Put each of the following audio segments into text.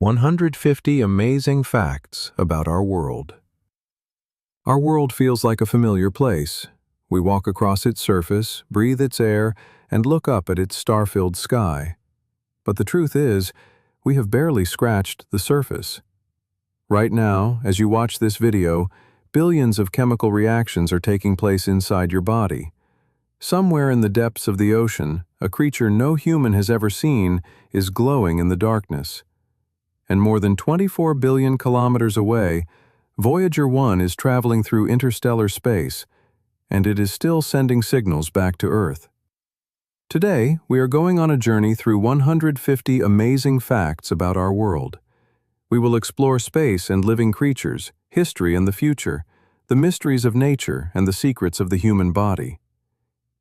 150 amazing facts about our world. Our world feels like a familiar place. We walk across its surface, breathe its air, and look up at its star-filled sky. But the truth is, we have barely scratched the surface. Right now, as you watch this video, billions of chemical reactions are taking place inside your body. Somewhere in the depths of the ocean, a creature no human has ever seen is glowing in the darkness. And more than 24 billion kilometers away, Voyager 1 is traveling through interstellar space, and it is still sending signals back to Earth. Today, we are going on a journey through 150 amazing facts about our world. We will explore space and living creatures, history and the future, the mysteries of nature and the secrets of the human body.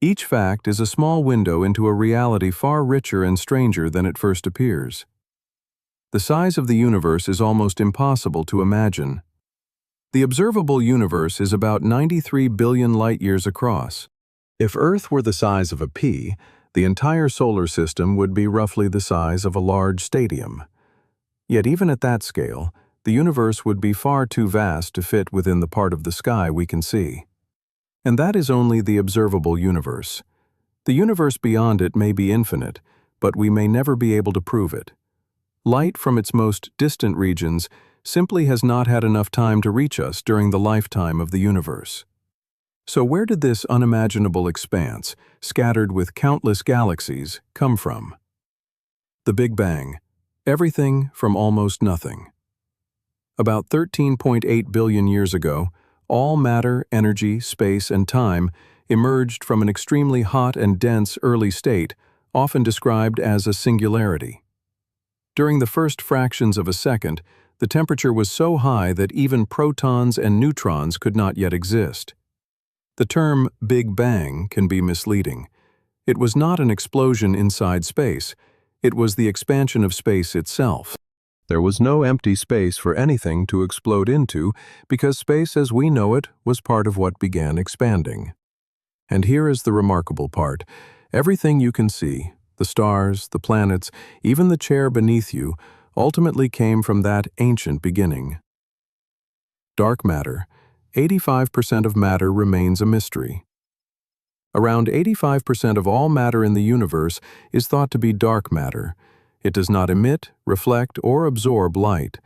Each fact is a small window into a reality far richer and stranger than it first appears. The size of the universe is almost impossible to imagine. The observable universe is about 93 billion light-years across. If Earth were the size of a pea, the entire solar system would be roughly the size of a large stadium. Yet even at that scale, the universe would be far too vast to fit within the part of the sky we can see. And that is only the observable universe. The universe beyond it may be infinite, but we may never be able to prove it. Light from its most distant regions simply has not had enough time to reach us during the lifetime of the universe. So where did this unimaginable expanse, scattered with countless galaxies, come from? The Big Bang. Everything from almost nothing. About 13.8 billion years ago, all matter, energy, space, and time emerged from an extremely hot and dense early state, often described as a singularity. During the first fractions of a second, the temperature was so high that even protons and neutrons could not yet exist. The term Big Bang can be misleading. It was not an explosion inside space. It was the expansion of space itself. There was no empty space for anything to explode into because space as we know it was part of what began expanding. And here is the remarkable part. Everything you can see, the stars, the planets, even the chair beneath you, ultimately came from that ancient beginning. Dark matter. 85% of matter remains a mystery. Around 85% of all matter in the universe is thought to be dark matter. It does not emit, reflect, or absorb light.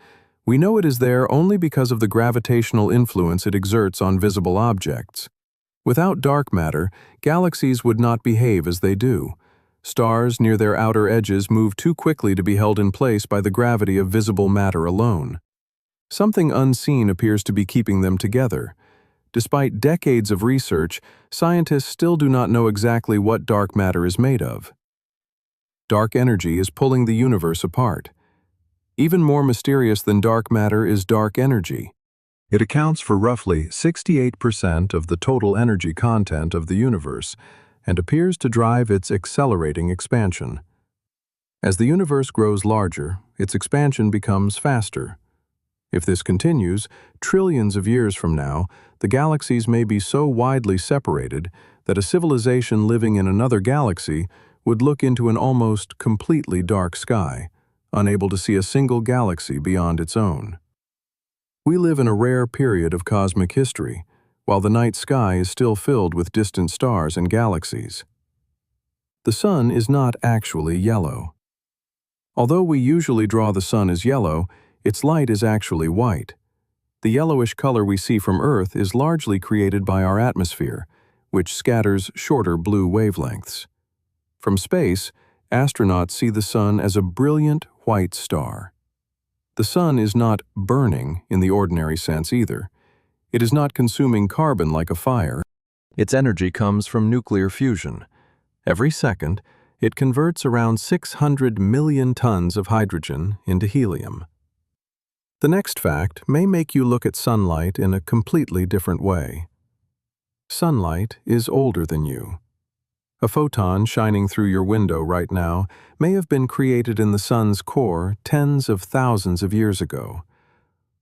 We know it is there only because of the gravitational influence it exerts on visible objects. Without dark matter, galaxies would not behave as they do. Stars near their outer edges move too quickly to be held in place by the gravity of visible matter alone. Something unseen appears to be keeping them together. Despite decades of research, scientists still do not know exactly what dark matter is made of. Dark energy is pulling the universe apart. Even more mysterious than dark matter is dark energy. It accounts for roughly 68% of the total energy content of the universe and appears to drive its accelerating expansion. As the universe grows larger, its expansion becomes faster. If this continues, trillions of years from now, the galaxies may be so widely separated that a civilization living in another galaxy would look into an almost completely dark sky, unable to see a single galaxy beyond its own. We live in a rare period of cosmic history, while the night sky is still filled with distant stars and galaxies. The sun is not actually yellow. Although we usually draw the sun as yellow, its light is actually white. The yellowish color we see from Earth is largely created by our atmosphere, which scatters shorter blue wavelengths. From space, astronauts see the sun as a brilliant white star. The sun is not burning in the ordinary sense either. It is not consuming carbon like a fire. Its energy comes from nuclear fusion. Every second, it converts around 600 million tons of hydrogen into helium. The next fact may make you look at sunlight in a completely different way. Sunlight is older than you. A photon shining through your window right now may have been created in the sun's core tens of thousands of years ago.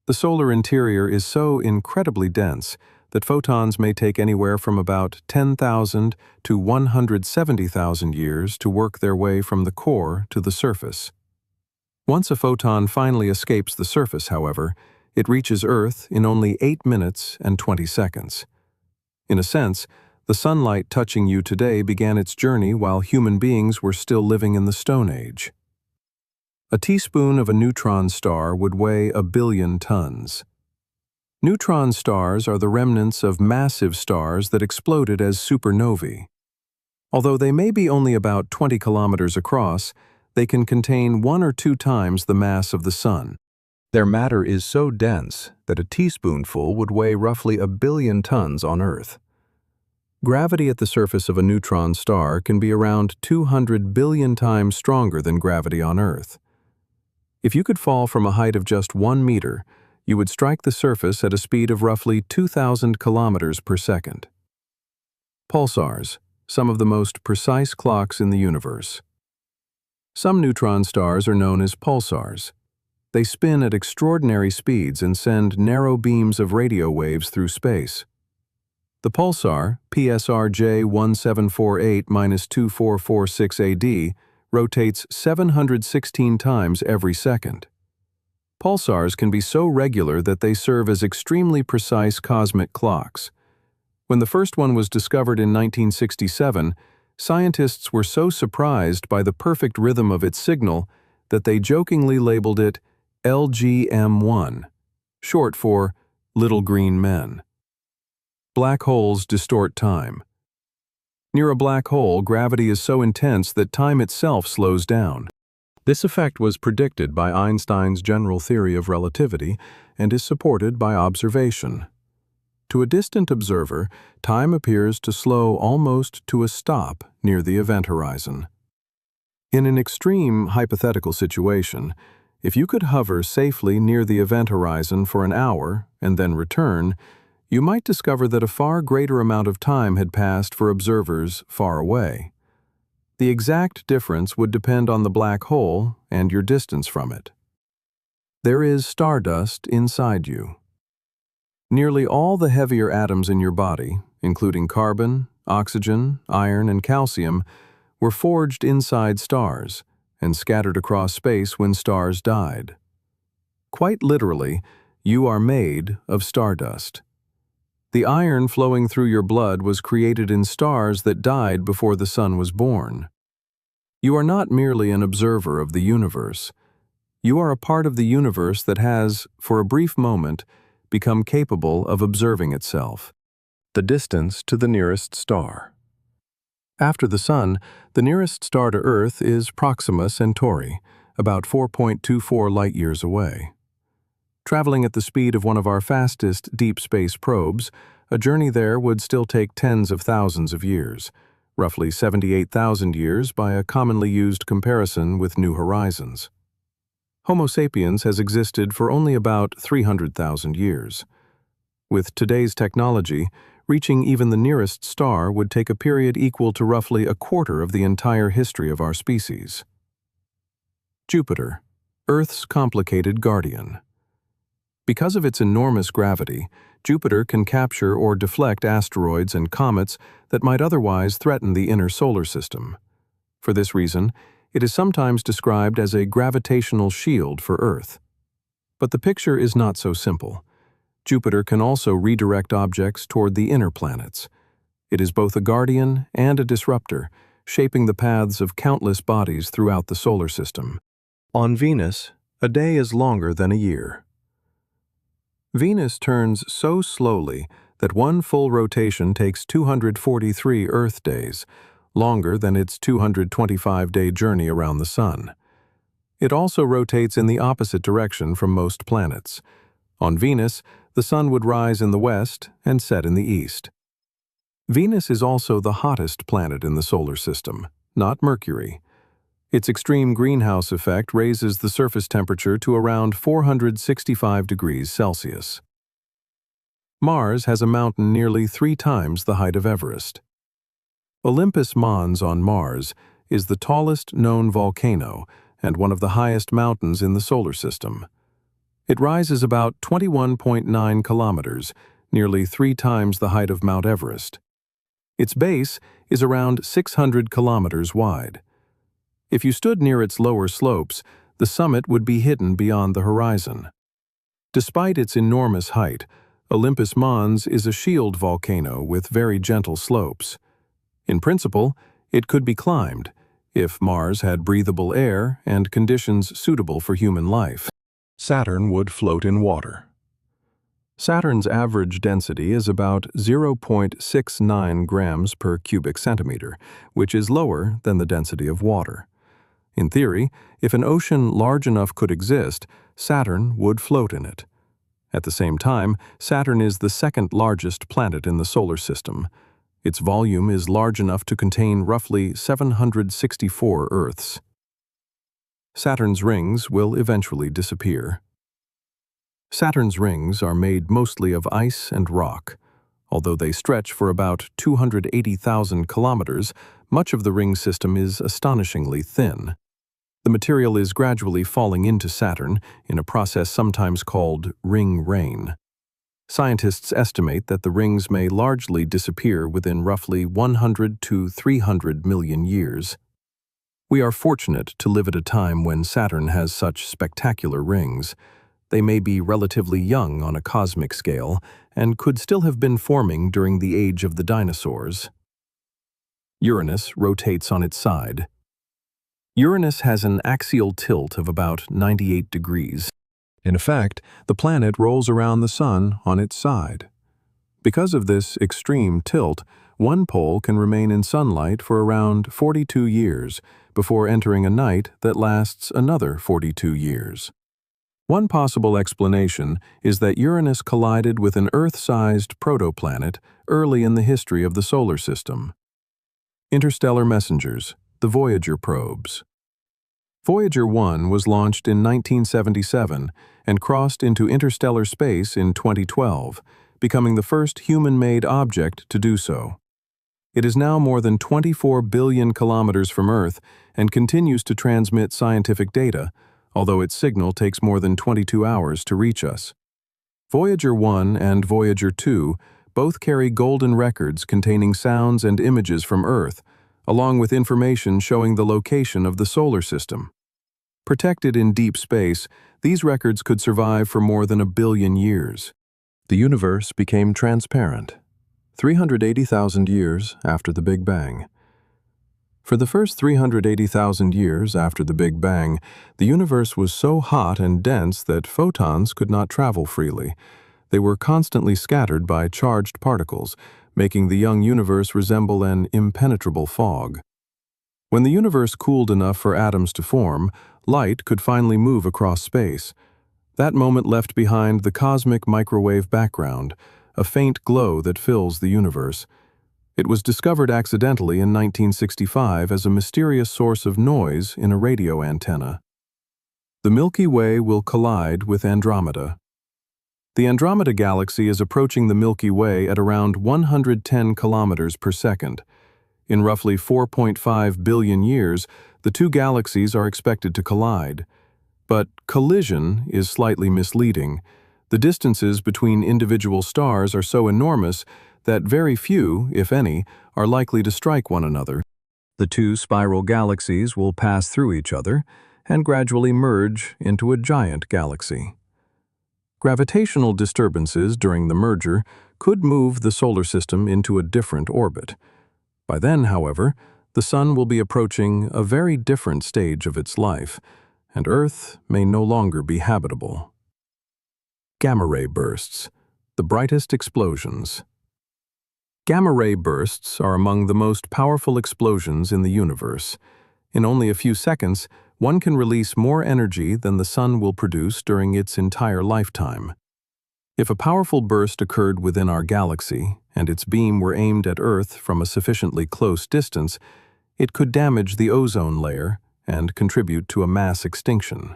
The solar interior is so incredibly dense that photons may take anywhere from about 10,000 to 170,000 years to work their way from the core to the surface. Once a photon finally escapes the surface, however, it reaches Earth in only 8 minutes and 20 seconds. In a sense, the sunlight touching you today began its journey while human beings were still living in the Stone Age. A teaspoon of a neutron star would weigh 1 billion tons. Neutron stars are the remnants of massive stars that exploded as supernovae. Although they may be only about 20 kilometers across, they can contain 1 or 2 times the mass of the Sun. Their matter is so dense that a teaspoonful would weigh roughly 1 billion tons on Earth. Gravity at the surface of a neutron star can be around 200 billion times stronger than gravity on Earth. If you could fall from a height of just 1 meter, you would strike the surface at a speed of roughly 2,000 kilometers per second. Pulsars, some of the most precise clocks in the universe. Some neutron stars are known as pulsars. They spin at extraordinary speeds and send narrow beams of radio waves through space. The pulsar, PSRJ 1748-2446 AD, rotates 716 times every second. Pulsars can be so regular that they serve as extremely precise cosmic clocks. When the first one was discovered in 1967, scientists were so surprised by the perfect rhythm of its signal that they jokingly labeled it LGM1, short for Little Green Men. Black holes distort time. Near a black hole, gravity is so intense that time itself slows down. This effect was predicted by Einstein's general theory of relativity and is supported by observation. To a distant observer, time appears to slow almost to a stop near the event horizon. In an extreme hypothetical situation, if you could hover safely near the event horizon for an hour and then return, you might discover that a far greater amount of time had passed for observers far away. The exact difference would depend on the black hole and your distance from it. There is stardust inside you. Nearly all the heavier atoms in your body, including carbon, oxygen, iron, and calcium, were forged inside stars and scattered across space when stars died. Quite literally, you are made of stardust. The iron flowing through your blood was created in stars that died before the sun was born. You are not merely an observer of the universe. You are a part of the universe that has, for a brief moment, become capable of observing itself. The distance to the nearest star. After the Sun, the nearest star to Earth is Proxima Centauri, about 4.24 light-years away. Traveling at the speed of one of our fastest deep space probes, a journey there would still take tens of thousands of years, roughly 78,000 years by a commonly used comparison with New Horizons. Homo sapiens has existed for only about 300,000 years. With today's technology, reaching even the nearest star would take a period equal to roughly a quarter of the entire history of our species. Jupiter, Earth's complicated guardian. Because of its enormous gravity, Jupiter can capture or deflect asteroids and comets that might otherwise threaten the inner solar system. For this reason, it is sometimes described as a gravitational shield for Earth. But the picture is not so simple. Jupiter can also redirect objects toward the inner planets. It is both a guardian and a disruptor, shaping the paths of countless bodies throughout the solar system. On Venus, a day is longer than a year. Venus turns so slowly that one full rotation takes 243 Earth days, longer than its 225-day journey around the Sun. It also rotates in the opposite direction from most planets. On Venus, the Sun would rise in the west and set in the east. Venus is also the hottest planet in the solar system, not Mercury. Its extreme greenhouse effect raises the surface temperature to around 465 degrees Celsius. Mars has a mountain nearly 3 times the height of Everest. Olympus Mons on Mars is the tallest known volcano and one of the highest mountains in the solar system. It rises about 21.9 kilometers, nearly 3 times the height of Mount Everest. Its base is around 600 kilometers wide. If you stood near its lower slopes, the summit would be hidden beyond the horizon. Despite its enormous height, Olympus Mons is a shield volcano with very gentle slopes. In principle, it could be climbed, if Mars had breathable air and conditions suitable for human life. Saturn would float in water. Saturn's average density is about 0.69 grams per cubic centimeter, which is lower than the density of water. In theory, if an ocean large enough could exist, Saturn would float in it. At the same time, Saturn is the second largest planet in the solar system. Its volume is large enough to contain roughly 764 Earths. Saturn's rings will eventually disappear. Saturn's rings are made mostly of ice and rock. Although they stretch for about 280,000 kilometers, much of the ring system is astonishingly thin. The material is gradually falling into Saturn in a process sometimes called ring rain. Scientists estimate that the rings may largely disappear within roughly 100 to 300 million years. We are fortunate to live at a time when Saturn has such spectacular rings. They may be relatively young on a cosmic scale and could still have been forming during the age of the dinosaurs. Uranus rotates on its side. Uranus has an axial tilt of about 98 degrees. In effect, the planet rolls around the Sun on its side. Because of this extreme tilt, one pole can remain in sunlight for around 42 years before entering a night that lasts another 42 years. One possible explanation is that Uranus collided with an Earth-sized protoplanet early in the history of the solar system. Interstellar messengers, the Voyager probes. Voyager 1 was launched in 1977 and crossed into interstellar space in 2012, becoming the first human-made object to do so. It is now more than 24 billion kilometers from Earth and continues to transmit scientific data, although its signal takes more than 22 hours to reach us. Voyager 1 and Voyager 2 both carry golden records containing sounds and images from Earth, along with information showing the location of the solar system. Protected in deep space, these records could survive for more than 1 billion years. The universe became transparent 380,000 years after the Big Bang. For the first 380,000 years after the Big Bang, the universe was so hot and dense that photons could not travel freely. They were constantly scattered by charged particles, making the young universe resemble an impenetrable fog. When the universe cooled enough for atoms to form, light could finally move across space. That moment left behind the cosmic microwave background, a faint glow that fills the universe. It was discovered accidentally in 1965 as a mysterious source of noise in a radio antenna. The Milky Way will collide with Andromeda. The Andromeda galaxy is approaching the Milky Way at around 110 kilometers per second. In roughly 4.5 billion years, the two galaxies are expected to collide. But collision is slightly misleading. The distances between individual stars are so enormous that very few, if any, are likely to strike one another. The two spiral galaxies will pass through each other and gradually merge into a giant galaxy. Gravitational disturbances during the merger could move the solar system into a different orbit. By then, however, the Sun will be approaching a very different stage of its life, and Earth may no longer be habitable. Gamma-ray bursts, the brightest explosions. Gamma-ray bursts are among the most powerful explosions in the universe. In only a few seconds, one can release more energy than the Sun will produce during its entire lifetime. If a powerful burst occurred within our galaxy, and its beam were aimed at Earth from a sufficiently close distance, it could damage the ozone layer and contribute to a mass extinction.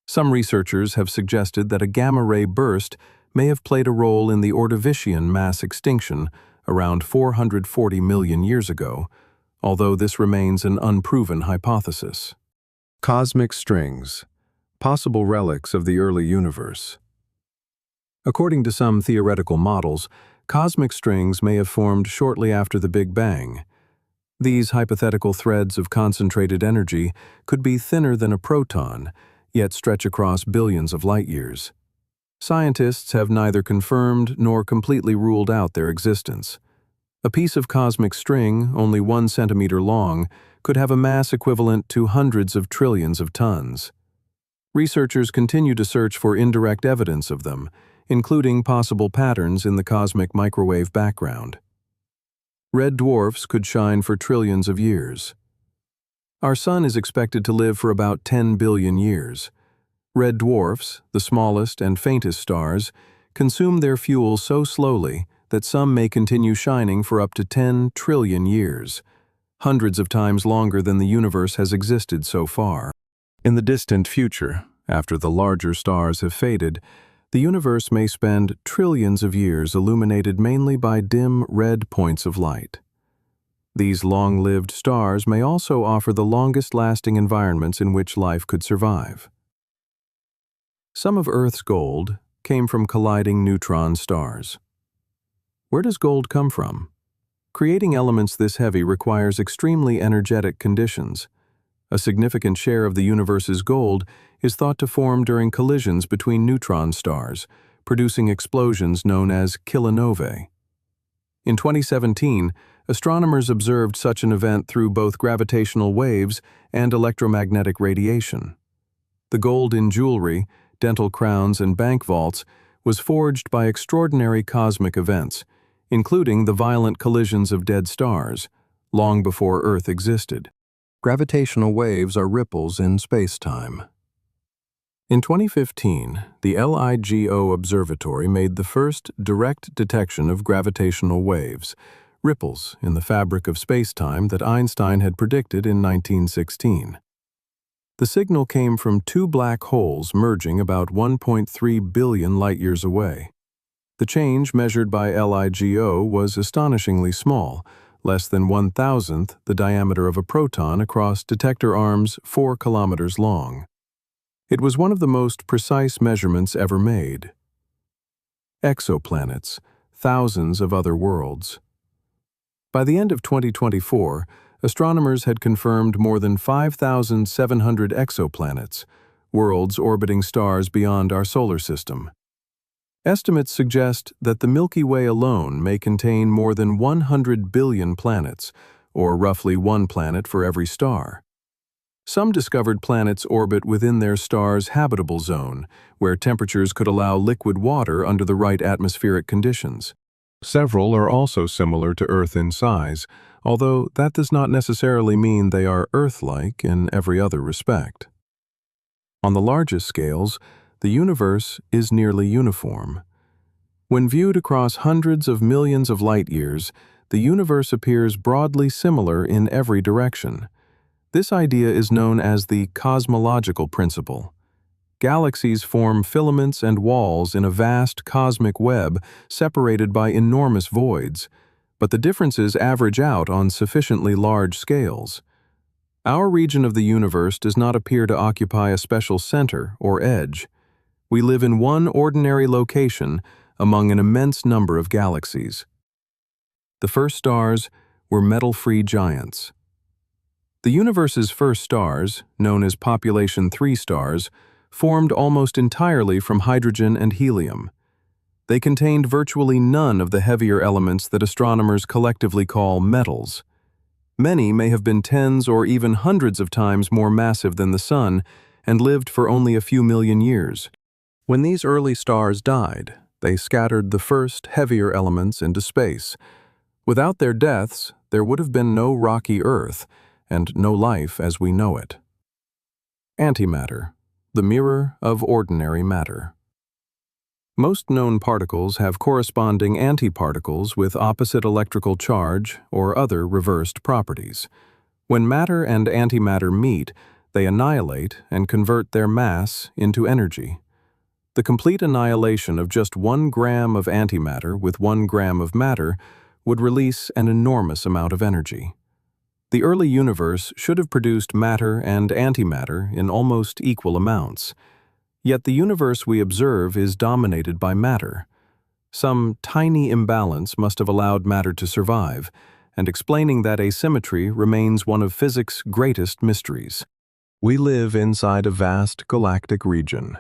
Some researchers have suggested that a gamma-ray burst may have played a role in the Ordovician mass extinction around 440 million years ago, although this remains an unproven hypothesis. Cosmic strings, possible relics of the early universe. According to some theoretical models, cosmic strings may have formed shortly after the Big Bang. These hypothetical threads of concentrated energy could be thinner than a proton, yet stretch across billions of light-years. Scientists have neither confirmed nor completely ruled out their existence. A piece of cosmic string, only 1 centimeter long, could have a mass equivalent to hundreds of trillions of tons. Researchers continue to search for indirect evidence of them, including possible patterns in the cosmic microwave background. Red dwarfs could shine for trillions of years. Our Sun is expected to live for about 10 billion years. Red dwarfs, the smallest and faintest stars, consume their fuel so slowly that some may continue shining for up to 10 trillion years, hundreds of times longer than the universe has existed so far. In the distant future, after the larger stars have faded, the universe may spend trillions of years illuminated mainly by dim red points of light. These long-lived stars may also offer the longest-lasting environments in which life could survive. Some of Earth's gold came from colliding neutron stars. Where does gold come from? Creating elements this heavy requires extremely energetic conditions. A significant share of the universe's gold is thought to form during collisions between neutron stars, producing explosions known as kilonovae. In 2017, astronomers observed such an event through both gravitational waves and electromagnetic radiation. The gold in jewelry, dental crowns, and bank vaults was forged by extraordinary cosmic events, including the violent collisions of dead stars, long before Earth existed. Gravitational waves are ripples in space-time. In 2015, the LIGO Observatory made the first direct detection of gravitational waves, ripples in the fabric of space-time that Einstein had predicted in 1916. The signal came from 2 black holes merging about 1.3 billion light-years away. The change measured by LIGO was astonishingly small, less than 1,000th the diameter of a proton across detector arms 4 kilometers long. It was one of the most precise measurements ever made. Exoplanets, thousands of other worlds. By the end of 2024, astronomers had confirmed more than 5,700 exoplanets, worlds orbiting stars beyond our solar system. Estimates suggest that the Milky Way alone may contain more than 100 billion planets, or roughly 1 planet for every star. Some discovered planets orbit within their star's habitable zone, where temperatures could allow liquid water under the right atmospheric conditions. Several are also similar to Earth in size, although that does not necessarily mean they are Earth-like in every other respect. On the largest scales, the universe is nearly uniform. When viewed across hundreds of millions of light-years, the universe appears broadly similar in every direction. This idea is known as the cosmological principle. Galaxies form filaments and walls in a vast cosmic web separated by enormous voids, but the differences average out on sufficiently large scales. Our region of the universe does not appear to occupy a special center or edge. We live in one ordinary location among an immense number of galaxies. The first stars were metal-free giants. The universe's first stars, known as population 3 stars, formed almost entirely from hydrogen and helium. They contained virtually none of the heavier elements that astronomers collectively call metals. Many may have been tens or even hundreds of times more massive than the Sun and lived for only a few million years. When these early stars died, they scattered the first heavier elements into space. Without their deaths, there would have been no rocky Earth and no life as we know it. Antimatter, the mirror of ordinary matter. Most known particles have corresponding antiparticles with opposite electrical charge or other reversed properties. When matter and antimatter meet, they annihilate and convert their mass into energy. The complete annihilation of just 1 gram of antimatter with 1 gram of matter would release an enormous amount of energy. The early universe should have produced matter and antimatter in almost equal amounts. Yet the universe we observe is dominated by matter. Some tiny imbalance must have allowed matter to survive, and explaining that asymmetry remains one of physics' greatest mysteries. We live inside a vast galactic region.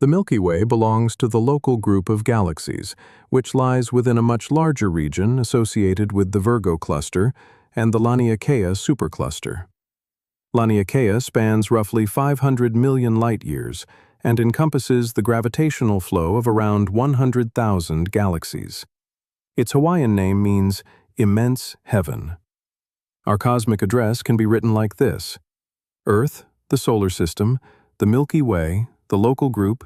The Milky Way belongs to the local group of galaxies, which lies within a much larger region associated with the Virgo cluster and the Laniakea supercluster. Laniakea spans roughly 500 million light-years and encompasses the gravitational flow of around 100,000 galaxies. Its Hawaiian name means immense heaven. Our cosmic address can be written like this: Earth, the solar system, the Milky Way, the local group,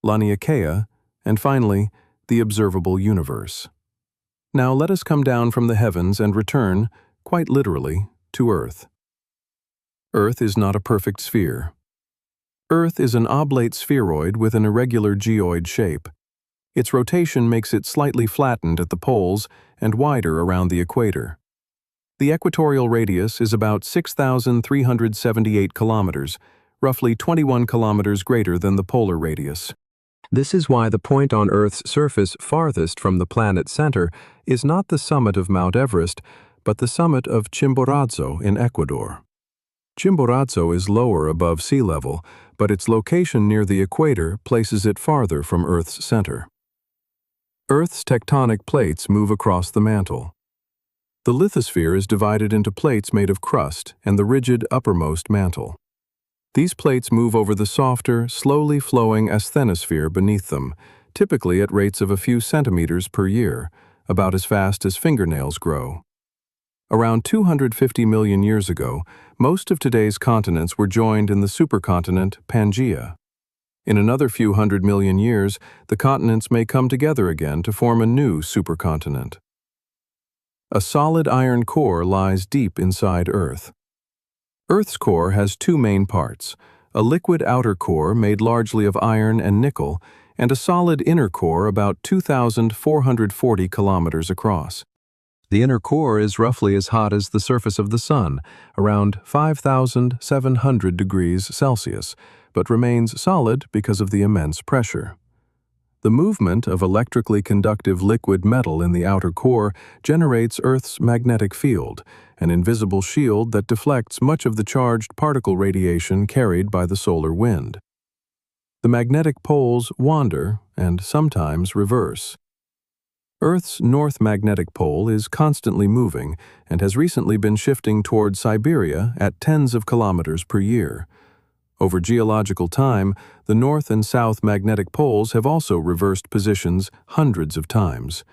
Laniakea, and finally, the observable universe. Now let us come down from the heavens and return, quite literally, to Earth. Earth is not a perfect sphere. Earth is an oblate spheroid with an irregular geoid shape. Its rotation makes it slightly flattened at the poles and wider around the equator. The equatorial radius is about 6,378 kilometers, roughly 21 kilometers greater than the polar radius. This is why the point on Earth's surface farthest from the planet's center is not the summit of Mount Everest, but the summit of Chimborazo in Ecuador. Chimborazo is lower above sea level, but its location near the equator places it farther from Earth's center. Earth's tectonic plates move across the mantle. The lithosphere is divided into plates made of crust and the rigid uppermost mantle. These plates move over the softer, slowly flowing asthenosphere beneath them, typically at rates of a few centimeters per year, about as fast as fingernails grow. Around 250 million years ago, most of today's continents were joined in the supercontinent Pangaea. In another few hundred million years, the continents may come together again to form a new supercontinent. A solid iron core lies deep inside Earth. Earth's core has two main parts: a liquid outer core made largely of iron and nickel, and a solid inner core about 2,440 kilometers across. The inner core is roughly as hot as the surface of the Sun, around 5,700 degrees Celsius, but remains solid because of the immense pressure. The movement of electrically conductive liquid metal in the outer core generates Earth's magnetic field, an invisible shield that deflects much of the charged particle radiation carried by the solar wind. The magnetic poles wander and sometimes reverse. Earth's north magnetic pole is constantly moving and has recently been shifting toward Siberia at tens of kilometers per year. Over geological time, the north and south magnetic poles have also reversed positions hundreds of times.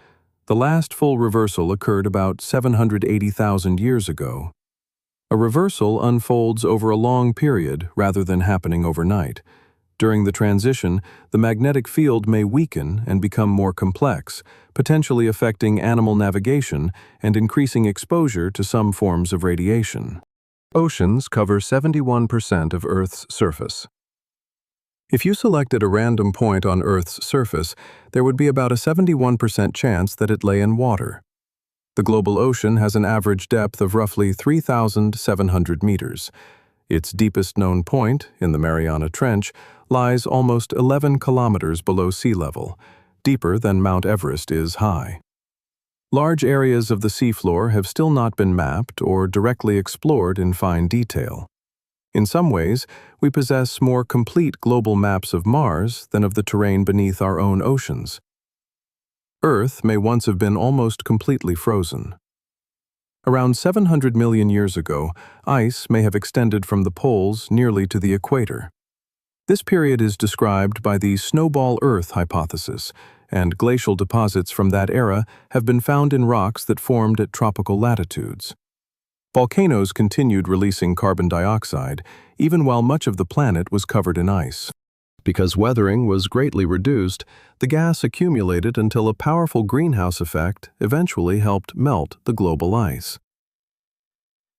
The last full reversal occurred about 780,000 years ago. A reversal unfolds over a long period rather than happening overnight. During the transition, the magnetic field may weaken and become more complex, potentially affecting animal navigation and increasing exposure to some forms of radiation. Oceans cover 71% of Earth's surface. If you selected a random point on Earth's surface, there would be about a 71% chance that it lay in water. The global ocean has an average depth of roughly 3,700 meters. Its deepest known point, in the Mariana Trench, lies almost 11 kilometers below sea level, deeper than Mount Everest is high. Large areas of the seafloor have still not been mapped or directly explored in fine detail. In some ways, we possess more complete global maps of Mars than of the terrain beneath our own oceans. Earth may once have been almost completely frozen. Around 700 million years ago, ice may have extended from the poles nearly to the equator. This period is described by the snowball Earth hypothesis, and glacial deposits from that era have been found in rocks that formed at tropical latitudes. Volcanoes continued releasing carbon dioxide, even while much of the planet was covered in ice. Because weathering was greatly reduced, the gas accumulated until a powerful greenhouse effect eventually helped melt the global ice.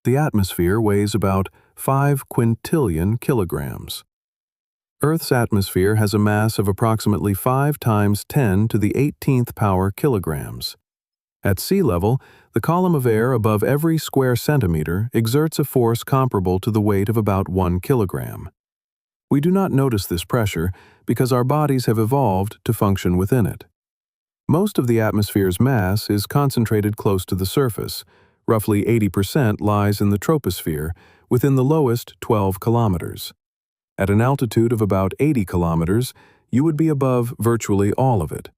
The atmosphere weighs about 5 quintillion kilograms. Earth's atmosphere has a mass of approximately 5 times 10 to the 18th power kilograms. At sea level, the column of air above every square centimeter exerts a force comparable to the weight of about 1 kilogram. We do not notice this pressure because our bodies have evolved to function within it. Most of the atmosphere's mass is concentrated close to the surface. Roughly 80% lies in the troposphere, within the lowest 12 kilometers. At an altitude of about 80 kilometers, you would be above virtually all of it.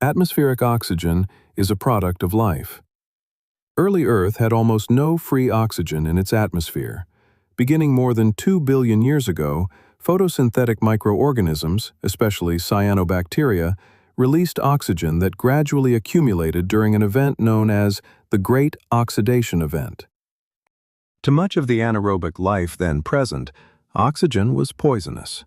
Atmospheric oxygen is a product of life. Early Earth had almost no free oxygen in its atmosphere. Beginning more than 2 billion years ago, photosynthetic microorganisms, especially cyanobacteria, released oxygen that gradually accumulated during an event known as the Great Oxidation Event. To much of the anaerobic life then present, oxygen was poisonous.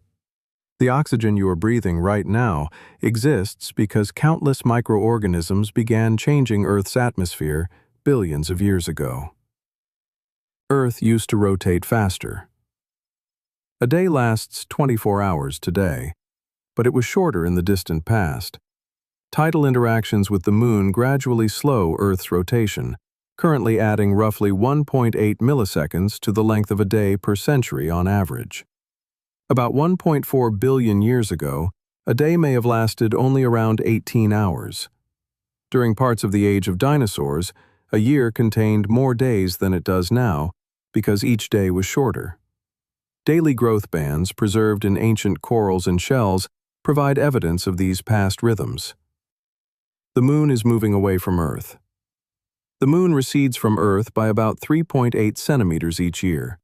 The oxygen you are breathing right now exists because countless microorganisms began changing Earth's atmosphere billions of years ago. Earth used to rotate faster. A day lasts 24 hours today, but it was shorter in the distant past. Tidal interactions with the Moon gradually slow Earth's rotation, currently adding roughly 1.8 milliseconds to the length of a day per century on average. About 1.4 billion years ago, a day may have lasted only around 18 hours. During parts of the age of dinosaurs, a year contained more days than it does now because each day was shorter. Daily growth bands preserved in ancient corals and shells provide evidence of these past rhythms. The Moon is moving away from Earth. The Moon recedes from Earth by about 3.8 centimeters each year.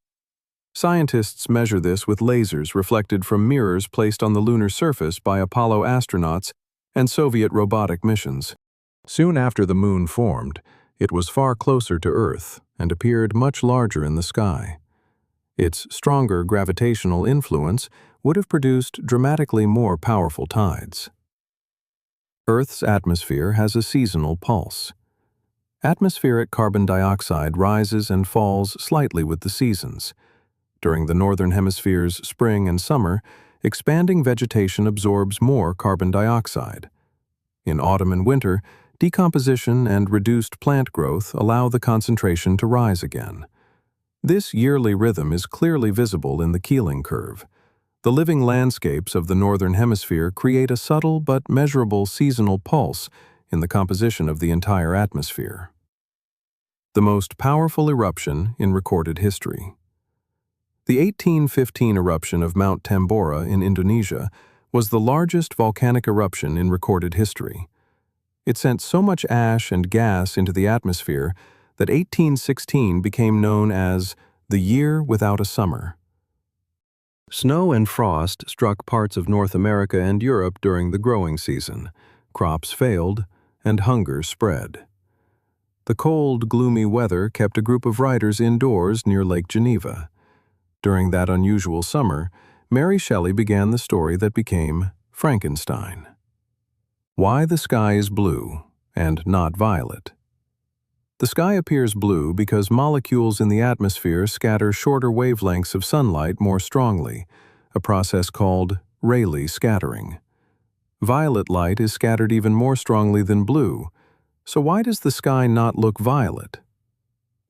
Scientists measure this with lasers reflected from mirrors placed on the lunar surface by Apollo astronauts and Soviet robotic missions. Soon after the Moon formed, it was far closer to Earth and appeared much larger in the sky. Its stronger gravitational influence would have produced dramatically more powerful tides. Earth's atmosphere has a seasonal pulse. Atmospheric carbon dioxide rises and falls slightly with the seasons. During the northern hemisphere's spring and summer, expanding vegetation absorbs more carbon dioxide. In autumn and winter, decomposition and reduced plant growth allow the concentration to rise again. This yearly rhythm is clearly visible in the Keeling curve. The living landscapes of the northern hemisphere create a subtle but measurable seasonal pulse in the composition of the entire atmosphere. The most powerful eruption in recorded history. The 1815 eruption of Mount Tambora in Indonesia was the largest volcanic eruption in recorded history. It sent so much ash and gas into the atmosphere that 1816 became known as the year without a summer. Snow and frost struck parts of North America and Europe during the growing season. Crops failed, and hunger spread. The cold, gloomy weather kept a group of writers indoors near Lake Geneva. During that unusual summer, Mary Shelley began the story that became Frankenstein. Why the sky is blue and not violet. The sky appears blue because molecules in the atmosphere scatter shorter wavelengths of sunlight more strongly, a process called Rayleigh scattering. Violet light is scattered even more strongly than blue, so why does the sky not look violet?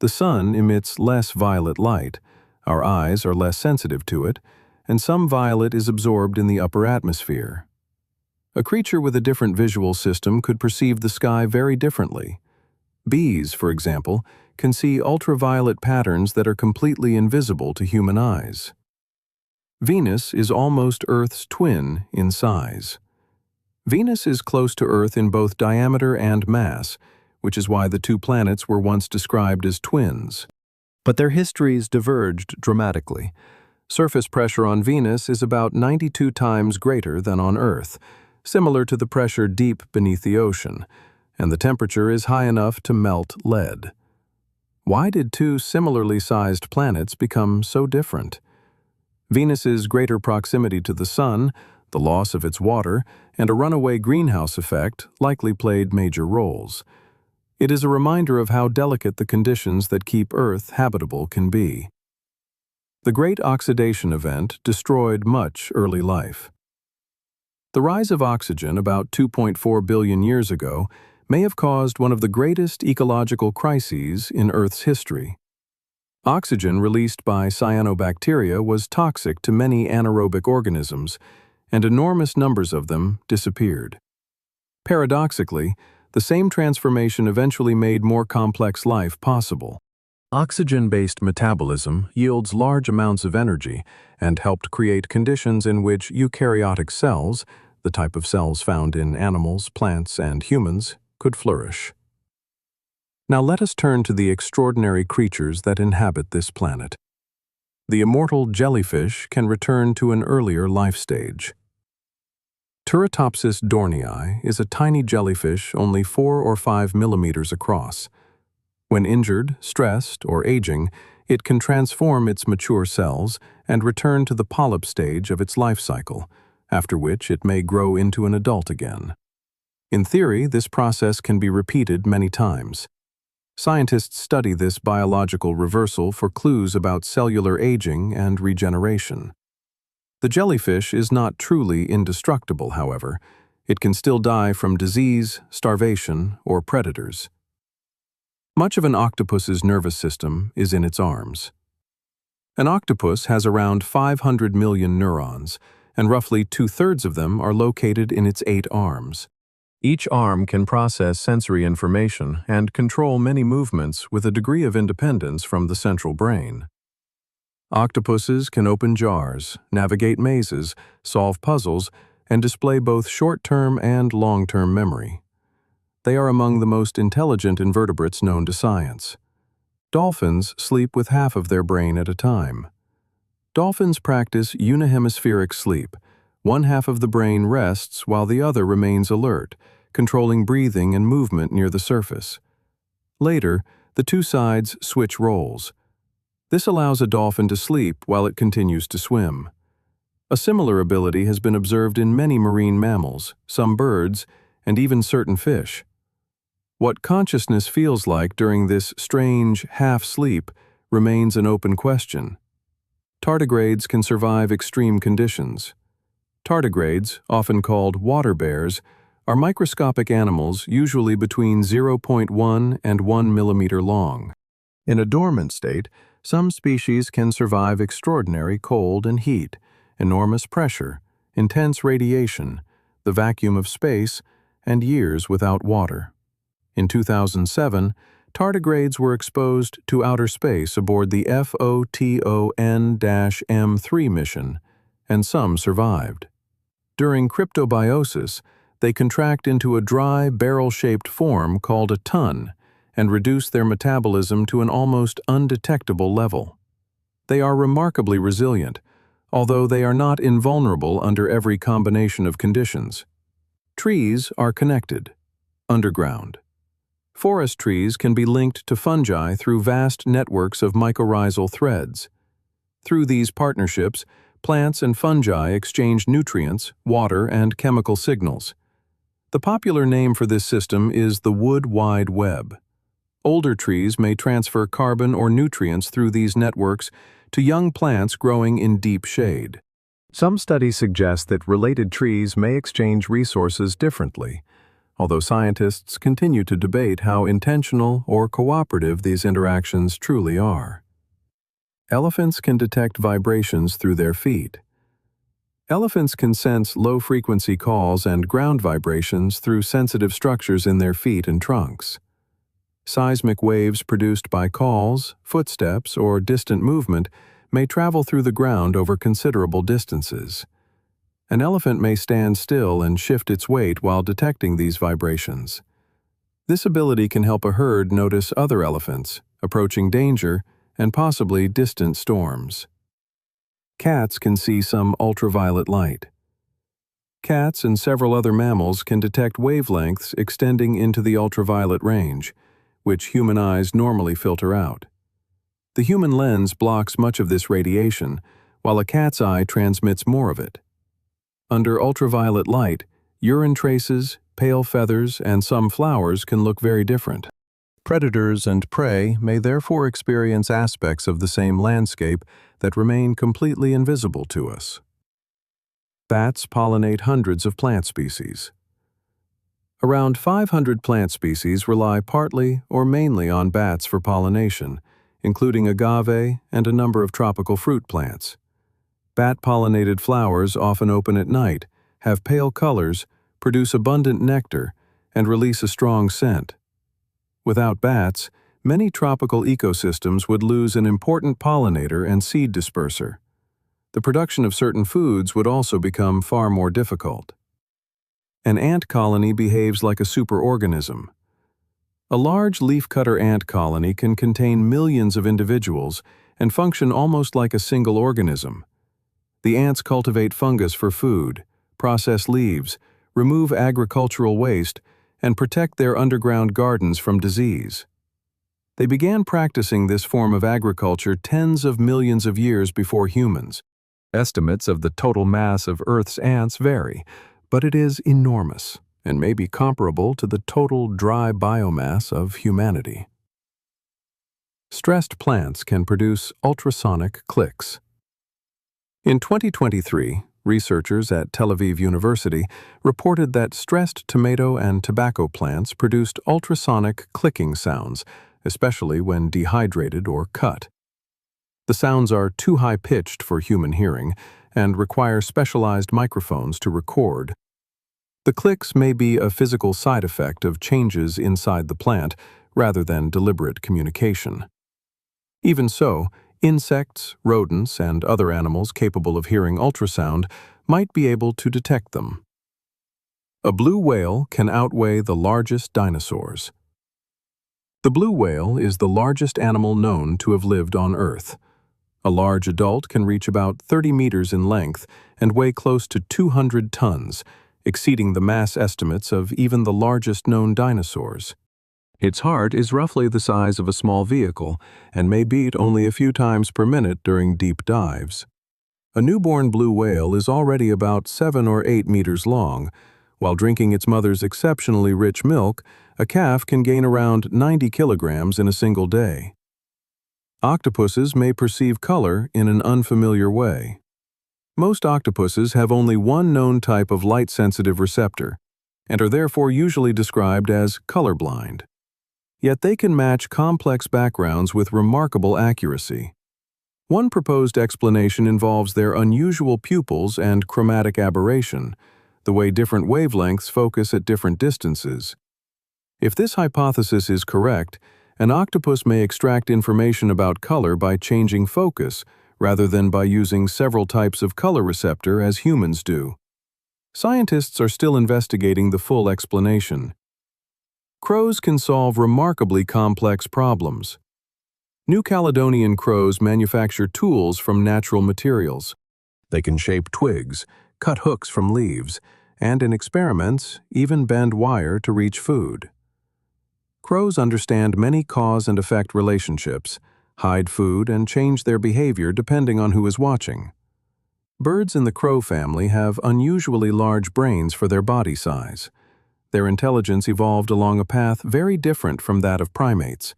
The sun emits less violet light, our eyes are less sensitive to it, and some violet is absorbed in the upper atmosphere. A creature with a different visual system could perceive the sky very differently. Bees, for example, can see ultraviolet patterns that are completely invisible to human eyes. Venus is almost Earth's twin in size. Venus is close to Earth in both diameter and mass, which is why the two planets were once described as twins. But their histories diverged dramatically. Surface pressure on Venus is about 92 times greater than on Earth, similar to the pressure deep beneath the ocean, and the temperature is high enough to melt lead. Why did two similarly sized planets become so different? Venus's greater proximity to the Sun, the loss of its water, and a runaway greenhouse effect likely played major roles. It is a reminder of how delicate the conditions that keep Earth habitable can be. The Great Oxidation Event destroyed much early life. The rise of oxygen about 2.4 billion years ago may have caused one of the greatest ecological crises in Earth's history. Oxygen released by cyanobacteria was toxic to many anaerobic organisms, and enormous numbers of them disappeared. Paradoxically, the same transformation eventually made more complex life possible. Oxygen-based metabolism yields large amounts of energy and helped create conditions in which eukaryotic cells, the type of cells found in animals, plants, and humans, could flourish. Now let us turn to the extraordinary creatures that inhabit this planet. The immortal jellyfish can return to an earlier life stage. Turritopsis dohrnii is a tiny jellyfish only 4 or 5 millimeters across. When injured, stressed, or aging, it can transform its mature cells and return to the polyp stage of its life cycle, after which it may grow into an adult again. In theory, this process can be repeated many times. Scientists study this biological reversal for clues about cellular aging and regeneration. The jellyfish is not truly indestructible, however. It can still die from disease, starvation, or predators. Much of an octopus's nervous system is in its arms. An octopus has around 500 million neurons, and roughly 2/3 of them are located in its 8 arms. Each arm can process sensory information and control many movements with a degree of independence from the central brain. Octopuses can open jars, navigate mazes, solve puzzles, and display both short-term and long-term memory. They are among the most intelligent invertebrates known to science. Dolphins sleep with half of their brain at a time. Dolphins practice unihemispheric sleep. One half of the brain rests while the other remains alert, controlling breathing and movement near the surface. Later, the two sides switch roles. This allows a dolphin to sleep while it continues to swim. A similar ability has been observed in many marine mammals, some birds, and even certain fish. What consciousness feels like during this strange half-sleep remains an open question. Tardigrades can survive extreme conditions. Tardigrades, often called water bears, are microscopic animals usually between 0.1 and 1 millimeter long. In a dormant state, some species can survive extraordinary cold and heat, enormous pressure, intense radiation, the vacuum of space, and years without water. In 2007, tardigrades were exposed to outer space aboard the PHOTON-M3 mission, and some survived. During cryptobiosis, they contract into a dry, barrel-shaped form called a tun and reduce their metabolism to an almost undetectable level. They are remarkably resilient, although they are not invulnerable under every combination of conditions. Trees are connected, underground. Forest trees can be linked to fungi through vast networks of mycorrhizal threads. Through these partnerships, plants and fungi exchange nutrients, water, and chemical signals. The popular name for this system is the wood wide web. Older trees may transfer carbon or nutrients through these networks to young plants growing in deep shade. Some studies suggest that related trees may exchange resources differently, although scientists continue to debate how intentional or cooperative these interactions truly are. Elephants can detect vibrations through their feet. Elephants can sense low-frequency calls and ground vibrations through sensitive structures in their feet and trunks. Seismic waves produced by calls, footsteps, or distant movement may travel through the ground over considerable distances. An elephant may stand still and shift its weight while detecting these vibrations. This ability can help a herd notice other elephants, approaching danger, and possibly distant storms. Cats can see some ultraviolet light. Cats and several other mammals can detect wavelengths extending into the ultraviolet range, which human eyes normally filter out. The human lens blocks much of this radiation, while a cat's eye transmits more of it. Under ultraviolet light, urine traces, pale feathers, and some flowers can look very different. Predators and prey may therefore experience aspects of the same landscape that remain completely invisible to us. Bats pollinate hundreds of plant species. Around 500 plant species rely partly or mainly on bats for pollination, including agave and a number of tropical fruit plants. Bat-pollinated flowers often open at night, have pale colors, produce abundant nectar, and release a strong scent. Without bats, many tropical ecosystems would lose an important pollinator and seed disperser. The production of certain foods would also become far more difficult. An ant colony behaves like a superorganism. A large leafcutter ant colony can contain millions of individuals and function almost like a single organism. The ants cultivate fungus for food, process leaves, remove agricultural waste, and protect their underground gardens from disease. They began practicing this form of agriculture tens of millions of years before humans. Estimates of the total mass of Earth's ants vary, but it is enormous and may be comparable to the total dry biomass of humanity. Stressed plants can produce ultrasonic clicks. In 2023, researchers at Tel Aviv University reported that stressed tomato and tobacco plants produced ultrasonic clicking sounds, especially when dehydrated or cut. The sounds are too high-pitched for human hearing and require specialized microphones to record. The clicks may be a physical side effect of changes inside the plant rather than deliberate communication. Even so, insects, rodents, and other animals capable of hearing ultrasound might be able to detect them. A blue whale can outweigh the largest dinosaurs. The blue whale is the largest animal known to have lived on Earth. A large adult can reach about 30 meters in length and weigh close to 200 tons, exceeding the mass estimates of even the largest known dinosaurs. Its heart is roughly the size of a small vehicle and may beat only a few times per minute during deep dives. A newborn blue whale is already about 7 or 8 meters long. While drinking its mother's exceptionally rich milk, a calf can gain around 90 kilograms in a single day. Octopuses may perceive color in an unfamiliar way. Most octopuses have only one known type of light-sensitive receptor and are therefore usually described as colorblind. Yet they can match complex backgrounds with remarkable accuracy. One proposed explanation involves their unusual pupils and chromatic aberration, the way different wavelengths focus at different distances. If this hypothesis is correct, an octopus may extract information about color by changing focus rather than by using several types of color receptor as humans do. Scientists are still investigating the full explanation. Crows can solve remarkably complex problems. New Caledonian crows manufacture tools from natural materials. They can shape twigs, cut hooks from leaves, and in experiments, even bend wire to reach food. Crows understand many cause and effect relationships, hide food, and change their behavior depending on who is watching. Birds in the crow family have unusually large brains for their body size. Their intelligence evolved along a path very different from that of primates,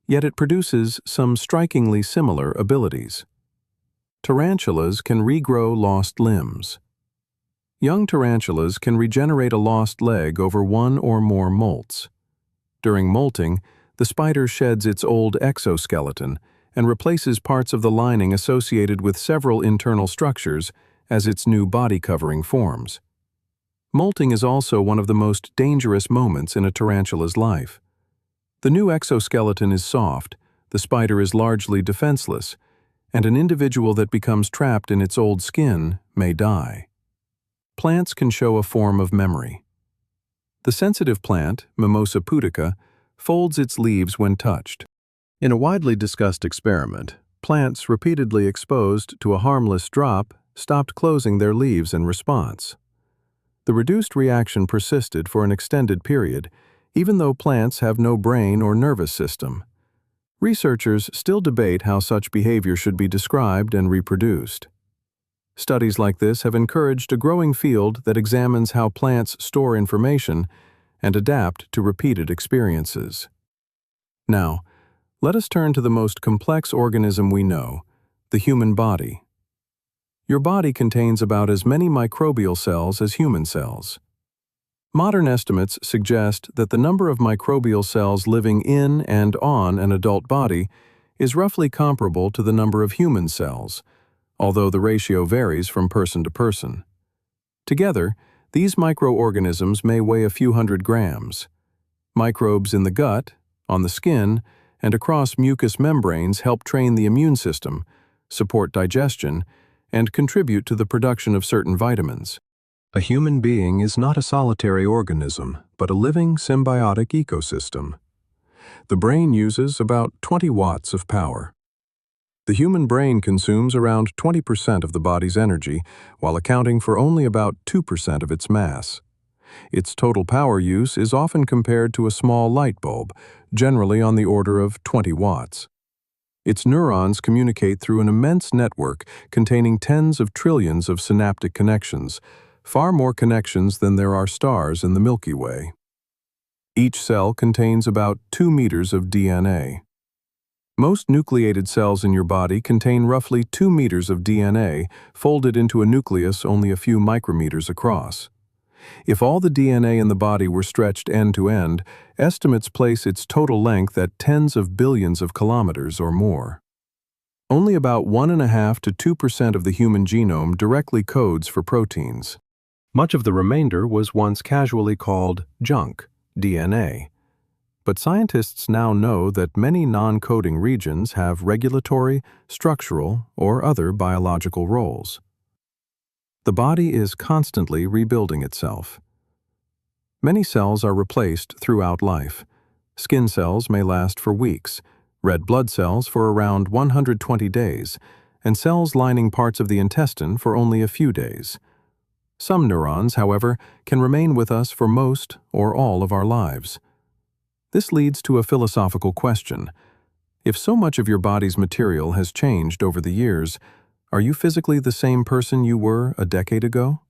yet it produces some strikingly similar abilities. Tarantulas can regrow lost limbs. Young tarantulas can regenerate a lost leg over one or more molts. During molting, the spider sheds its old exoskeleton and replaces parts of the lining associated with several internal structures as its new body covering forms. Molting is also one of the most dangerous moments in a tarantula's life. The new exoskeleton is soft, the spider is largely defenseless, and an individual that becomes trapped in its old skin may die. Plants can show a form of memory. The sensitive plant, Mimosa pudica, folds its leaves when touched. In a widely discussed experiment, plants repeatedly exposed to a harmless drop stopped closing their leaves in response. The reduced reaction persisted for an extended period, even though plants have no brain or nervous system. Researchers still debate how such behavior should be described and reproduced. Studies like this have encouraged a growing field that examines how plants store information and adapt to repeated experiences. Now, let us turn to the most complex organism we know, the human body. Your body contains about as many microbial cells as human cells. Modern estimates suggest that the number of microbial cells living in and on an adult body is roughly comparable to the number of human cells, although the ratio varies from person to person. Together, These microorganisms may weigh a few hundred grams. Microbes in the gut, on the skin, and across mucous membranes help train the immune system, support digestion, and contribute to the production of certain vitamins. A human being is not a solitary organism, but a living symbiotic ecosystem. The brain uses about 20 watts of power. The human brain consumes around 20% of the body's energy, while accounting for only about 2% of its mass. Its total power use is often compared to a small light bulb, generally on the order of 20 watts. Its neurons communicate through an immense network containing tens of trillions of synaptic connections, far more connections than there are stars in the Milky Way. Each cell contains about 2 meters of DNA. Most nucleated cells in your body contain roughly 2 meters of DNA folded into a nucleus only a few micrometers across. If all the DNA in the body were stretched end to end, estimates place its total length at tens of billions of kilometers or more. Only about 1.5 to 2% of the human genome directly codes for proteins. Much of the remainder was once casually called junk, DNA. But scientists now know that many non-coding regions have regulatory, structural, or other biological roles. The body is constantly rebuilding itself. Many cells are replaced throughout life. Skin cells may last for weeks, red blood cells for around 120 days, and cells lining parts of the intestine for only a few days. Some neurons, however, can remain with us for most or all of our lives. This leads to a philosophical question. If so much of your body's material has changed over the years, are you physically the same person you were a decade ago?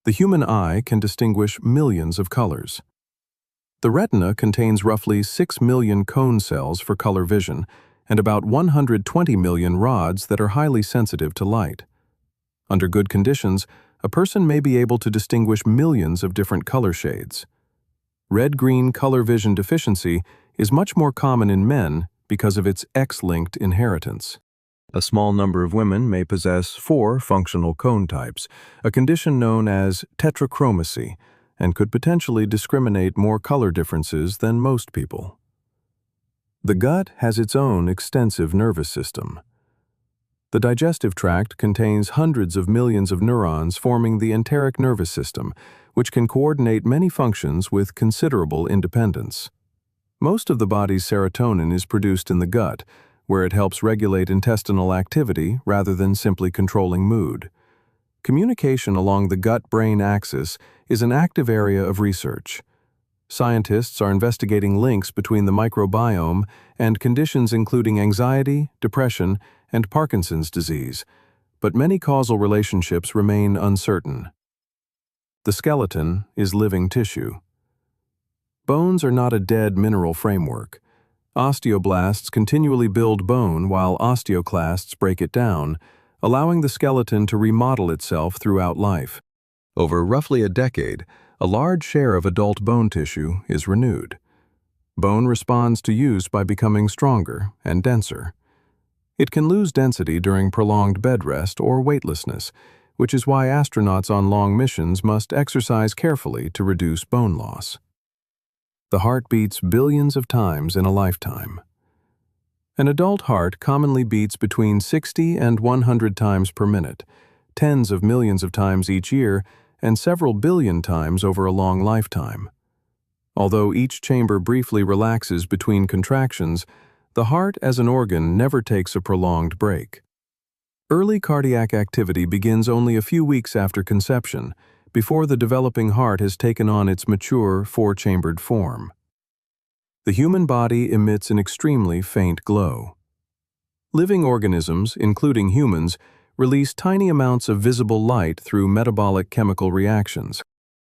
The human eye can distinguish millions of colors. The retina contains roughly 6 million cone cells for color vision and about 120 million rods that are highly sensitive to light. Under good conditions, a person may be able to distinguish millions of different color shades. Red-green color vision deficiency is much more common in men because of its X-linked inheritance. A small number of women may possess 4 functional cone types, a condition known as tetrachromacy, and could potentially discriminate more color differences than most people. The gut has its own extensive nervous system. The digestive tract contains hundreds of millions of neurons forming the enteric nervous system, which can coordinate many functions with considerable independence. Most of the body's serotonin is produced in the gut, where it helps regulate intestinal activity rather than simply controlling mood. Communication along the gut-brain axis is an active area of research. Scientists are investigating links between the microbiome and conditions including anxiety, depression, and Parkinson's disease, but many causal relationships remain uncertain. The skeleton is living tissue. Bones are not a dead mineral framework. Osteoblasts continually build bone while osteoclasts break it down, allowing the skeleton to remodel itself throughout life. Over roughly a decade, a large share of adult bone tissue is renewed. Bone responds to use by becoming stronger and denser. It can lose density during prolonged bed rest or weightlessness, which is why astronauts on long missions must exercise carefully to reduce bone loss. The heart beats billions of times in a lifetime. An adult heart commonly beats between 60 and 100 times per minute, tens of millions of times each year, and several billion times over a long lifetime. Although each chamber briefly relaxes between contractions, the heart as an organ never takes a prolonged break. Early cardiac activity begins only a few weeks after conception, before the developing heart has taken on its mature, 4-chambered form. The human body emits an extremely faint glow. Living organisms, including humans, release tiny amounts of visible light through metabolic chemical reactions.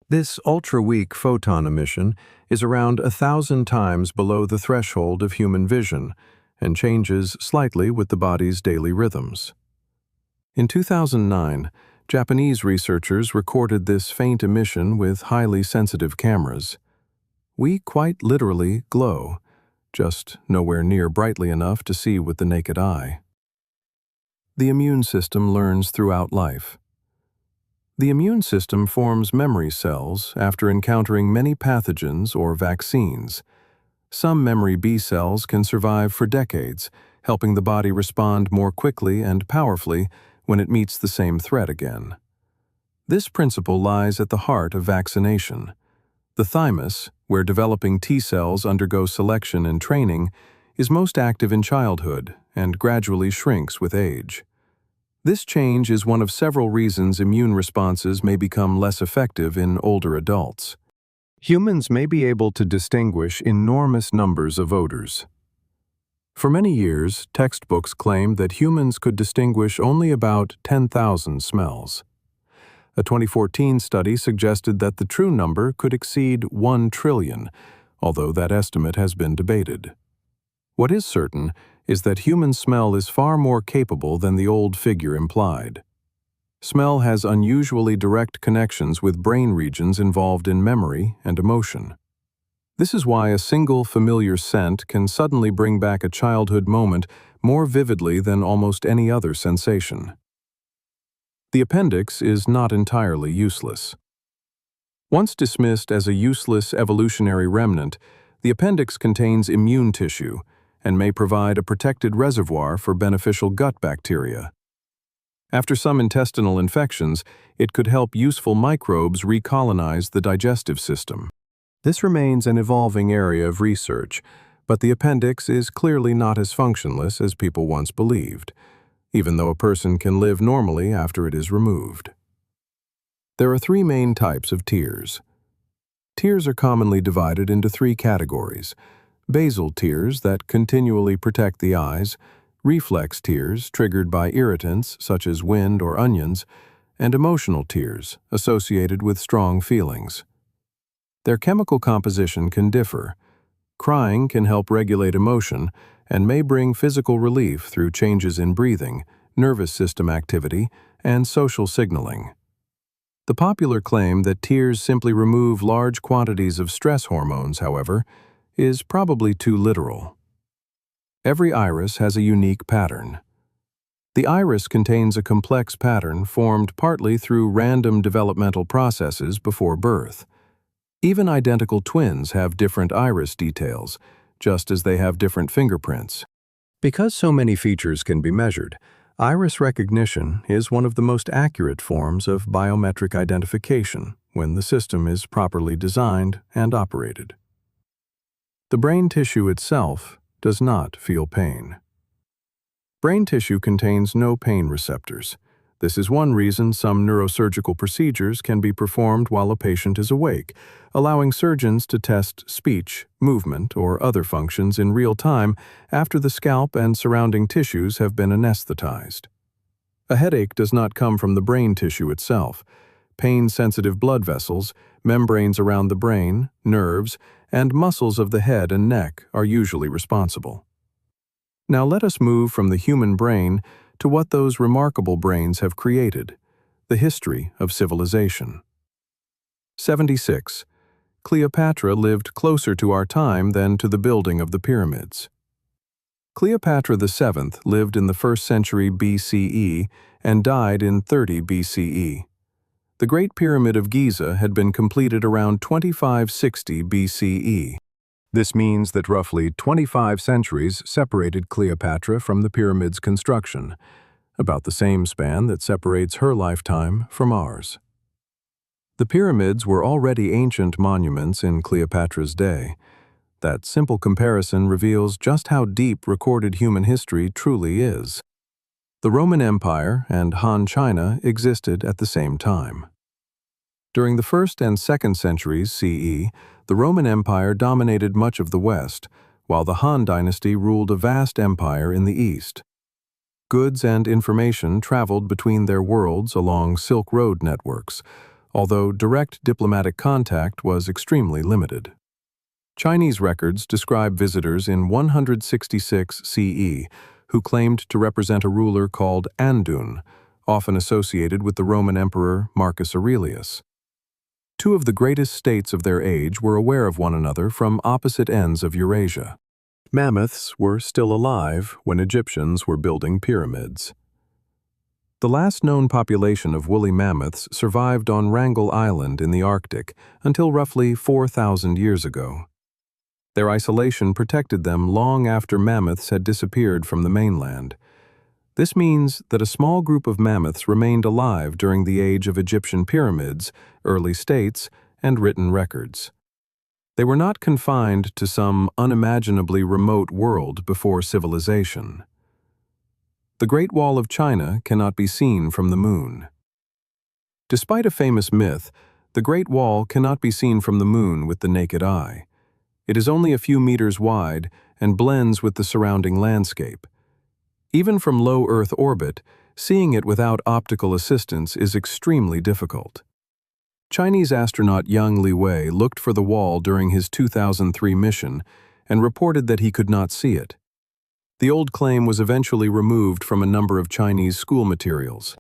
This ultra-weak photon emission is around 1,000 times below the threshold of human vision and changes slightly with the body's daily rhythms. In 2009, Japanese researchers recorded this faint emission with highly sensitive cameras. We quite literally glow, just nowhere near brightly enough to see with the naked eye. The immune system learns throughout life. The immune system forms memory cells after encountering many pathogens or vaccines. Some memory B cells can survive for decades, helping the body respond more quickly and powerfully when it meets the same threat again. This principle lies at the heart of vaccination. The thymus, where developing T cells undergo selection and training, is most active in childhood and gradually shrinks with age. This change is one of several reasons immune responses may become less effective in older adults. Humans may be able to distinguish enormous numbers of odors. For many years, textbooks claimed that humans could distinguish only about 10,000 smells. A 2014 study suggested that the true number could exceed 1 trillion, although that estimate has been debated. What is certain is that human smell is far more capable than the old figure implied. Smell has unusually direct connections with brain regions involved in memory and emotion. This is why a single familiar scent can suddenly bring back a childhood moment more vividly than almost any other sensation. The appendix is not entirely useless. Once dismissed as a useless evolutionary remnant, the appendix contains immune tissue and may provide a protected reservoir for beneficial gut bacteria. After some intestinal infections, it could help useful microbes recolonize the digestive system. This remains an evolving area of research, but the appendix is clearly not as functionless as people once believed, even though a person can live normally after it is removed. There are 3 main types of tears. Tears are commonly divided into 3 categories: basal tears that continually protect the eyes, reflex tears triggered by irritants such as wind or onions, and emotional tears associated with strong feelings. Their chemical composition can differ. Crying can help regulate emotion and may bring physical relief through changes in breathing, nervous system activity, and social signaling. The popular claim that tears simply remove large quantities of stress hormones, however, is probably too literal. Every iris has a unique pattern. The iris contains a complex pattern formed partly through random developmental processes before birth. Even identical twins have different iris details, just as they have different fingerprints. Because so many features can be measured, iris recognition is one of the most accurate forms of biometric identification when the system is properly designed and operated. The brain tissue itself does not feel pain. Brain tissue contains no pain receptors. This is one reason some neurosurgical procedures can be performed while a patient is awake, allowing surgeons to test speech, movement, or other functions in real time after the scalp and surrounding tissues have been anesthetized. A headache does not come from the brain tissue itself. Pain-sensitive blood vessels, membranes around the brain, nerves, and muscles of the head and neck are usually responsible. Now let us move from the human brain to what those remarkable brains have created, the history of civilization. 76. Cleopatra lived closer to our time than to the building of the pyramids. Cleopatra VII lived in the 1st century BCE and died in 30 BCE. The Great Pyramid of Giza had been completed around 2560 BCE. This means that roughly 25 centuries separated Cleopatra from the pyramid's construction, about the same span that separates her lifetime from ours. The pyramids were already ancient monuments in Cleopatra's day. That simple comparison reveals just how deep recorded human history truly is. The Roman Empire and Han China existed at the same time. During the 1st and 2nd centuries CE, the Roman Empire dominated much of the West, while the Han dynasty ruled a vast empire in the East. Goods and information traveled between their worlds along Silk Road networks, although direct diplomatic contact was extremely limited. Chinese records describe visitors in 166 CE who claimed to represent a ruler called Andun, often associated with the Roman Emperor Marcus Aurelius. 2 of the greatest states of their age were aware of one another from opposite ends of Eurasia. Mammoths were still alive when Egyptians were building pyramids. The last known population of woolly mammoths survived on Wrangel Island in the Arctic until roughly 4,000 years ago. Their isolation protected them long after mammoths had disappeared from the mainland. This means that a small group of mammoths remained alive during the age of Egyptian pyramids, early states, and written records. They were not confined to some unimaginably remote world before civilization. The Great Wall of China cannot be seen from the moon. Despite a famous myth, the Great Wall cannot be seen from the moon with the naked eye. It is only a few meters wide and blends with the surrounding landscape. Even from low Earth orbit, seeing it without optical assistance is extremely difficult. Chinese astronaut Yang Liwei looked for the wall during his 2003 mission and reported that he could not see it. The old claim was eventually removed from a number of Chinese school materials.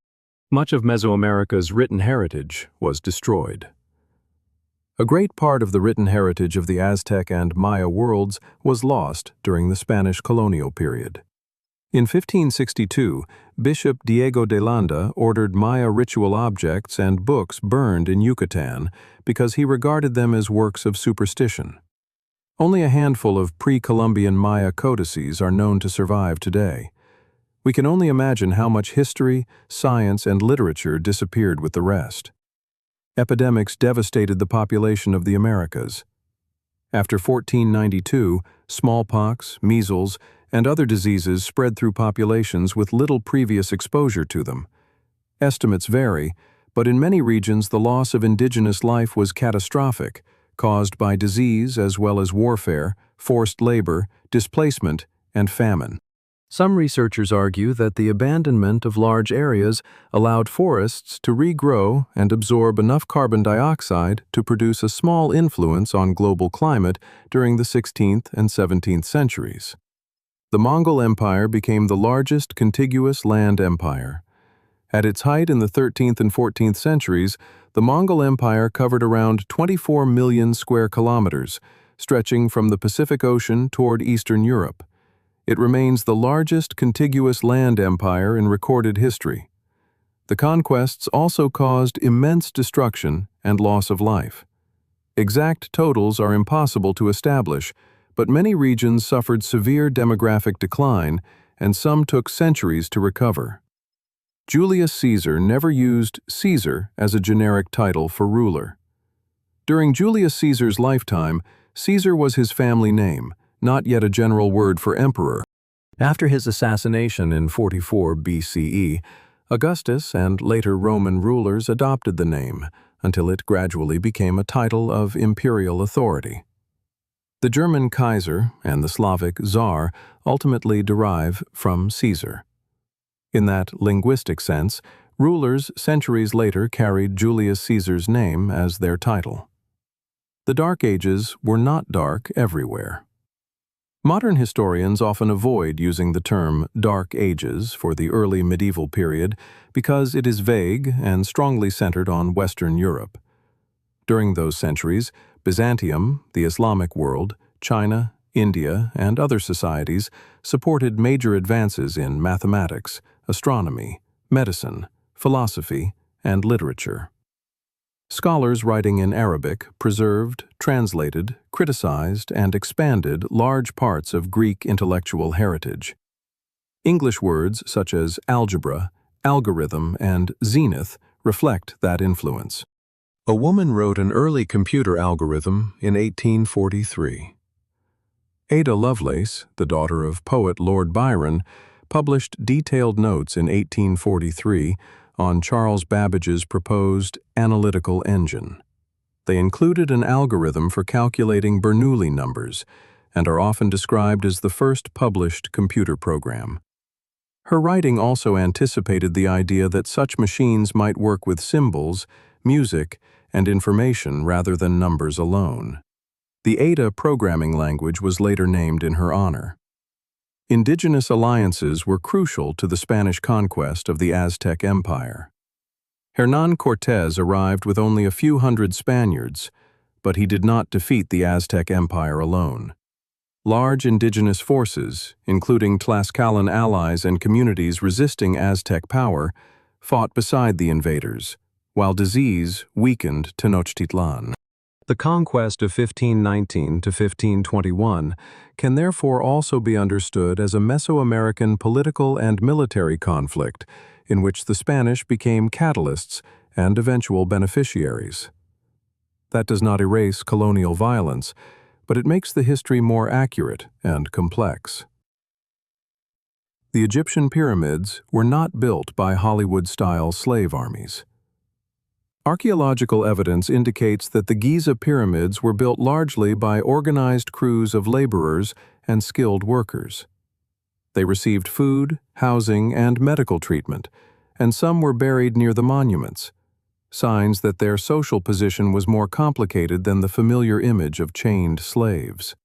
Much of Mesoamerica's written heritage was destroyed. A great part of the written heritage of the Aztec and Maya worlds was lost during the Spanish colonial period. In 1562, Bishop Diego de Landa ordered Maya ritual objects and books burned in Yucatan because he regarded them as works of superstition. Only a handful of pre-Columbian Maya codices are known to survive today. We can only imagine how much history, science, and literature disappeared with the rest. Epidemics devastated the population of the Americas. After 1492, smallpox, measles, and other diseases spread through populations with little previous exposure to them. Estimates vary, but in many regions the loss of indigenous life was catastrophic, caused by disease as well as warfare, forced labor, displacement, and famine. Some researchers argue that the abandonment of large areas allowed forests to regrow and absorb enough carbon dioxide to produce a small influence on global climate during the 16th and 17th centuries. The Mongol Empire became the largest contiguous land empire. At its height in the 13th and 14th centuries, the Mongol Empire covered around 24 million square kilometers, stretching from the Pacific Ocean toward Eastern Europe. It remains the largest contiguous land empire in recorded history. The conquests also caused immense destruction and loss of life. Exact totals are impossible to establish, but many regions suffered severe demographic decline, and some took centuries to recover. Julius Caesar never used Caesar as a generic title for ruler. During Julius Caesar's lifetime, Caesar was his family name, not yet a general word for emperor. After his assassination in 44 BCE, Augustus and later Roman rulers adopted the name until it gradually became a title of imperial authority. The German Kaiser and the Slavic Tsar ultimately derive from Caesar. In that linguistic sense, rulers centuries later carried Julius Caesar's name as their title. The Dark Ages were not dark everywhere. Modern historians often avoid using the term Dark Ages for the early medieval period because it is vague and strongly centered on Western Europe. During those centuries, Byzantium, the Islamic world, China, India, and other societies supported major advances in mathematics, astronomy, medicine, philosophy, and literature. Scholars writing in Arabic preserved, translated, criticized, and expanded large parts of Greek intellectual heritage. English words such as algebra, algorithm, and zenith reflect that influence. A woman wrote an early computer algorithm in 1843. Ada Lovelace, the daughter of poet Lord Byron, published detailed notes in 1843 on Charles Babbage's proposed analytical engine. They included an algorithm for calculating Bernoulli numbers and are often described as the first published computer program. Her writing also anticipated the idea that such machines might work with symbols, music, and information rather than numbers alone. The Ada programming language was later named in her honor. Indigenous alliances were crucial to the Spanish conquest of the Aztec Empire. Hernán Cortés arrived with only a few hundred Spaniards, but he did not defeat the Aztec Empire alone. Large indigenous forces, including Tlaxcalan allies and communities resisting Aztec power, fought beside the invaders, while disease weakened Tenochtitlan. The conquest of 1519 to 1521 can therefore also be understood as a Mesoamerican political and military conflict in which the Spanish became catalysts and eventual beneficiaries. That does not erase colonial violence, but it makes the history more accurate and complex. The Egyptian pyramids were not built by Hollywood-style slave armies. Archaeological evidence indicates that the Giza pyramids were built largely by organized crews of laborers and skilled workers. They received food, housing, and medical treatment, and some were buried near the monuments, signs that their social position was more complicated than the familiar image of chained slaves.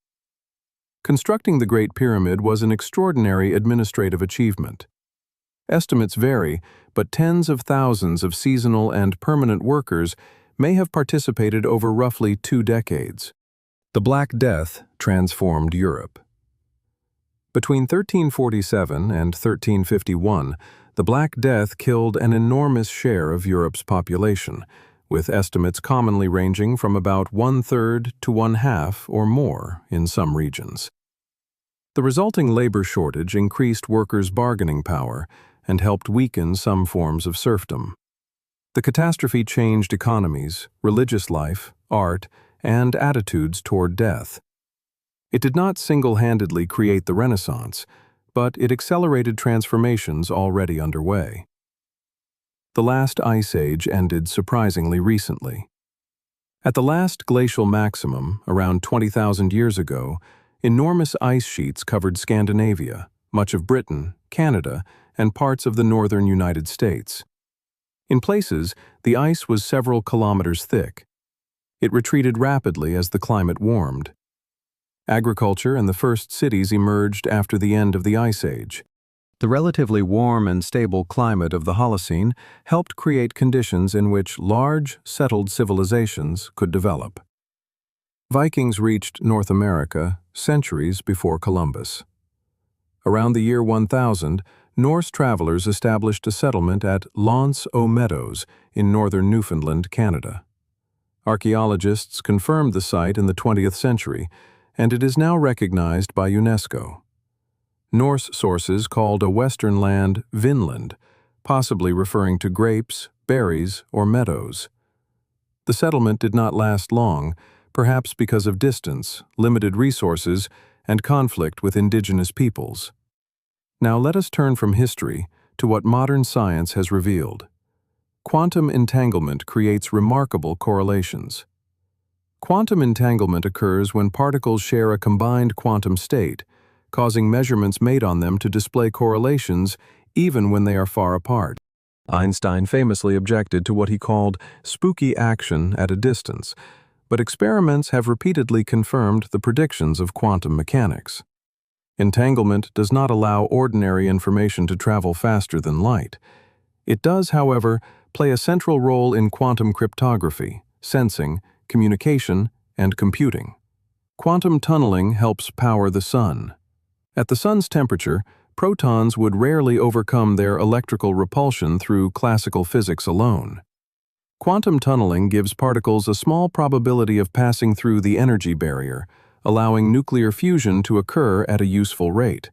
Constructing the Great Pyramid was an extraordinary administrative achievement. Estimates vary, but tens of thousands of seasonal and permanent workers may have participated over roughly 2 decades. The Black Death transformed Europe. Between 1347 and 1351, the Black Death killed an enormous share of Europe's population, with estimates commonly ranging from about 1/3 to 1/2 or more in some regions. The resulting labor shortage increased workers' bargaining power and helped weaken some forms of serfdom. The catastrophe changed economies, religious life, art, and attitudes toward death. It did not single-handedly create the Renaissance, but it accelerated transformations already underway. The last ice age ended surprisingly recently. At the last glacial maximum, around 20,000 years ago, enormous ice sheets covered Scandinavia, much of Britain, Canada, and parts of the northern United States. In places, the ice was several kilometers thick. It retreated rapidly as the climate warmed. Agriculture and the first cities emerged after the end of the Ice Age. The relatively warm and stable climate of the Holocene helped create conditions in which large, settled civilizations could develop. Vikings reached North America centuries before Columbus. Around the year 1000, Norse travelers established a settlement at L'Anse aux Meadows in northern Newfoundland, Canada. Archaeologists confirmed the site in the 20th century, and it is now recognized by UNESCO. Norse sources called a western land Vinland, possibly referring to grapes, berries, or meadows. The settlement did not last long, perhaps because of distance, limited resources, and conflict with indigenous peoples. Now let us turn from history to what modern science has revealed. Quantum entanglement creates remarkable correlations. Quantum entanglement occurs when particles share a combined quantum state, causing measurements made on them to display correlations even when they are far apart. Einstein famously objected to what he called spooky action at a distance, but experiments have repeatedly confirmed the predictions of quantum mechanics. Entanglement does not allow ordinary information to travel faster than light. It does, however, play a central role in quantum cryptography, sensing, communication, and computing. Quantum tunneling helps power the sun. At the sun's temperature, protons would rarely overcome their electrical repulsion through classical physics alone. Quantum tunneling gives particles a small probability of passing through the energy barrier, allowing nuclear fusion to occur at a useful rate.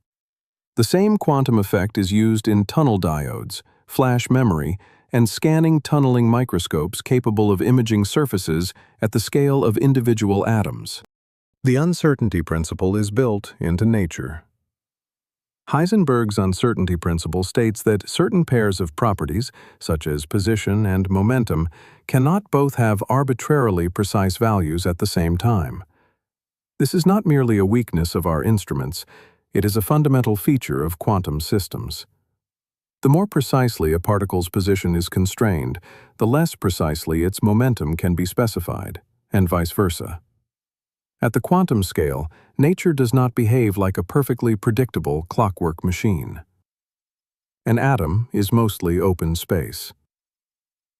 The same quantum effect is used in tunnel diodes, flash memory, and scanning tunneling microscopes capable of imaging surfaces at the scale of individual atoms. The uncertainty principle is built into nature. Heisenberg's uncertainty principle states that certain pairs of properties, such as position and momentum, cannot both have arbitrarily precise values at the same time. This is not merely a weakness of our instruments, it is a fundamental feature of quantum systems. The more precisely a particle's position is constrained, the less precisely its momentum can be specified, and vice versa. At the quantum scale, nature does not behave like a perfectly predictable clockwork machine. An atom is mostly open space.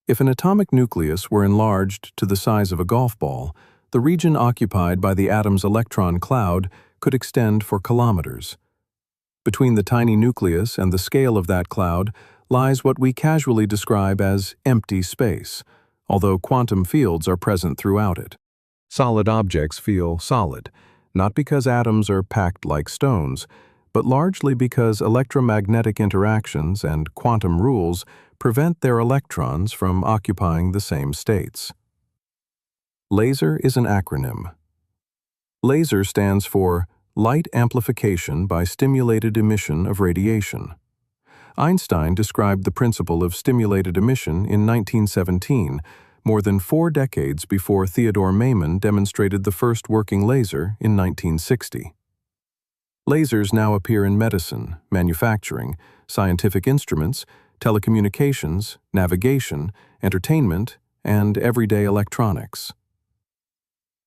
If an atomic nucleus were enlarged to the size of a golf ball, the region occupied by the atom's electron cloud could extend for kilometers. Between the tiny nucleus and the scale of that cloud lies what we casually describe as empty space, although quantum fields are present throughout it. Solid objects feel solid, not because atoms are packed like stones, but largely because electromagnetic interactions and quantum rules prevent their electrons from occupying the same states. LASER is an acronym. LASER stands for Light Amplification by Stimulated Emission of Radiation. Einstein described the principle of stimulated emission in 1917, more than 4 decades before Theodore Maiman demonstrated the first working laser in 1960. Lasers now appear in medicine, manufacturing, scientific instruments, telecommunications, navigation, entertainment, and everyday electronics.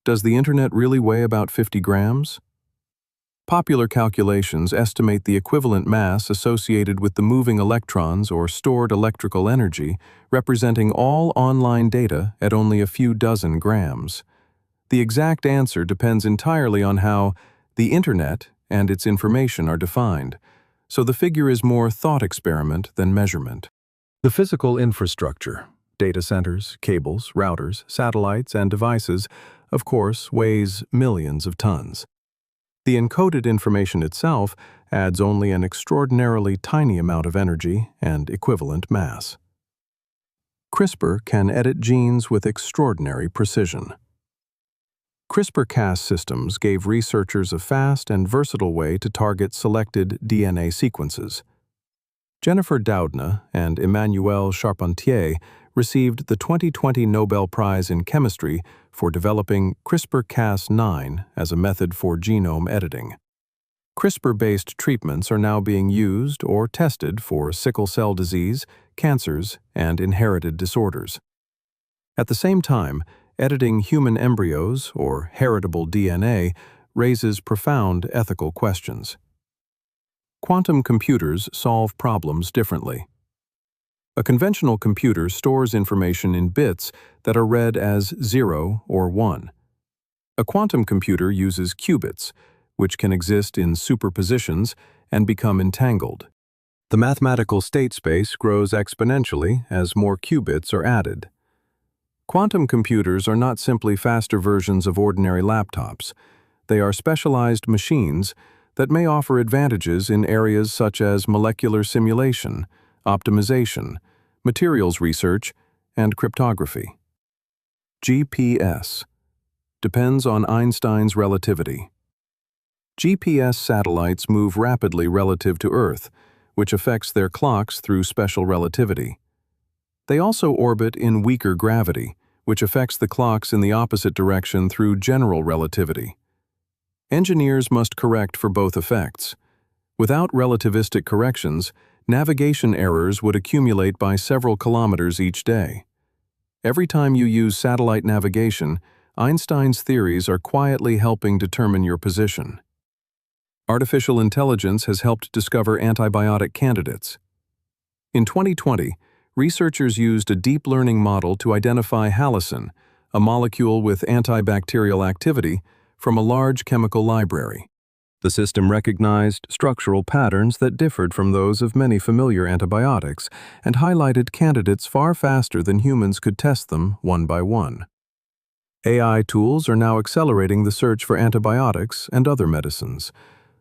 Does the internet really weigh about 50 grams? Popular calculations estimate the equivalent mass associated with the moving electrons or stored electrical energy, representing all online data at only a few dozen grams. The exact answer depends entirely on how the internet and its information are defined, so the figure is more thought experiment than measurement. The physical infrastructure, data centers, cables, routers, satellites, and devices, of course, weighs millions of tons. The encoded information itself adds only an extraordinarily tiny amount of energy and equivalent mass. CRISPR can edit genes with extraordinary precision. CRISPR-Cas systems gave researchers a fast and versatile way to target selected DNA sequences. Jennifer Doudna and Emmanuelle Charpentier received the 2020 Nobel Prize in Chemistry for developing CRISPR-Cas9 as a method for genome editing. CRISPR-based treatments are now being used or tested for sickle cell disease, cancers, and inherited disorders. At the same time, editing human embryos, or heritable DNA, raises profound ethical questions. Quantum computers solve problems differently. A conventional computer stores information in bits that are read as 0 or 1. A quantum computer uses qubits, which can exist in superpositions and become entangled. The mathematical state space grows exponentially as more qubits are added. Quantum computers are not simply faster versions of ordinary laptops. They are specialized machines that may offer advantages in areas such as molecular simulation, optimization, materials research, and cryptography. GPS depends on Einstein's relativity. GPS satellites move rapidly relative to Earth, which affects their clocks through special relativity. They also orbit in weaker gravity, which affects the clocks in the opposite direction through general relativity. Engineers must correct for both effects. Without relativistic corrections, navigation errors would accumulate by several kilometers each day. Every time you use satellite navigation, Einstein's theories are quietly helping determine your position. Artificial intelligence has helped discover antibiotic candidates. In 2020, researchers used a deep learning model to identify halicin, a molecule with antibacterial activity, from a large chemical library. The system recognized structural patterns that differed from those of many familiar antibiotics and highlighted candidates far faster than humans could test them one by one. AI tools are now accelerating the search for antibiotics and other medicines.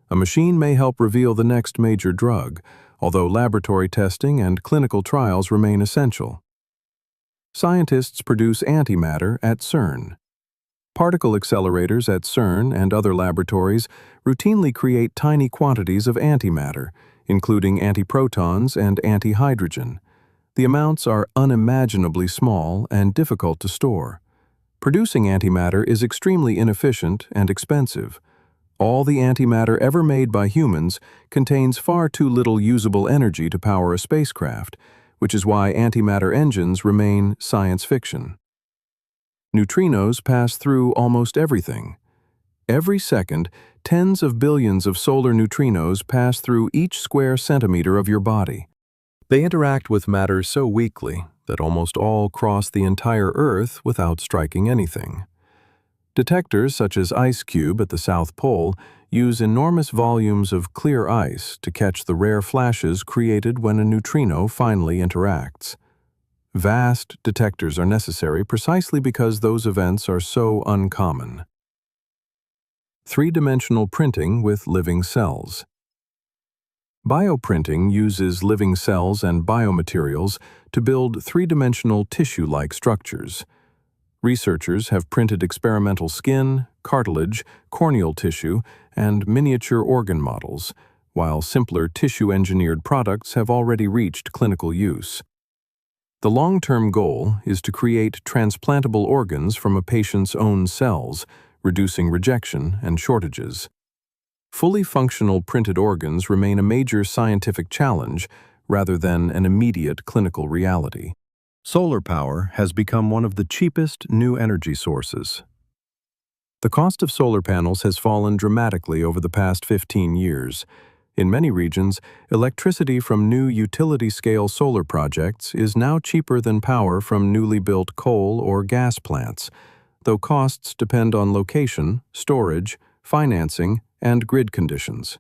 A machine may help reveal the next major drug, although laboratory testing and clinical trials remain essential. Scientists produce antimatter at CERN. Particle accelerators at CERN and other laboratories routinely create tiny quantities of antimatter, including antiprotons and antihydrogen. The amounts are unimaginably small and difficult to store. Producing antimatter is extremely inefficient and expensive. All the antimatter ever made by humans contains far too little usable energy to power a spacecraft, which is why antimatter engines remain science fiction. Neutrinos pass through almost everything. Every second, tens of billions of solar neutrinos pass through each square centimeter of your body. They interact with matter so weakly that almost all cross the entire Earth without striking anything. Detectors such as IceCube at the South Pole use enormous volumes of clear ice to catch the rare flashes created when a neutrino finally interacts. Vast detectors are necessary precisely because those events are so uncommon. Three-dimensional printing with living cells. Bioprinting uses living cells and biomaterials to build three-dimensional tissue-like structures. Researchers have printed experimental skin, cartilage, corneal tissue, and miniature organ models, while simpler tissue-engineered products have already reached clinical use. The long-term goal is to create transplantable organs from a patient's own cells, reducing rejection and shortages. Fully functional printed organs remain a major scientific challenge rather than an immediate clinical reality. Solar power has become one of the cheapest new energy sources. The cost of solar panels has fallen dramatically over the past 15 years. In many regions, electricity from new utility-scale solar projects is now cheaper than power from newly built coal or gas plants, though costs depend on location, storage, financing, and grid conditions.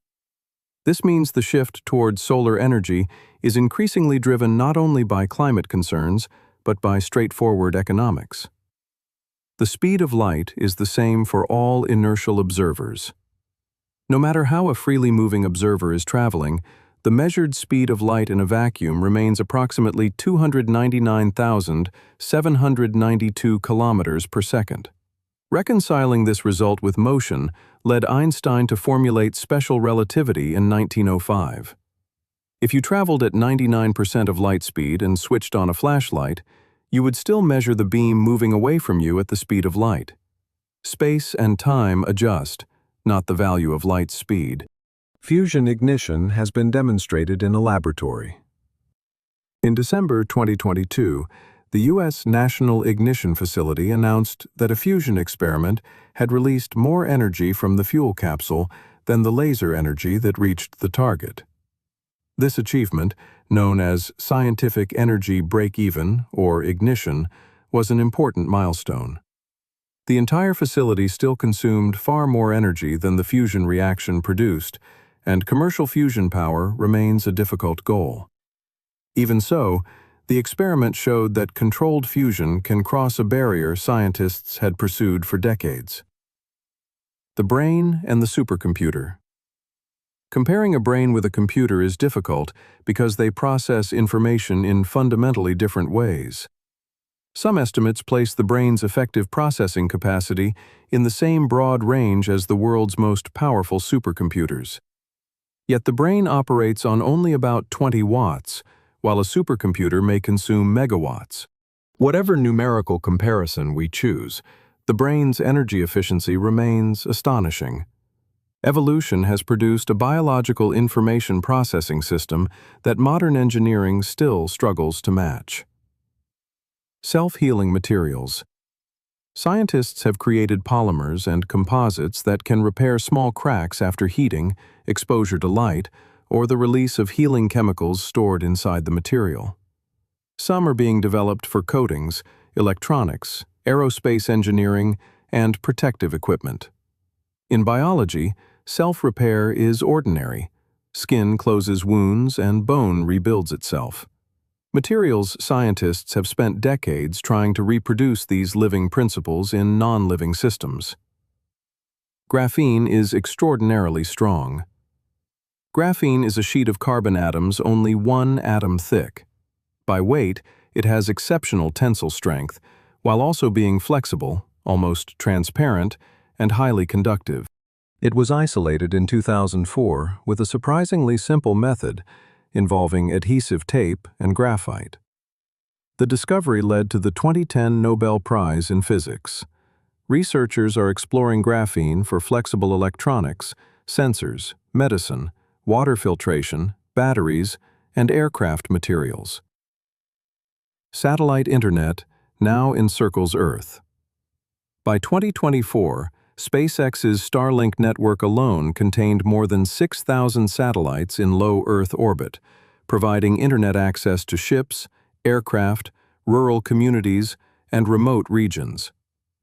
This means the shift towards solar energy is increasingly driven not only by climate concerns, but by straightforward economics. The speed of light is the same for all inertial observers. No matter how a freely moving observer is traveling, the measured speed of light in a vacuum remains approximately 299,792 kilometers per second. Reconciling this result with motion led Einstein to formulate special relativity in 1905. If you traveled at 99% of light speed and switched on a flashlight, you would still measure the beam moving away from you at the speed of light. Space and time adjust, not the value of light's speed. Fusion ignition has been demonstrated in a laboratory. In December 2022, the U.S. National Ignition Facility announced that a fusion experiment had released more energy from the fuel capsule than the laser energy that reached the target. This achievement, known as scientific energy break-even or ignition, was an important milestone. The entire facility still consumed far more energy than the fusion reaction produced, and commercial fusion power remains a difficult goal. Even so, the experiment showed that controlled fusion can cross a barrier scientists had pursued for decades. The brain and the supercomputer. Comparing a brain with a computer is difficult because they process information in fundamentally different ways. Some estimates place the brain's effective processing capacity in the same broad range as the world's most powerful supercomputers. Yet the brain operates on only about 20 watts, while a supercomputer may consume megawatts. Whatever numerical comparison we choose, the brain's energy efficiency remains astonishing. Evolution has produced a biological information processing system that modern engineering still struggles to match. Self-healing materials. Scientists have created polymers and composites that can repair small cracks after heating, exposure to light, or the release of healing chemicals stored inside the material. Some are being developed for coatings, electronics, aerospace engineering, and protective equipment. In biology, self-repair is ordinary. Skin closes wounds and bone rebuilds itself. Materials scientists have spent decades trying to reproduce these living principles in non-living systems. Graphene is extraordinarily strong. Graphene is a sheet of carbon atoms only 1 atom thick. By weight, it has exceptional tensile strength, while also being flexible, almost transparent, and highly conductive. It was isolated in 2004 with a surprisingly simple method involving adhesive tape and graphite. The discovery led to the 2010 Nobel Prize in Physics. Researchers are exploring graphene for flexible electronics, sensors, medicine, water filtration, batteries, and aircraft materials. Satellite internet now encircles Earth. By 2024, SpaceX's Starlink network alone contained more than 6,000 satellites in low Earth orbit, providing internet access to ships, aircraft, rural communities, and remote regions.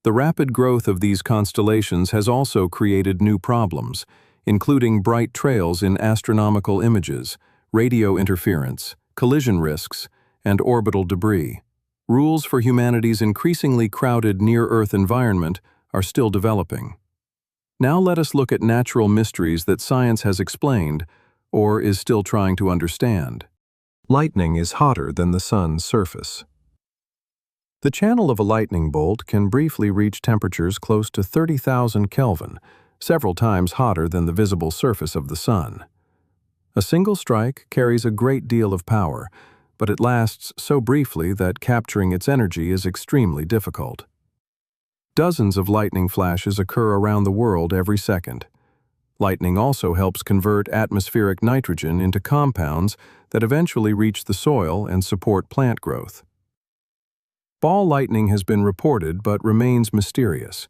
The rapid growth of these constellations has also created new problems, including bright trails in astronomical images, radio interference, collision risks, and orbital debris. Rules for humanity's increasingly crowded near-Earth environment are still developing. Now let us look at natural mysteries that science has explained, or is still trying to understand. Lightning is hotter than the sun's surface. The channel of a lightning bolt can briefly reach temperatures close to 30,000 Kelvin, several times hotter than the visible surface of the sun. A single strike carries a great deal of power, but it lasts so briefly that capturing its energy is extremely difficult. Dozens of lightning flashes occur around the world every second. Lightning also helps convert atmospheric nitrogen into compounds that eventually reach the soil and support plant growth. Ball lightning has been reported but remains mysterious.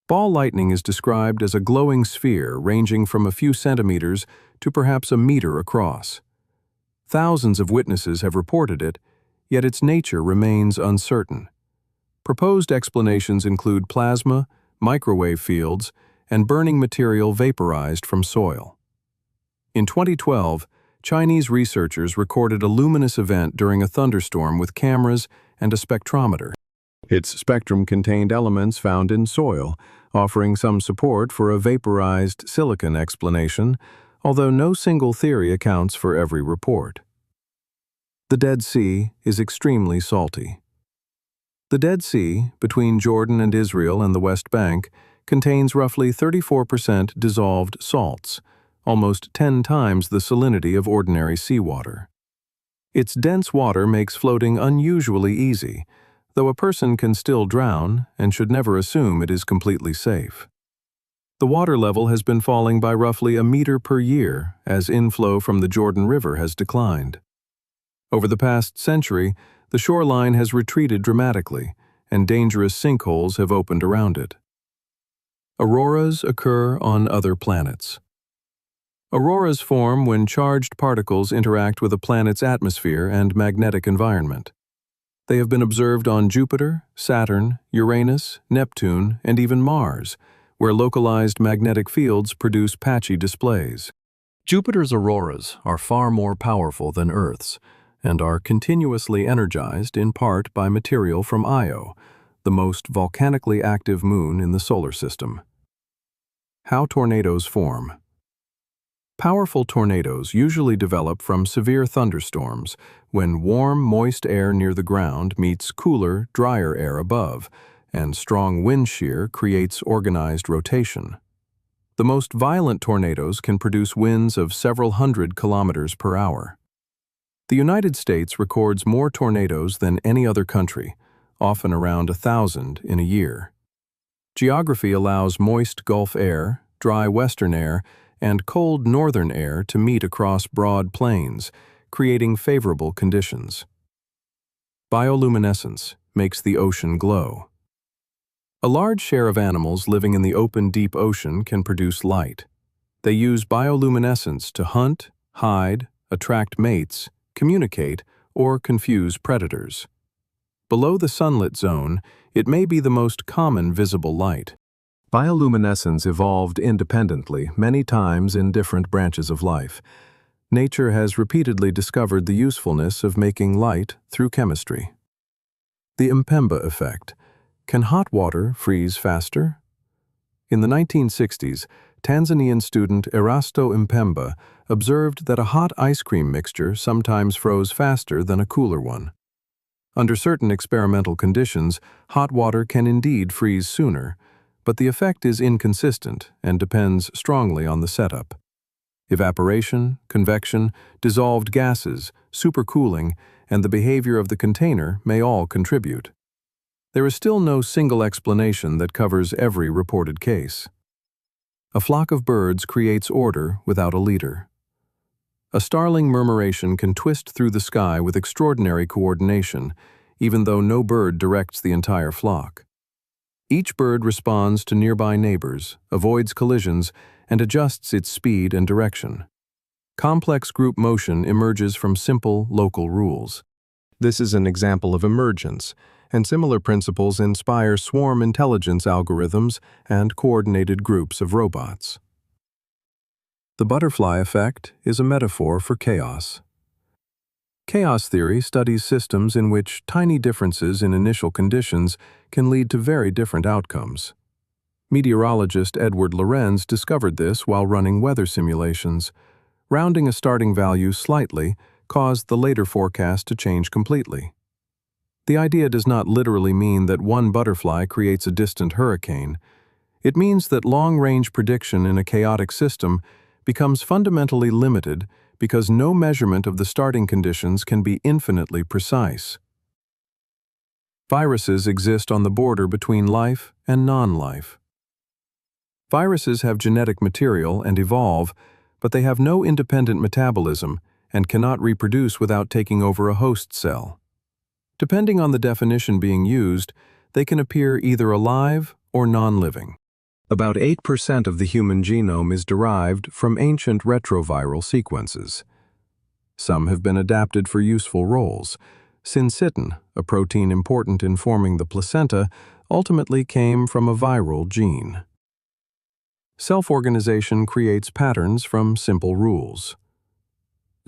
Ball lightning is described as a glowing sphere ranging from a few centimeters to perhaps a meter across. Thousands of witnesses have reported it, yet its nature remains uncertain. Proposed explanations include plasma, microwave fields, and burning material vaporized from soil. In 2012, Chinese researchers recorded a luminous event during a thunderstorm with cameras and a spectrometer. Its spectrum contained elements found in soil, offering some support for a vaporized silicon explanation, although no single theory accounts for every report. The Dead Sea is extremely salty. The Dead Sea, between Jordan and Israel and the West Bank, contains roughly 34% dissolved salts, almost 10 times the salinity of ordinary seawater. Its dense water makes floating unusually easy, though a person can still drown and should never assume it is completely safe. The water level has been falling by roughly a meter per year as inflow from the Jordan River has declined. Over the past century, the shoreline has retreated dramatically, and dangerous sinkholes have opened around it. Auroras occur on other planets. Auroras form when charged particles interact with a planet's atmosphere and magnetic environment. They have been observed on Jupiter, Saturn, Uranus, Neptune, and even Mars, where localized magnetic fields produce patchy displays. Jupiter's auroras are far more powerful than Earth's, and are continuously energized in part by material from Io, the most volcanically active moon in the solar system. How tornadoes form. Powerful tornadoes usually develop from severe thunderstorms when warm, moist air near the ground meets cooler, drier air above, and strong wind shear creates organized rotation. The most violent tornadoes can produce winds of several hundred kilometers per hour. The United States records more tornadoes than any other country, often around 1,000 in a year. Geography allows moist Gulf air, dry western air, and cold northern air to meet across broad plains, creating favorable conditions. Bioluminescence makes the ocean glow. A large share of animals living in the open deep ocean can produce light. They use bioluminescence to hunt, hide, attract mates, communicate, or confuse predators. Below the sunlit zone, it may be the most common visible light. Bioluminescence evolved independently many times in different branches of life. Nature has repeatedly discovered the usefulness of making light through chemistry. The Mpemba effect. Can hot water freeze faster? In the 1960s, Tanzanian student Erasto Mpemba observed that a hot ice cream mixture sometimes froze faster than a cooler one. Under certain experimental conditions, hot water can indeed freeze sooner, but the effect is inconsistent and depends strongly on the setup. Evaporation, convection, dissolved gases, supercooling, and the behavior of the container may all contribute. There is still no single explanation that covers every reported case. A flock of birds creates order without a leader. A starling murmuration can twist through the sky with extraordinary coordination, even though no bird directs the entire flock. Each bird responds to nearby neighbors, avoids collisions, and adjusts its speed and direction. Complex group motion emerges from simple local rules. This is an example of emergence, and similar principles inspire swarm intelligence algorithms and coordinated groups of robots. The butterfly effect is a metaphor for chaos. Chaos theory studies systems in which tiny differences in initial conditions can lead to very different outcomes. Meteorologist Edward Lorenz discovered this while running weather simulations. Rounding a starting value slightly caused the later forecast to change completely. The idea does not literally mean that one butterfly creates a distant hurricane. It means that long-range prediction in a chaotic system becomes fundamentally limited because no measurement of the starting conditions can be infinitely precise. Viruses exist on the border between life and non-life. Viruses have genetic material and evolve, but they have no independent metabolism and cannot reproduce without taking over a host cell. Depending on the definition being used, they can appear either alive or non-living. About 8% of the human genome is derived from ancient retroviral sequences. Some have been adapted for useful roles. Syncytin, a protein important in forming the placenta, ultimately came from a viral gene. Self-organization creates patterns from simple rules.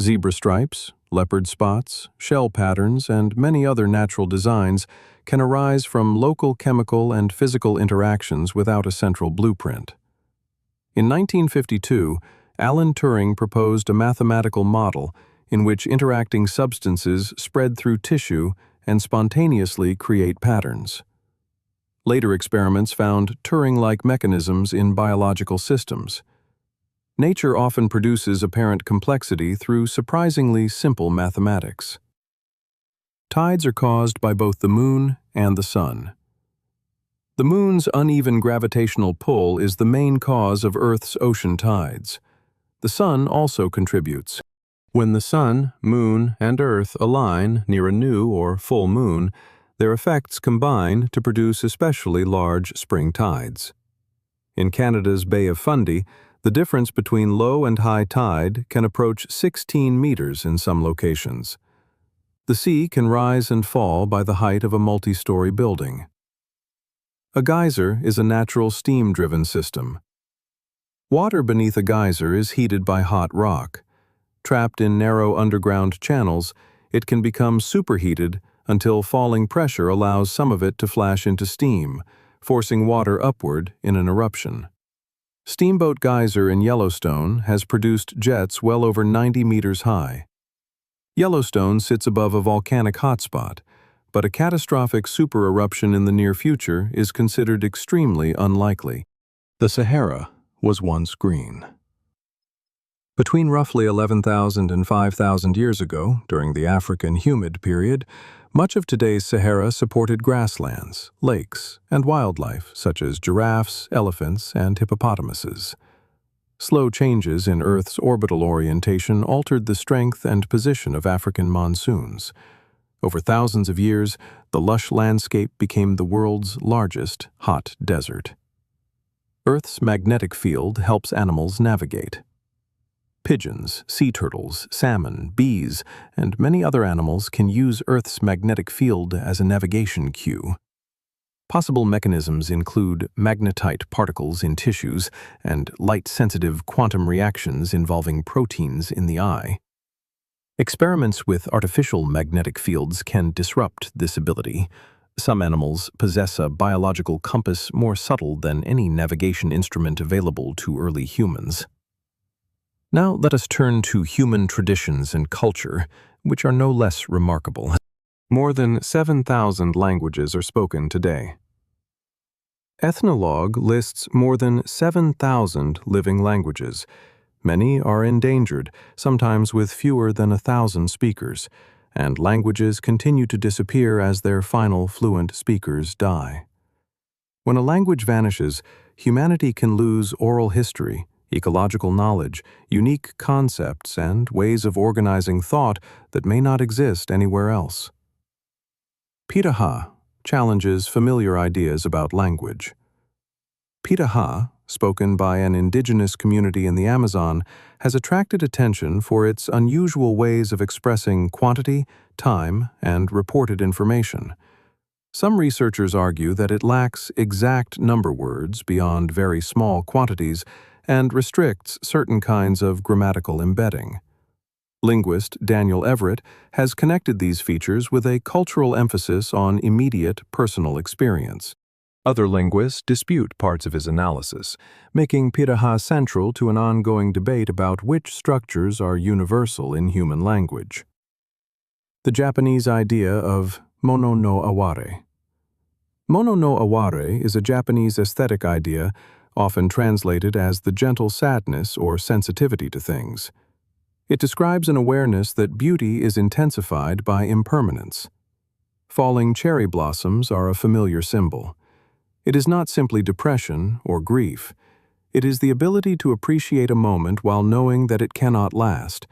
Zebra stripes, leopard spots, shell patterns, and many other natural designs can arise from local chemical and physical interactions without a central blueprint. In 1952, Alan Turing proposed a mathematical model in which interacting substances spread through tissue and spontaneously create patterns. Later experiments found Turing-like mechanisms in biological systems. Nature often produces apparent complexity through surprisingly simple mathematics. Tides are caused by both the moon and the sun. The moon's uneven gravitational pull is the main cause of Earth's ocean tides. The sun also contributes. When the sun, moon, and Earth align near a new or full moon, their effects combine to produce especially large spring tides. In Canada's Bay of Fundy, the difference between low and high tide can approach 16 meters in some locations. The sea can rise and fall by the height of a multi-story building. A geyser is a natural steam-driven system. Water beneath a geyser is heated by hot rock. Trapped in narrow underground channels, it can become superheated until falling pressure allows some of it to flash into steam, forcing water upward in an eruption. Steamboat Geyser in Yellowstone has produced jets well over 90 meters high. Yellowstone sits above a volcanic hotspot, but a catastrophic supereruption in the near future is considered extremely unlikely. The Sahara was once green. Between roughly 11,000 and 5,000 years ago, during the African humid period, much of today's Sahara supported grasslands, lakes, and wildlife such as giraffes, elephants, and hippopotamuses. Slow changes in Earth's orbital orientation altered the strength and position of African monsoons. Over thousands of years, the lush landscape became the world's largest hot desert. Earth's magnetic field helps animals navigate. Pigeons, sea turtles, salmon, bees, and many other animals can use Earth's magnetic field as a navigation cue. Possible mechanisms include magnetite particles in tissues and light-sensitive quantum reactions involving proteins in the eye. Experiments with artificial magnetic fields can disrupt this ability. Some animals possess a biological compass more subtle than any navigation instrument available to early humans. Now let us turn to human traditions and culture, which are no less remarkable. More than 7,000 languages are spoken today. Ethnologue lists more than 7,000 living languages. Many are endangered, sometimes with fewer than 1,000 speakers, and languages continue to disappear as their final fluent speakers die. When a language vanishes, humanity can lose oral history, ecological knowledge, unique concepts, and ways of organizing thought that may not exist anywhere else. Pitaha challenges familiar ideas about language. Pitaha, spoken by an indigenous community in the Amazon, has attracted attention for its unusual ways of expressing quantity, time, and reported information. Some researchers argue that it lacks exact number words beyond very small quantities and restricts certain kinds of grammatical embedding. Linguist Daniel Everett has connected these features with a cultural emphasis on immediate personal experience. Other linguists dispute parts of his analysis, making Piraha central to an ongoing debate about which structures are universal in human language. The Japanese idea of mono no aware. Mono no aware is a Japanese aesthetic idea, often translated as the gentle sadness or sensitivity to things. It describes an awareness that beauty is intensified by impermanence. Falling cherry blossoms are a familiar symbol. It is not simply depression or grief. It is the ability to appreciate a moment while knowing that it cannot last,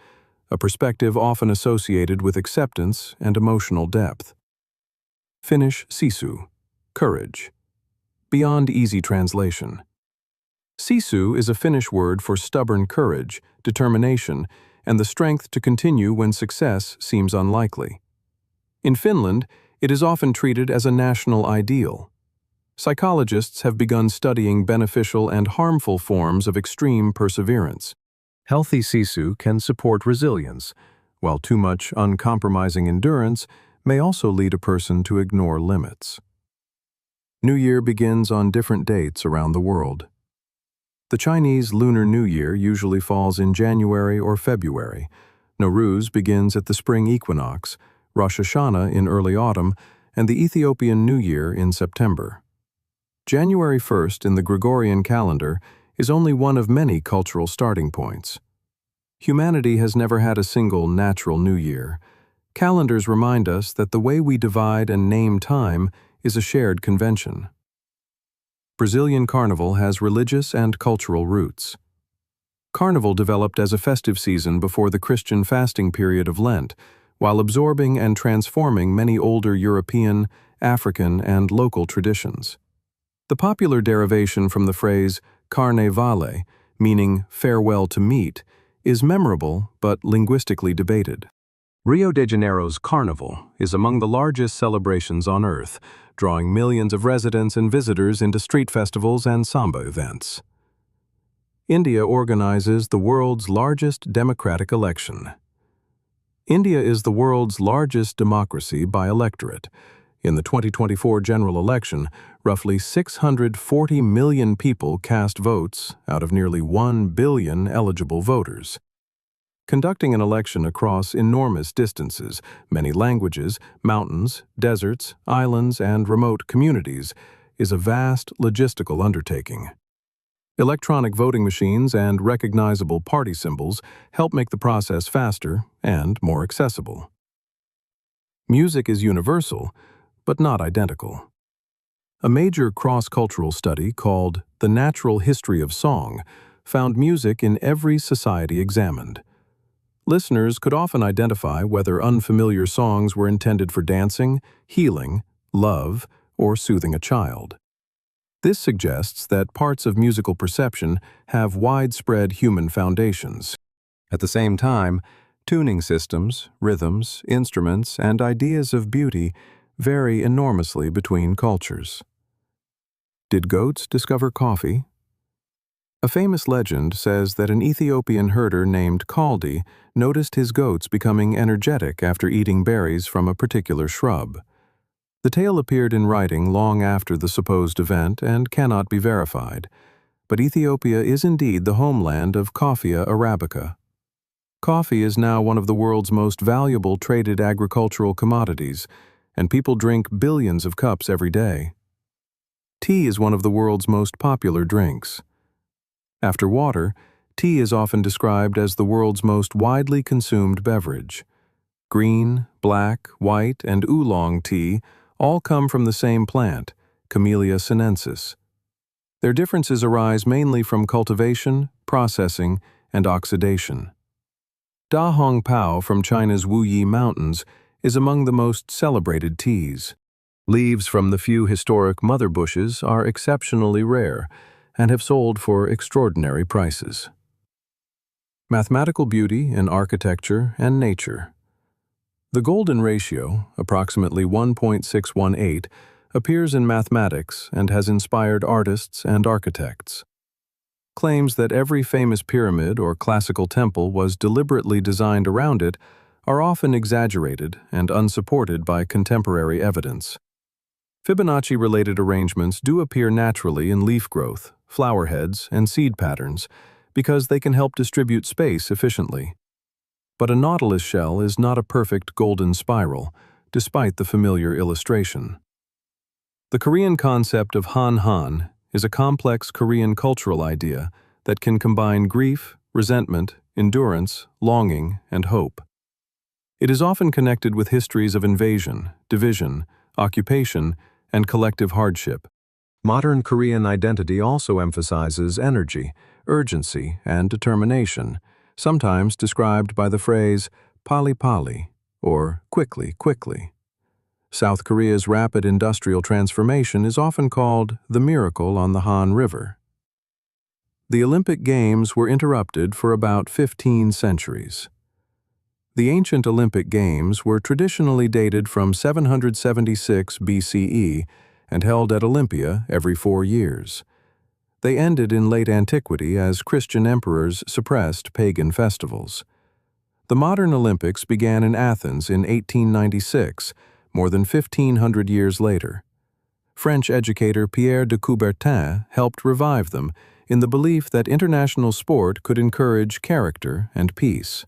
a perspective often associated with acceptance and emotional depth. Finnish sisu, courage. Beyond easy translation. Sisu is a Finnish word for stubborn courage, determination, and the strength to continue when success seems unlikely. In Finland, it is often treated as a national ideal. Psychologists have begun studying beneficial and harmful forms of extreme perseverance. Healthy sisu can support resilience, while too much uncompromising endurance may also lead a person to ignore limits. New Year begins on different dates around the world. The Chinese Lunar New Year usually falls in January or February. Nowruz begins at the spring equinox, Rosh Hashanah in early autumn, and the Ethiopian New Year in September. January 1st in the Gregorian calendar is only one of many cultural starting points. Humanity has never had a single natural New Year. Calendars remind us that the way we divide and name time is a shared convention. Brazilian Carnival has religious and cultural roots. Carnival developed as a festive season before the Christian fasting period of Lent, while absorbing and transforming many older European, African, and local traditions. The popular derivation from the phrase carne vale, meaning farewell to meat, is memorable but linguistically debated. Rio de Janeiro's Carnival is among the largest celebrations on Earth, drawing millions of residents and visitors into street festivals and samba events. India organizes the world's largest democratic election. India is the world's largest democracy by electorate. In the 2024 general election, roughly 640 million people cast votes out of nearly 1 billion eligible voters. Conducting an election across enormous distances, many languages, mountains, deserts, islands, and remote communities is a vast logistical undertaking. Electronic voting machines and recognizable party symbols help make the process faster and more accessible. Music is universal, but not identical. A major cross-cultural study called The Natural History of Song found music in every society examined. Listeners could often identify whether unfamiliar songs were intended for dancing, healing, love, or soothing a child. This suggests that parts of musical perception have widespread human foundations. At the same time, tuning systems, rhythms, instruments, and ideas of beauty vary enormously between cultures. Did goats discover coffee? A famous legend says that an Ethiopian herder named Kaldi noticed his goats becoming energetic after eating berries from a particular shrub. The tale appeared in writing long after the supposed event and cannot be verified, but Ethiopia is indeed the homeland of Coffea arabica. Coffee is now one of the world's most valuable traded agricultural commodities, and people drink billions of cups every day. Tea is one of the world's most popular drinks. After water, tea is often described as the world's most widely consumed beverage. Green, black, white, and oolong tea all come from the same plant, Camellia sinensis. Their differences arise mainly from cultivation, processing, and oxidation. Da Hong Pao from China's Wuyi Mountains is among the most celebrated teas. Leaves from the few historic mother bushes are exceptionally rare and have sold for extraordinary prices. Mathematical beauty in architecture and nature. The golden ratio, approximately 1.618, appears in mathematics and has inspired artists and architects. Claims that every famous pyramid or classical temple was deliberately designed around it are often exaggerated and unsupported by contemporary evidence. Fibonacci-related arrangements do appear naturally in leaf growth, flower heads, and seed patterns because they can help distribute space efficiently. But a nautilus shell is not a perfect golden spiral, despite the familiar illustration. The Korean concept of han is a complex Korean cultural idea that can combine grief, resentment, endurance, longing, and hope. It is often connected with histories of invasion, division, occupation, and collective hardship. Modern Korean identity also emphasizes energy, urgency, and determination, sometimes described by the phrase pali, or quickly, quickly. South Korea's rapid industrial transformation is often called the miracle on the Han River. The Olympic Games were interrupted for about 15 centuries. The ancient Olympic Games were traditionally dated from 776 BCE and held at Olympia every 4 years. They ended in late antiquity as Christian emperors suppressed pagan festivals. The modern Olympics began in Athens in 1896, more than 1,500 years later. French educator Pierre de Coubertin helped revive them in the belief that international sport could encourage character and peace.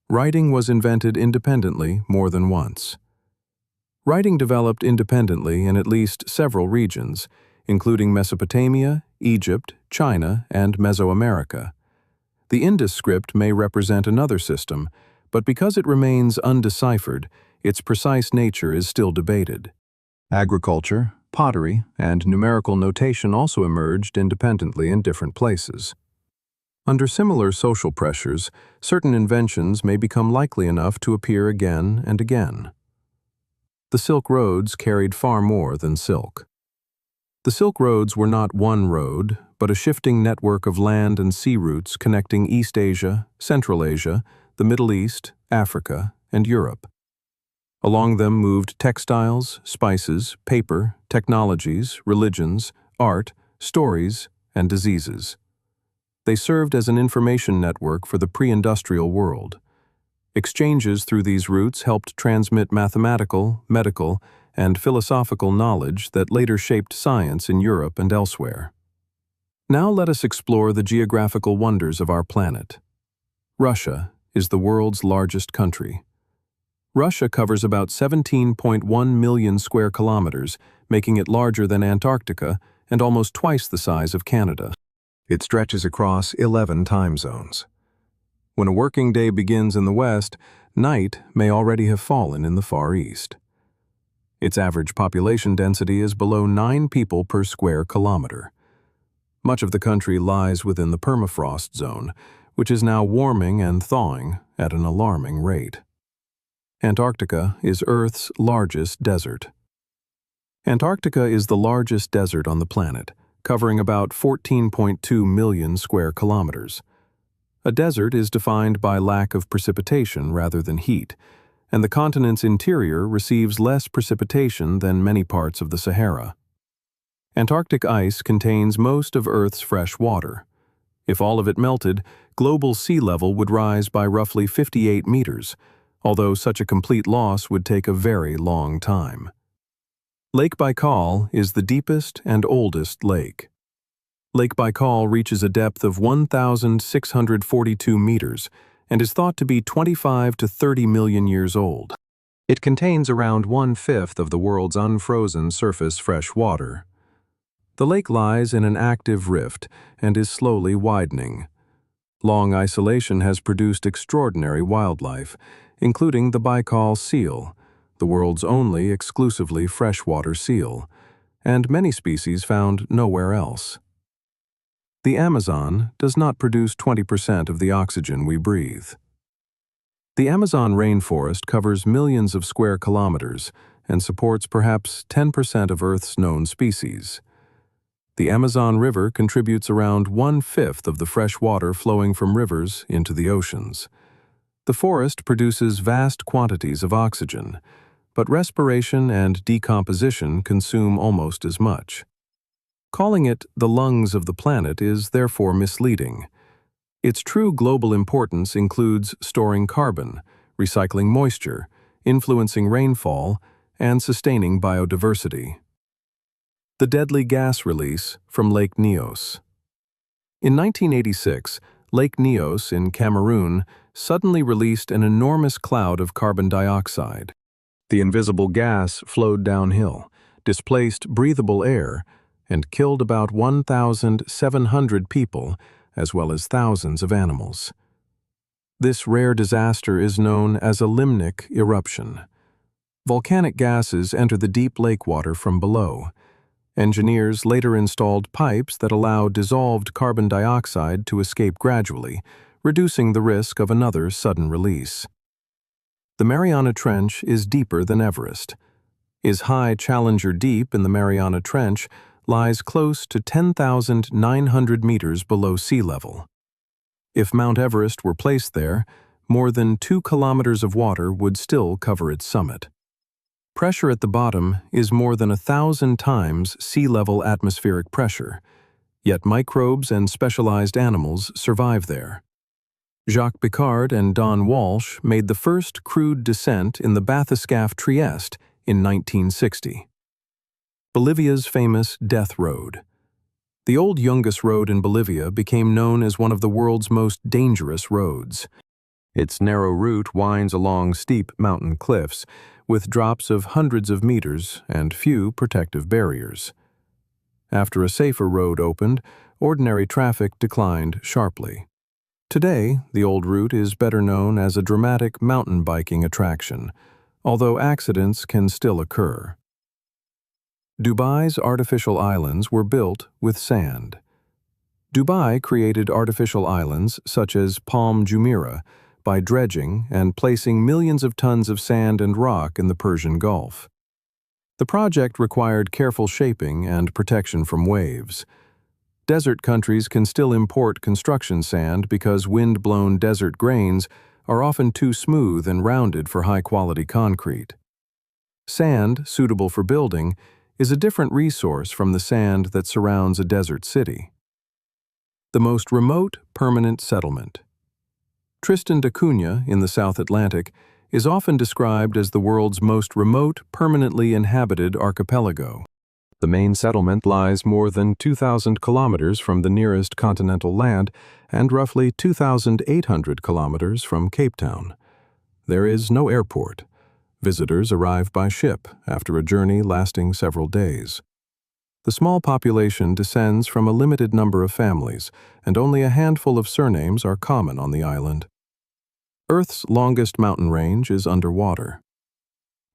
Writing was invented independently more than once. Writing developed independently in at least several regions, including Mesopotamia, Egypt, China, and Mesoamerica. The Indus script may represent another system, but because it remains undeciphered, its precise nature is still debated. Agriculture, pottery, and numerical notation also emerged independently in different places. Under similar social pressures, certain inventions may become likely enough to appear again and again. The Silk Roads carried far more than silk. The Silk Roads were not one road, but a shifting network of land and sea routes connecting East Asia, Central Asia, the Middle East, Africa, and Europe. Along them moved textiles, spices, paper, technologies, religions, art, stories, and diseases. They served as an information network for the pre-industrial world. Exchanges through these routes helped transmit mathematical, medical, and philosophical knowledge that later shaped science in Europe and elsewhere. Now let us explore the geographical wonders of our planet. Russia is the world's largest country. Russia covers about 17.1 million square kilometers, making it larger than Antarctica and almost twice the size of Canada. It stretches across 11 time zones. When a working day begins in the west, night may already have fallen in the Far East. Its average population density is below 9 people per square kilometer. Much of the country lies within the permafrost zone, which is now warming and thawing at an alarming rate. Antarctica is Earth's largest desert. Antarctica is the largest desert on the planet, covering about 14.2 million square kilometers. A desert is defined by lack of precipitation rather than heat, and the continent's interior receives less precipitation than many parts of the Sahara. Antarctic ice contains most of Earth's fresh water. If all of it melted, global sea level would rise by roughly 58 meters, although such a complete loss would take a very long time. Lake Baikal is the deepest and oldest lake. Lake Baikal reaches a depth of 1,642 meters and is thought to be 25 to 30 million years old. It contains around 1/5 of the world's unfrozen surface fresh water. The lake lies in an active rift and is slowly widening. Long isolation has produced extraordinary wildlife, including the Baikal seal, the world's only exclusively freshwater seal, and many species found nowhere else. The Amazon does not produce 20% of the oxygen we breathe. The Amazon rainforest covers millions of square kilometers and supports perhaps 10% of Earth's known species. The Amazon River contributes around 1/5 of the fresh water flowing from rivers into the oceans. The forest produces vast quantities of oxygen, but respiration and decomposition consume almost as much. Calling it the lungs of the planet is therefore misleading. Its true global importance includes storing carbon, recycling moisture, influencing rainfall, and sustaining biodiversity. The deadly gas release from Lake Nyos. In 1986, Lake Nyos in Cameroon suddenly released an enormous cloud of carbon dioxide. The invisible gas flowed downhill, displaced breathable air, and killed about 1,700 people, as well as thousands of animals. This rare disaster is known as a limnic eruption. Volcanic gases enter the deep lake water from below. Engineers later installed pipes that allow dissolved carbon dioxide to escape gradually, reducing the risk of another sudden release. The Mariana Trench is deeper than Everest. Is high Challenger Deep in the Mariana Trench lies close to 10,900 meters below sea level. If Mount Everest were placed there, more than 2 kilometers of water would still cover its summit. Pressure at the bottom is more than 1,000 times sea level atmospheric pressure, yet microbes and specialized animals survive there. Jacques Piccard and Don Walsh made the first crewed descent in the bathyscaphe Trieste in 1960. Bolivia's famous Death Road. The old Yungas Road in Bolivia became known as one of the world's most dangerous roads. Its narrow route winds along steep mountain cliffs, with drops of hundreds of meters and few protective barriers. After a safer road opened, ordinary traffic declined sharply. Today, the old route is better known as a dramatic mountain biking attraction, although accidents can still occur. Dubai's artificial islands were built with sand. Dubai created artificial islands such as Palm Jumeirah by dredging and placing millions of tons of sand and rock in the Persian Gulf. The project required careful shaping and protection from waves. Desert countries can still import construction sand because wind-blown desert grains are often too smooth and rounded for high-quality concrete. Sand, suitable for building, is a different resource from the sand that surrounds a desert city. The most remote permanent settlement. Tristan da Cunha in the South Atlantic is often described as the world's most remote permanently inhabited archipelago. The main settlement lies more than 2,000 kilometers from the nearest continental land and roughly 2,800 kilometers from Cape Town. There is no airport. Visitors arrive by ship after a journey lasting several days. The small population descends from a limited number of families, and only a handful of surnames are common on the island. Earth's longest mountain range is underwater.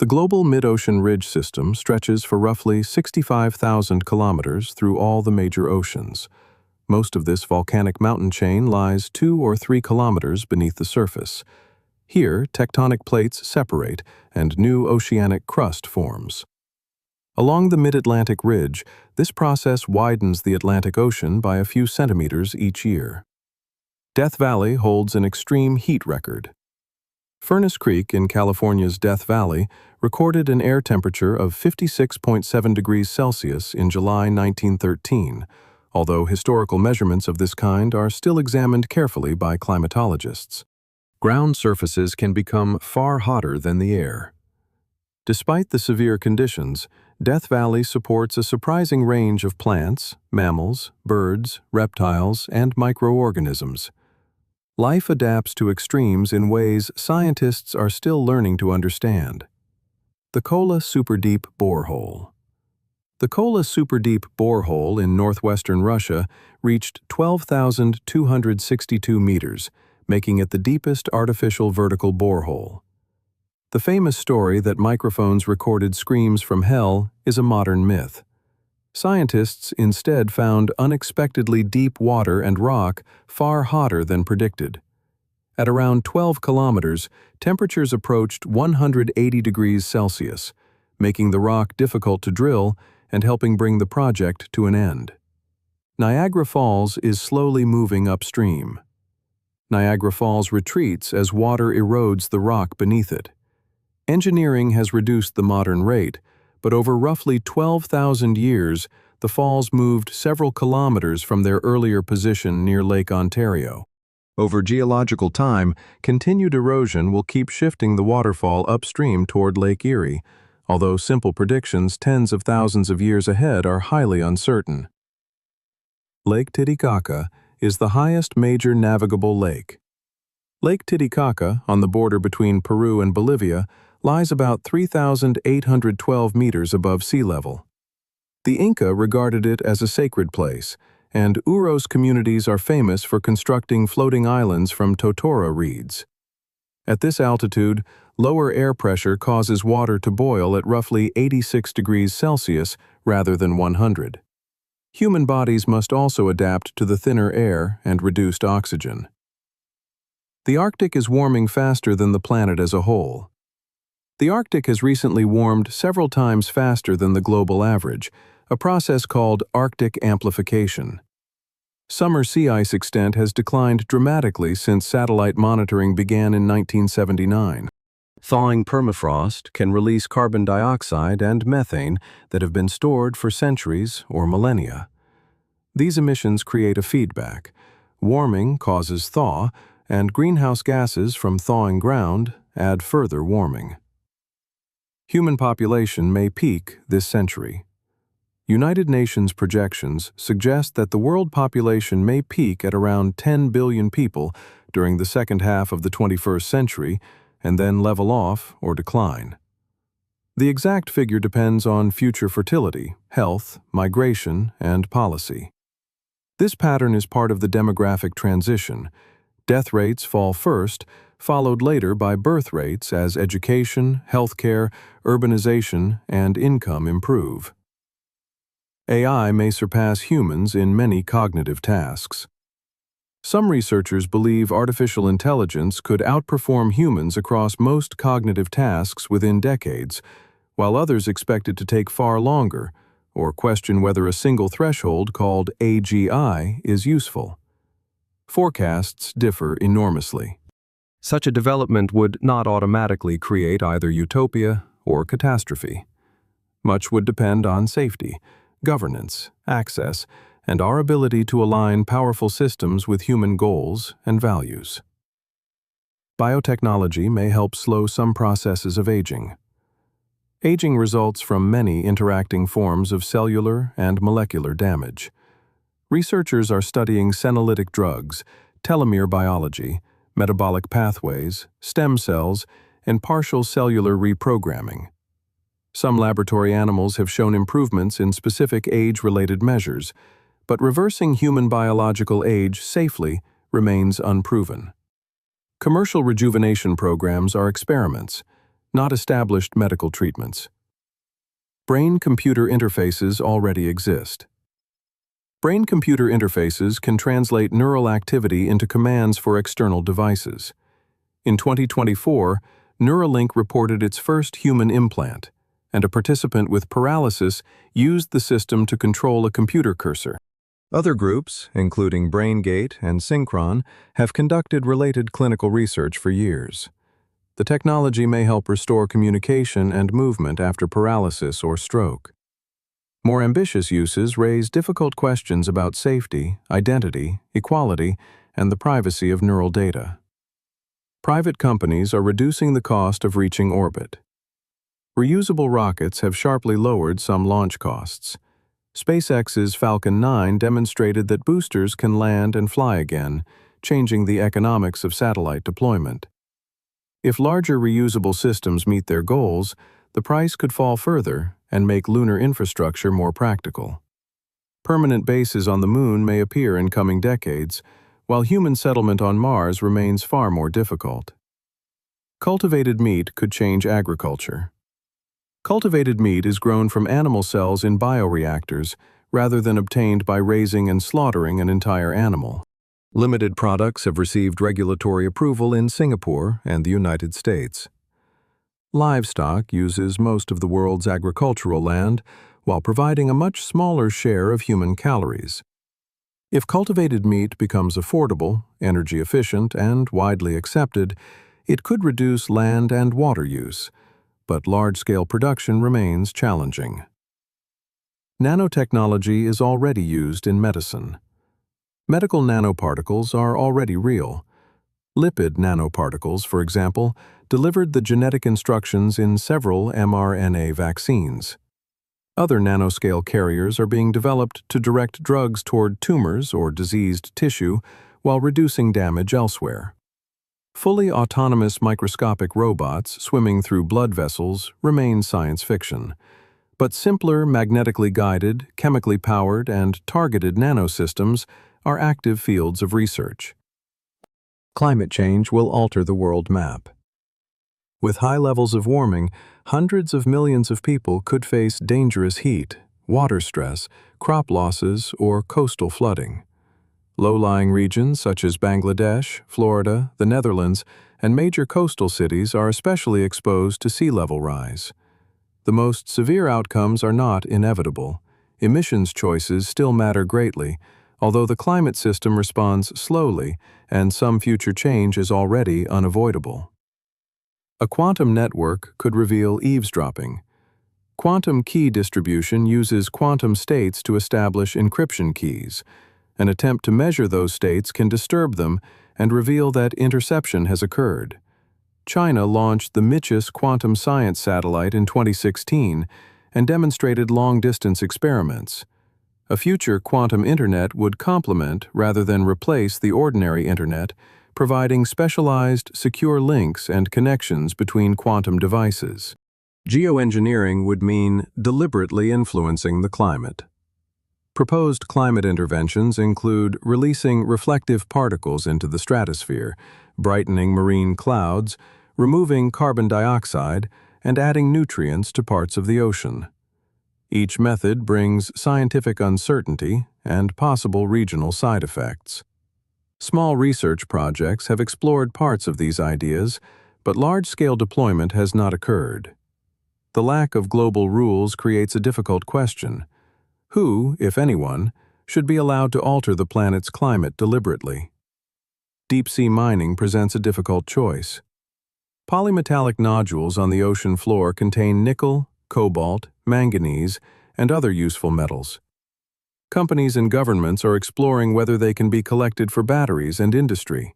The global mid-ocean ridge system stretches for roughly 65,000 kilometers through all the major oceans. Most of this volcanic mountain chain lies 2 or 3 kilometers beneath the surface. Here, tectonic plates separate and new oceanic crust forms. Along the mid-Atlantic ridge, this process widens the Atlantic Ocean by a few centimeters each year. Death Valley holds an extreme heat record. Furnace Creek in California's Death Valley recorded an air temperature of 56.7 degrees Celsius in July 1913, although historical measurements of this kind are still examined carefully by climatologists. Ground surfaces can become far hotter than the air. Despite the severe conditions, Death Valley supports a surprising range of plants, mammals, birds, reptiles, and microorganisms. Life adapts to extremes in ways scientists are still learning to understand. The Kola Superdeep Borehole. The Kola Superdeep Borehole in northwestern Russia reached 12,262 meters, making it the deepest artificial vertical borehole. The famous story that microphones recorded screams from hell is a modern myth. Scientists instead found unexpectedly deep water and rock far hotter than predicted. At around 12 kilometers, temperatures approached 180 degrees Celsius, making the rock difficult to drill and helping bring the project to an end. Niagara Falls is slowly moving upstream. Niagara Falls retreats as water erodes the rock beneath it. Engineering has reduced the modern rate, but over roughly 12,000 years, the falls moved several kilometers from their earlier position near Lake Ontario. Over geological time, continued erosion will keep shifting the waterfall upstream toward Lake Erie, although simple predictions tens of thousands of years ahead are highly uncertain. Lake Titicaca is the highest major navigable lake. Lake Titicaca, on the border between Peru and Bolivia, lies about 3,812 meters above sea level. The Inca regarded it as a sacred place, and Uros communities are famous for constructing floating islands from totora reeds. At this altitude, lower air pressure causes water to boil at roughly 86 degrees Celsius rather than 100. Human bodies must also adapt to the thinner air and reduced oxygen. The Arctic is warming faster than the planet as a whole. The Arctic has recently warmed several times faster than the global average, a process called Arctic amplification. Summer sea ice extent has declined dramatically since satellite monitoring began in 1979. Thawing permafrost can release carbon dioxide and methane that have been stored for centuries or millennia. These emissions create a feedback. Warming causes thaw, and greenhouse gases from thawing ground add further warming. Human population may peak this century. United Nations projections suggest that the world population may peak at around 10 billion people during the second half of the 21st century and then level off or decline. The exact figure depends on future fertility, health, migration, and policy. This pattern is part of the demographic transition. Death rates fall first, followed later by birth rates as education, healthcare, urbanization, and income improve. AI may surpass humans in many cognitive tasks. Some researchers believe artificial intelligence could outperform humans across most cognitive tasks within decades, while others expect it to take far longer, or question whether a single threshold called AGI is useful. Forecasts differ enormously. Such a development would not automatically create either utopia or catastrophe. Much would depend on safety, governance, access, and our ability to align powerful systems with human goals and values. Biotechnology may help slow some processes of aging. Aging results from many interacting forms of cellular and molecular damage. Researchers are studying senolytic drugs, telomere biology, metabolic pathways, stem cells, and partial cellular reprogramming. Some laboratory animals have shown improvements in specific age-related measures, but reversing human biological age safely remains unproven. Commercial rejuvenation programs are experiments, not established medical treatments. Brain-computer interfaces already exist. Brain-computer interfaces can translate neural activity into commands for external devices. In 2024, Neuralink reported its first human implant, and a participant with paralysis used the system to control a computer cursor. Other groups, including BrainGate and Synchron, have conducted related clinical research for years. The technology may help restore communication and movement after paralysis or stroke. More ambitious uses raise difficult questions about safety, identity, equality, and the privacy of neural data. Private companies are reducing the cost of reaching orbit. Reusable rockets have sharply lowered some launch costs. SpaceX's Falcon 9 demonstrated that boosters can land and fly again, changing the economics of satellite deployment. If larger reusable systems meet their goals, the price could fall further and make lunar infrastructure more practical. Permanent bases on the Moon may appear in coming decades, while human settlement on Mars remains far more difficult. Cultivated meat could change agriculture. Cultivated meat is grown from animal cells in bioreactors rather than obtained by raising and slaughtering an entire animal. Limited products have received regulatory approval in Singapore and the United States. Livestock uses most of the world's agricultural land while providing a much smaller share of human calories. If cultivated meat becomes affordable, energy efficient, and widely accepted, it could reduce land and water use, but large-scale production remains challenging. Nanotechnology is already used in medicine. Medical nanoparticles are already real. Lipid nanoparticles, for example, delivered the genetic instructions in several mRNA vaccines. Other nanoscale carriers are being developed to direct drugs toward tumors or diseased tissue while reducing damage elsewhere. Fully autonomous microscopic robots swimming through blood vessels remain science fiction, but simpler magnetically guided, chemically powered, and targeted nanosystems are active fields of research. Climate change will alter the world map. With high levels of warming, hundreds of millions of people could face dangerous heat, water stress, crop losses, or coastal flooding. Low-lying regions such as Bangladesh, Florida, the Netherlands, and major coastal cities are especially exposed to sea level rise. The most severe outcomes are not inevitable. Emissions choices still matter greatly, although the climate system responds slowly and some future change is already unavoidable. A quantum network could reveal eavesdropping. Quantum key distribution uses quantum states to establish encryption keys. An attempt to measure those states can disturb them and reveal that interception has occurred. China launched the Michis quantum science satellite in 2016 and demonstrated long-distance experiments. A future quantum internet would complement rather than replace the ordinary internet, providing specialized, secure links and connections between quantum devices. Geoengineering would mean deliberately influencing the climate. Proposed climate interventions include releasing reflective particles into the stratosphere, brightening marine clouds, removing carbon dioxide, and adding nutrients to parts of the ocean. Each method brings scientific uncertainty and possible regional side effects. Small research projects have explored parts of these ideas, but large-scale deployment has not occurred. The lack of global rules creates a difficult question. Who, if anyone, should be allowed to alter the planet's climate deliberately? Deep-sea mining presents a difficult choice. Polymetallic nodules on the ocean floor contain nickel, cobalt, manganese, and other useful metals. Companies and governments are exploring whether they can be collected for batteries and industry.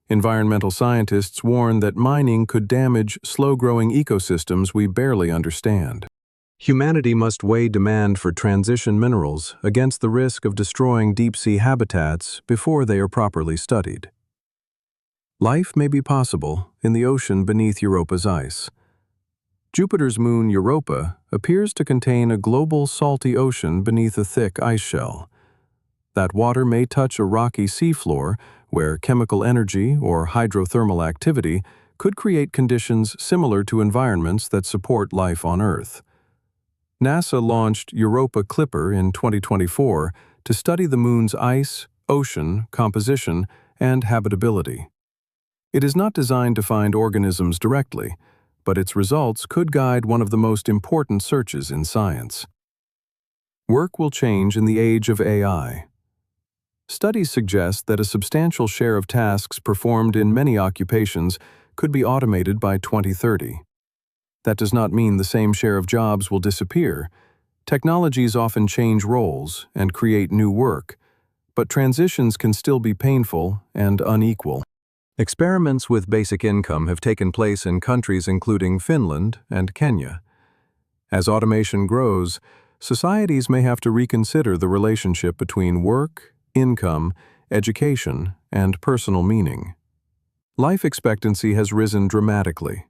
Environmental scientists warn that mining could damage slow-growing ecosystems we barely understand. Humanity must weigh demand for transition minerals against the risk of destroying deep-sea habitats before they are properly studied. Life may be possible in the ocean beneath Europa's ice. Jupiter's moon Europa appears to contain a global salty ocean beneath a thick ice shell. That water may touch a rocky seafloor where chemical energy or hydrothermal activity could create conditions similar to environments that support life on Earth. NASA launched Europa Clipper in 2024 to study the moon's ice, ocean, composition, and habitability. It is not designed to find organisms directly, but its results could guide one of the most important searches in science. Work will change in the age of AI. Studies suggest that a substantial share of tasks performed in many occupations could be automated by 2030. That does not mean the same share of jobs will disappear. Technologies often change roles and create new work, but transitions can still be painful and unequal. Experiments with basic income have taken place in countries including Finland and Kenya. As automation grows, societies may have to reconsider the relationship between work, income, education, and personal meaning. Life expectancy has risen dramatically.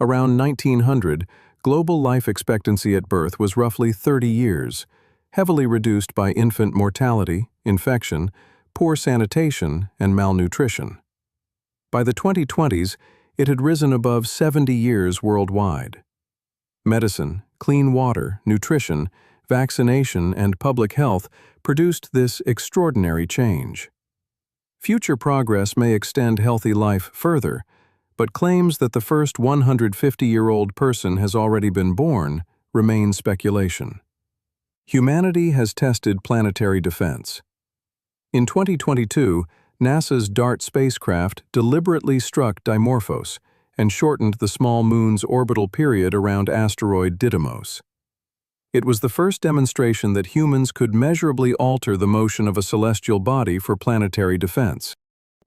Around 1900, global life expectancy at birth was roughly 30 years, heavily reduced by infant mortality, infection, poor sanitation, and malnutrition. By the 2020s, it had risen above 70 years worldwide. Medicine, clean water, nutrition, vaccination, and public health produced this extraordinary change. Future progress may extend healthy life further, but claims that the first 150-year-old person has already been born remain speculation. Humanity has tested planetary defense. In 2022, NASA's DART spacecraft deliberately struck Dimorphos, and shortened the small moon's orbital period around asteroid Didymos. It was the first demonstration that humans could measurably alter the motion of a celestial body for planetary defense.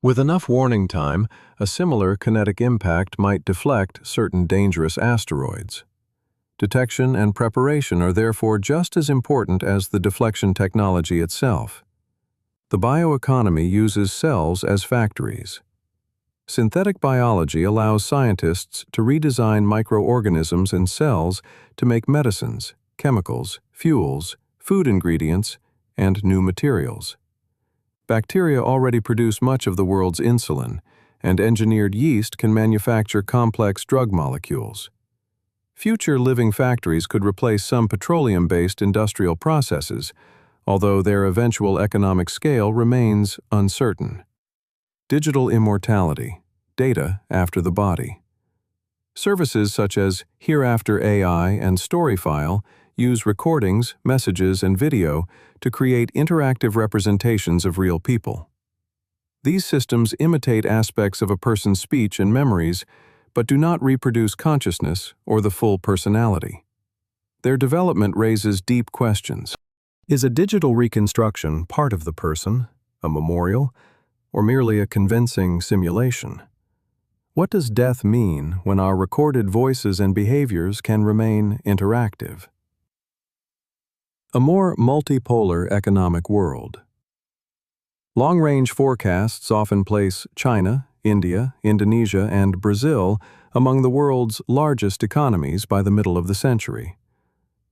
With enough warning time, a similar kinetic impact might deflect certain dangerous asteroids. Detection and preparation are therefore just as important as the deflection technology itself. The bioeconomy uses cells as factories. Synthetic biology allows scientists to redesign microorganisms and cells to make medicines, chemicals, fuels, food ingredients, and new materials. Bacteria already produce much of the world's insulin, and engineered yeast can manufacture complex drug molecules. Future living factories could replace some petroleum-based industrial processes, although their eventual economic scale remains uncertain. Digital immortality, data after the body. Services such as Hereafter AI and Storyfile use recordings, messages, and video to create interactive representations of real people. These systems imitate aspects of a person's speech and memories, but do not reproduce consciousness or the full personality. Their development raises deep questions. Is a digital reconstruction part of the person, a memorial, or merely a convincing simulation? What does death mean when our recorded voices and behaviors can remain interactive? A more multipolar economic world. Long-range forecasts often place China, India, Indonesia, and Brazil among the world's largest economies by the middle of the century.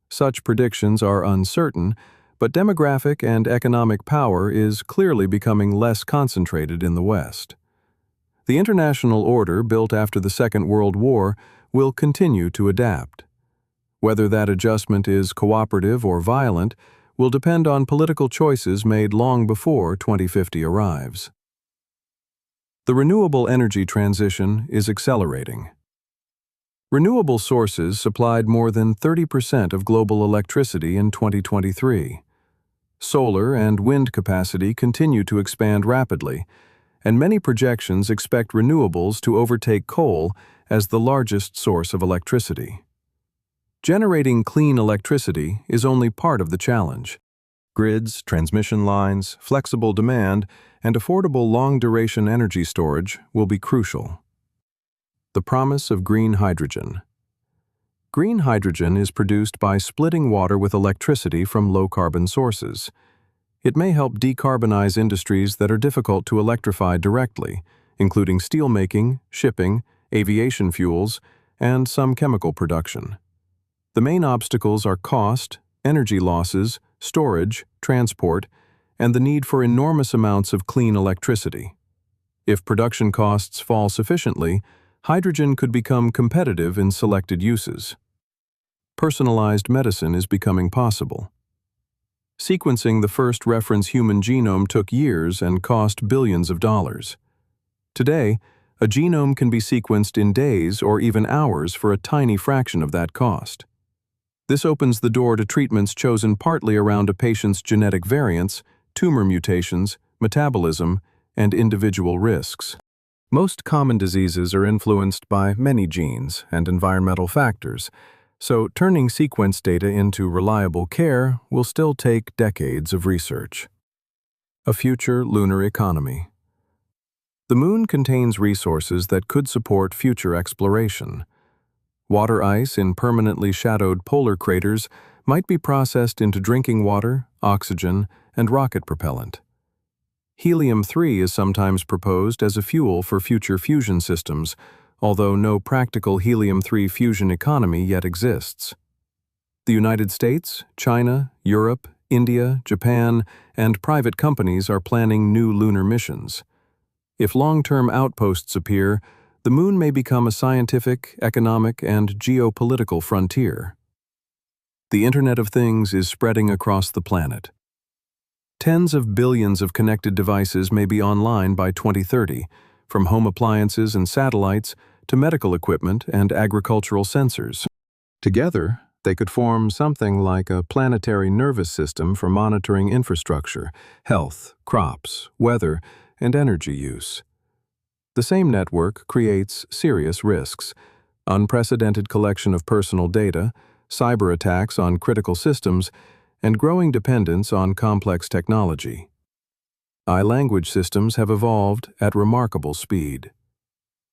Such predictions are uncertain, but demographic and economic power is clearly becoming less concentrated in the West. The international order built after the Second World War will continue to adapt. Whether that adjustment is cooperative or violent will depend on political choices made long before 2050 arrives. The renewable energy transition is accelerating. Renewable sources supplied more than 30% of global electricity in 2023. Solar and wind capacity continue to expand rapidly, and many projections expect renewables to overtake coal as the largest source of electricity. Generating clean electricity is only part of the challenge. Grids, transmission lines, flexible demand, and affordable long-duration energy storage will be crucial. The promise of green hydrogen. Green hydrogen is produced by splitting water with electricity from low-carbon sources. It may help decarbonize industries that are difficult to electrify directly, including steelmaking, shipping, aviation fuels, and some chemical production. The main obstacles are cost, energy losses, storage, transport, and the need for enormous amounts of clean electricity. If production costs fall sufficiently, hydrogen could become competitive in selected uses. Personalized medicine is becoming possible. Sequencing the first reference human genome took years and cost billions of dollars. Today, a genome can be sequenced in days or even hours for a tiny fraction of that cost. This opens the door to treatments chosen partly around a patient's genetic variants, tumor mutations, metabolism, and individual risks. Most common diseases are influenced by many genes and environmental factors, so turning sequence data into reliable care will still take decades of research. A future lunar economy. The moon contains resources that could support future exploration. Water ice in permanently shadowed polar craters might be processed into drinking water, oxygen, and rocket propellant. Helium-3 is sometimes proposed as a fuel for future fusion systems, although no practical helium-3 fusion economy yet exists. The United States, China, Europe, India, Japan, and private companies are planning new lunar missions. If long-term outposts appear, the moon may become a scientific, economic, and geopolitical frontier. The Internet of Things is spreading across the planet. Tens of billions of connected devices may be online by 2030, from home appliances and satellites to medical equipment and agricultural sensors. Together, they could form something like a planetary nervous system for monitoring infrastructure, health, crops, weather, and energy use. The same network creates serious risks: unprecedented collection of personal data, cyber attacks on critical systems, and growing dependence on complex technology. AI language systems have evolved at remarkable speed.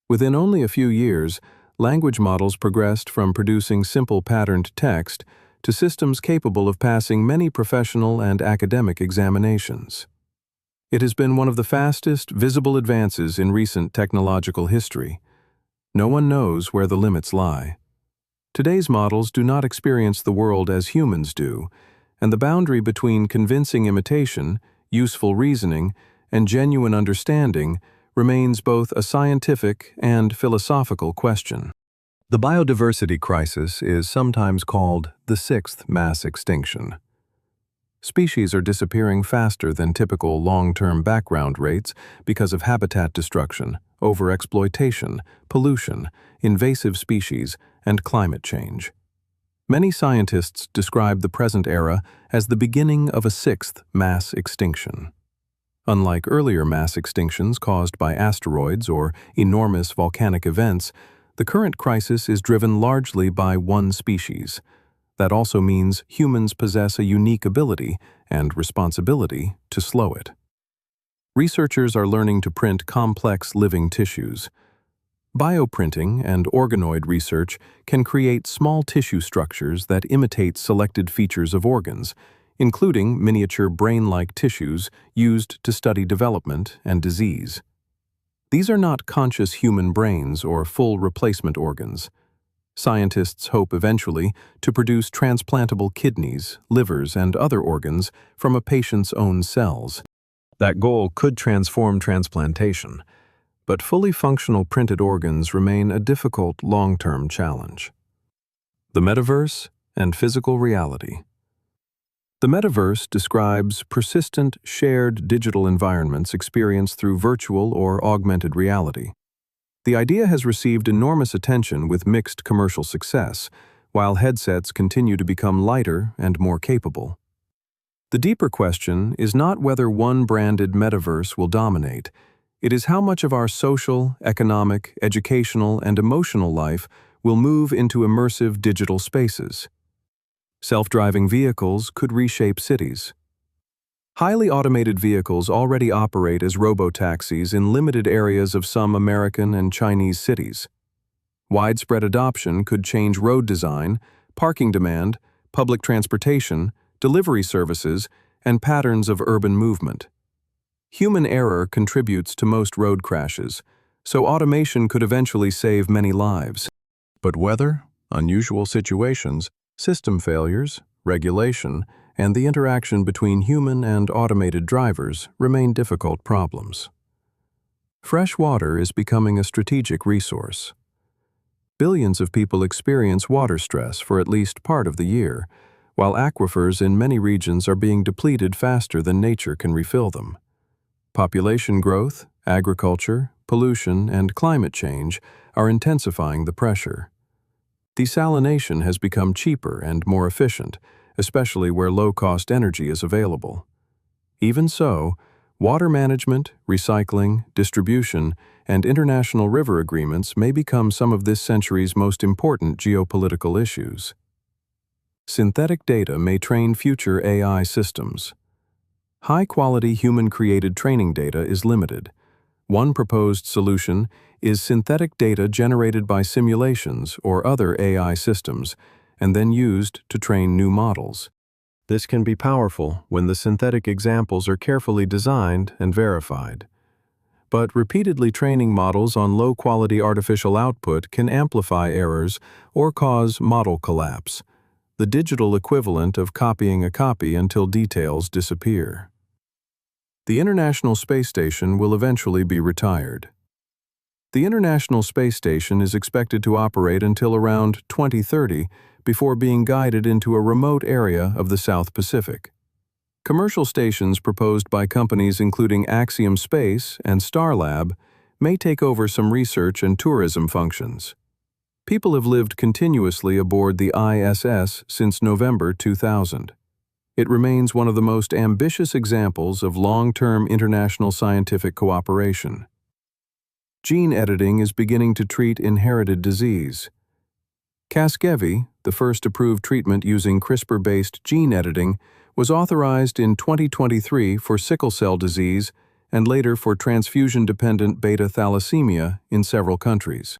Within only a few years, language models progressed from producing simple patterned text to systems capable of passing many professional and academic examinations. It has been one of the fastest visible advances in recent technological history. No one knows where the limits lie. Today's models do not experience the world as humans do, and the boundary between convincing imitation, useful reasoning, and genuine understanding remains both a scientific and philosophical question. The biodiversity crisis is sometimes called the sixth mass extinction. Species are disappearing faster than typical long-term background rates because of habitat destruction, overexploitation, pollution, invasive species, and climate change. Many scientists describe the present era as the beginning of a sixth mass extinction. Unlike earlier mass extinctions caused by asteroids or enormous volcanic events, the current crisis is driven largely by one species. That also means humans possess a unique ability and responsibility to slow it. Researchers are learning to print complex living tissues. Bioprinting and organoid research can create small tissue structures that imitate selected features of organs, including miniature brain-like tissues used to study development and disease. These are not conscious human brains or full replacement organs. Scientists hope eventually to produce transplantable kidneys, livers, and other organs from a patient's own cells. That goal could transform transplantation, but fully functional printed organs remain a difficult long-term challenge. The metaverse and physical reality. The metaverse describes persistent, shared digital environments experienced through virtual or augmented reality. The idea has received enormous attention with mixed commercial success, while headsets continue to become lighter and more capable. The deeper question is not whether one branded metaverse will dominate. It is how much of our social, economic, educational, and emotional life will move into immersive digital spaces. Self-driving vehicles could reshape cities. Highly automated vehicles already operate as robotaxis in limited areas of some American and Chinese cities. Widespread adoption could change road design, parking demand, public transportation, delivery services, and patterns of urban movement. Human error contributes to most road crashes, so automation could eventually save many lives. But weather, unusual situations, system failures, regulation, and the interaction between human and automated drivers remain difficult problems. Fresh water is becoming a strategic resource. Billions of people experience water stress for at least part of the year, while aquifers in many regions are being depleted faster than nature can refill them. Population growth, agriculture, pollution, and climate change are intensifying the pressure. Desalination has become cheaper and more efficient, especially where low-cost energy is available. Even so, water management, recycling, distribution, and international river agreements may become some of this century's most important geopolitical issues. Synthetic data may train future AI systems. High-quality human-created training data is limited. One proposed solution is synthetic data generated by simulations or other AI systems, and then used to train new models. This can be powerful when the synthetic examples are carefully designed and verified. But repeatedly training models on low-quality artificial output can amplify errors or cause model collapse, the digital equivalent of copying a copy until details disappear. The International Space Station will eventually be retired. The International Space Station is expected to operate until around 2030 before being guided into a remote area of the South Pacific. Commercial stations proposed by companies including Axiom Space and Starlab may take over some research and tourism functions. People have lived continuously aboard the ISS since November 2000. It remains one of the most ambitious examples of long-term international scientific cooperation. gene editing is beginning to treat inherited disease. Casgevy, the first approved treatment using CRISPR-based gene editing, was authorized in 2023 for sickle cell disease and later for transfusion-dependent beta thalassemia in several countries.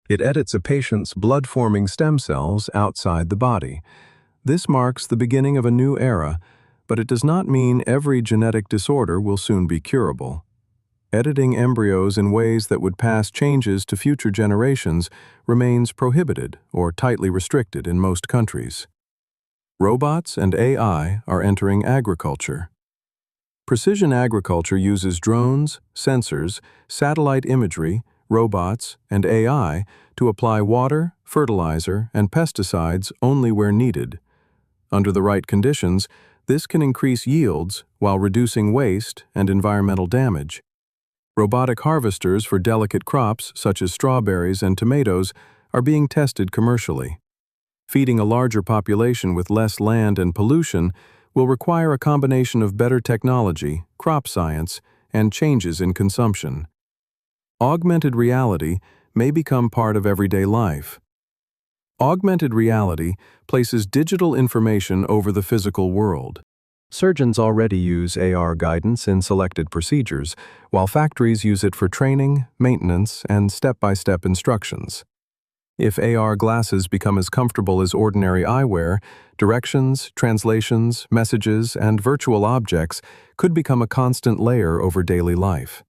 It edits a patient's blood-forming stem cells outside the body. This marks the beginning of a new era, but it does not mean every genetic disorder will soon be curable. Editing embryos in ways that would pass changes to future generations remains prohibited or tightly restricted in most countries. Robots and AI are entering agriculture. Precision agriculture uses drones, sensors, satellite imagery, robots, and AI to apply water, fertilizer, and pesticides only where needed. Under the right conditions, this can increase yields while reducing waste and environmental damage. Robotic harvesters for delicate crops such as strawberries and tomatoes are being tested commercially. Feeding a larger population with less land and pollution will require a combination of better technology, crop science, and changes in consumption. Augmented reality may become part of everyday life. Augmented reality places digital information over the physical world. Surgeons already use AR guidance in selected procedures, while factories use it for training, maintenance, and step-by-step instructions. If AR glasses become as comfortable as ordinary eyewear, directions, translations, messages, and virtual objects could become a constant layer over daily life.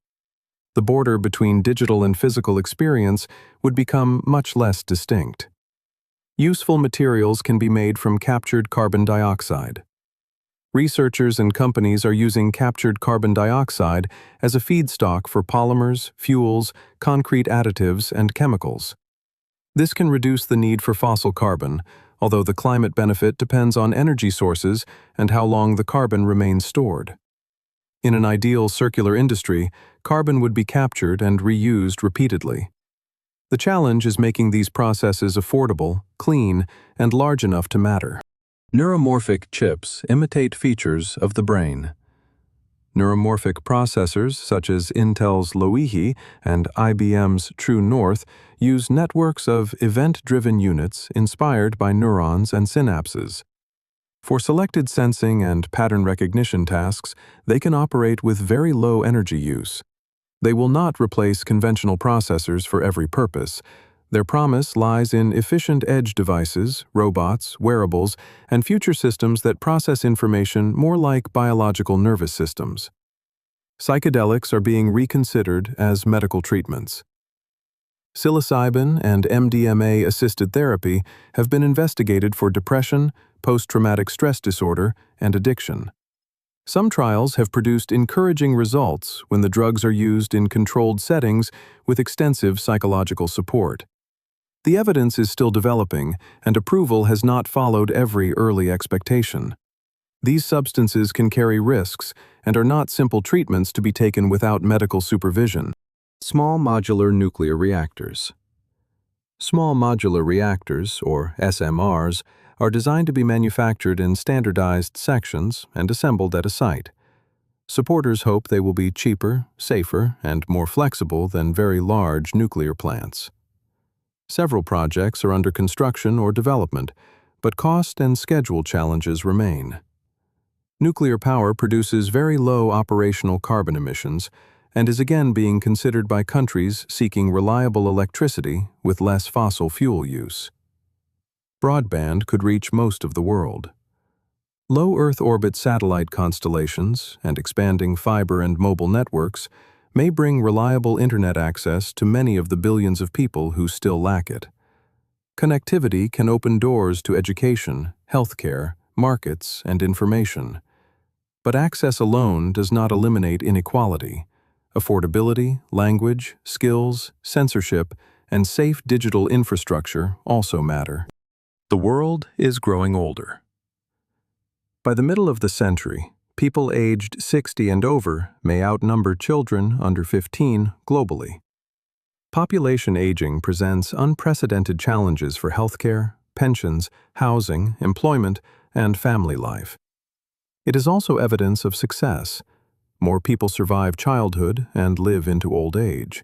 The border between digital and physical experience would become much less distinct. Useful materials can be made from captured carbon dioxide. Researchers and companies are using captured carbon dioxide as a feedstock for polymers, fuels, concrete additives, and chemicals. This can reduce the need for fossil carbon, although the climate benefit depends on energy sources and how long the carbon remains stored. In an ideal circular industry, carbon would be captured and reused repeatedly. The challenge is making these processes affordable, clean, and large enough to matter. Neuromorphic chips imitate features of the brain. Neuromorphic processors such as Intel's Loihi and IBM's True North use networks of event-driven units inspired by neurons and synapses. For selected sensing and pattern recognition tasks, they can operate with very low energy use. They will not replace conventional processors for every purpose. Their promise lies in efficient edge devices, robots, wearables, and future systems that process information more like biological nervous systems. Psychedelics are being reconsidered as medical treatments. Psilocybin and MDMA-assisted therapy have been investigated for depression, post-traumatic stress disorder, and addiction. Some trials have produced encouraging results when the drugs are used in controlled settings with extensive psychological support. The evidence is still developing, and approval has not followed every early expectation. These substances can carry risks and are not simple treatments to be taken without medical supervision. Small modular nuclear reactors. Small modular reactors, or SMRs, are designed to be manufactured in standardized sections and assembled at a site. Supporters hope they will be cheaper, safer, and more flexible than very large nuclear plants. Several projects are under construction or development, but cost and schedule challenges remain. Nuclear power produces very low operational carbon emissions and is again being considered by countries seeking reliable electricity with less fossil fuel use. Broadband could reach most of the world. Low Earth orbit satellite constellations and expanding fiber and mobile networks may bring reliable internet access to many of the billions of people who still lack it. Connectivity can open doors to education, healthcare, markets, and information. But access alone does not eliminate inequality. Affordability, language, skills, censorship, and safe digital infrastructure also matter. The world is growing older. By the middle of the century, people aged 60 and over may outnumber children under 15 globally. Population aging presents unprecedented challenges for healthcare, pensions, housing, employment, and family life. It is also evidence of success. More people survive childhood and live into old age.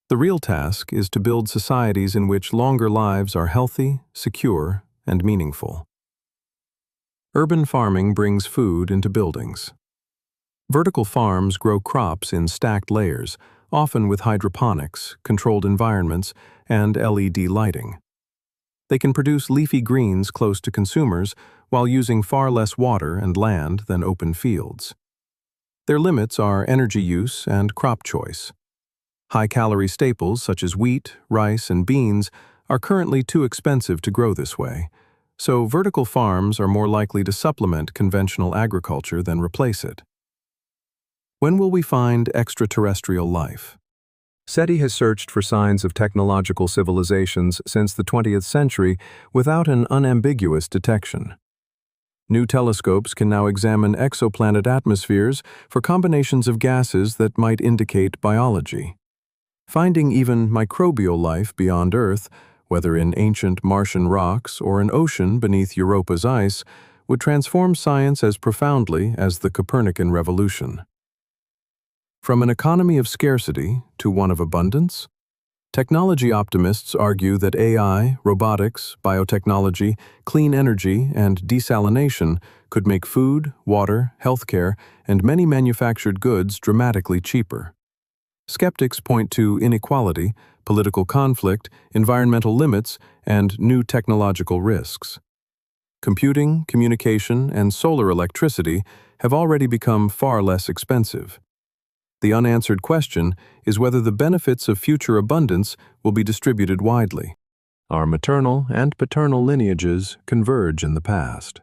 The real task is to build societies in which longer lives are healthy, secure, and meaningful. Urban farming brings food into buildings. Vertical farms grow crops in stacked layers, often with hydroponics, controlled environments, and LED lighting. They can produce leafy greens close to consumers while using far less water and land than open fields. Their limits are energy use and crop choice. High-calorie staples such as wheat, rice, and beans are currently too expensive to grow this way, so vertical farms are more likely to supplement conventional agriculture than replace it. When will we find extraterrestrial life? SETI has searched for signs of technological civilizations since the 20th century without an unambiguous detection. New telescopes can now examine exoplanet atmospheres for combinations of gases that might indicate biology. Finding even microbial life beyond Earth, whether in ancient Martian rocks or an ocean beneath Europa's ice, would transform science as profoundly as the Copernican revolution. From an economy of scarcity to one of abundance? Technology optimists argue that AI, robotics, biotechnology, clean energy, and desalination could make food, water, healthcare, and many manufactured goods dramatically cheaper. Skeptics point to inequality, political conflict, environmental limits, and new technological risks. Computing, communication, and solar electricity have already become far less expensive. The unanswered question is whether the benefits of future abundance will be distributed widely. Our maternal and paternal lineages converge in the past.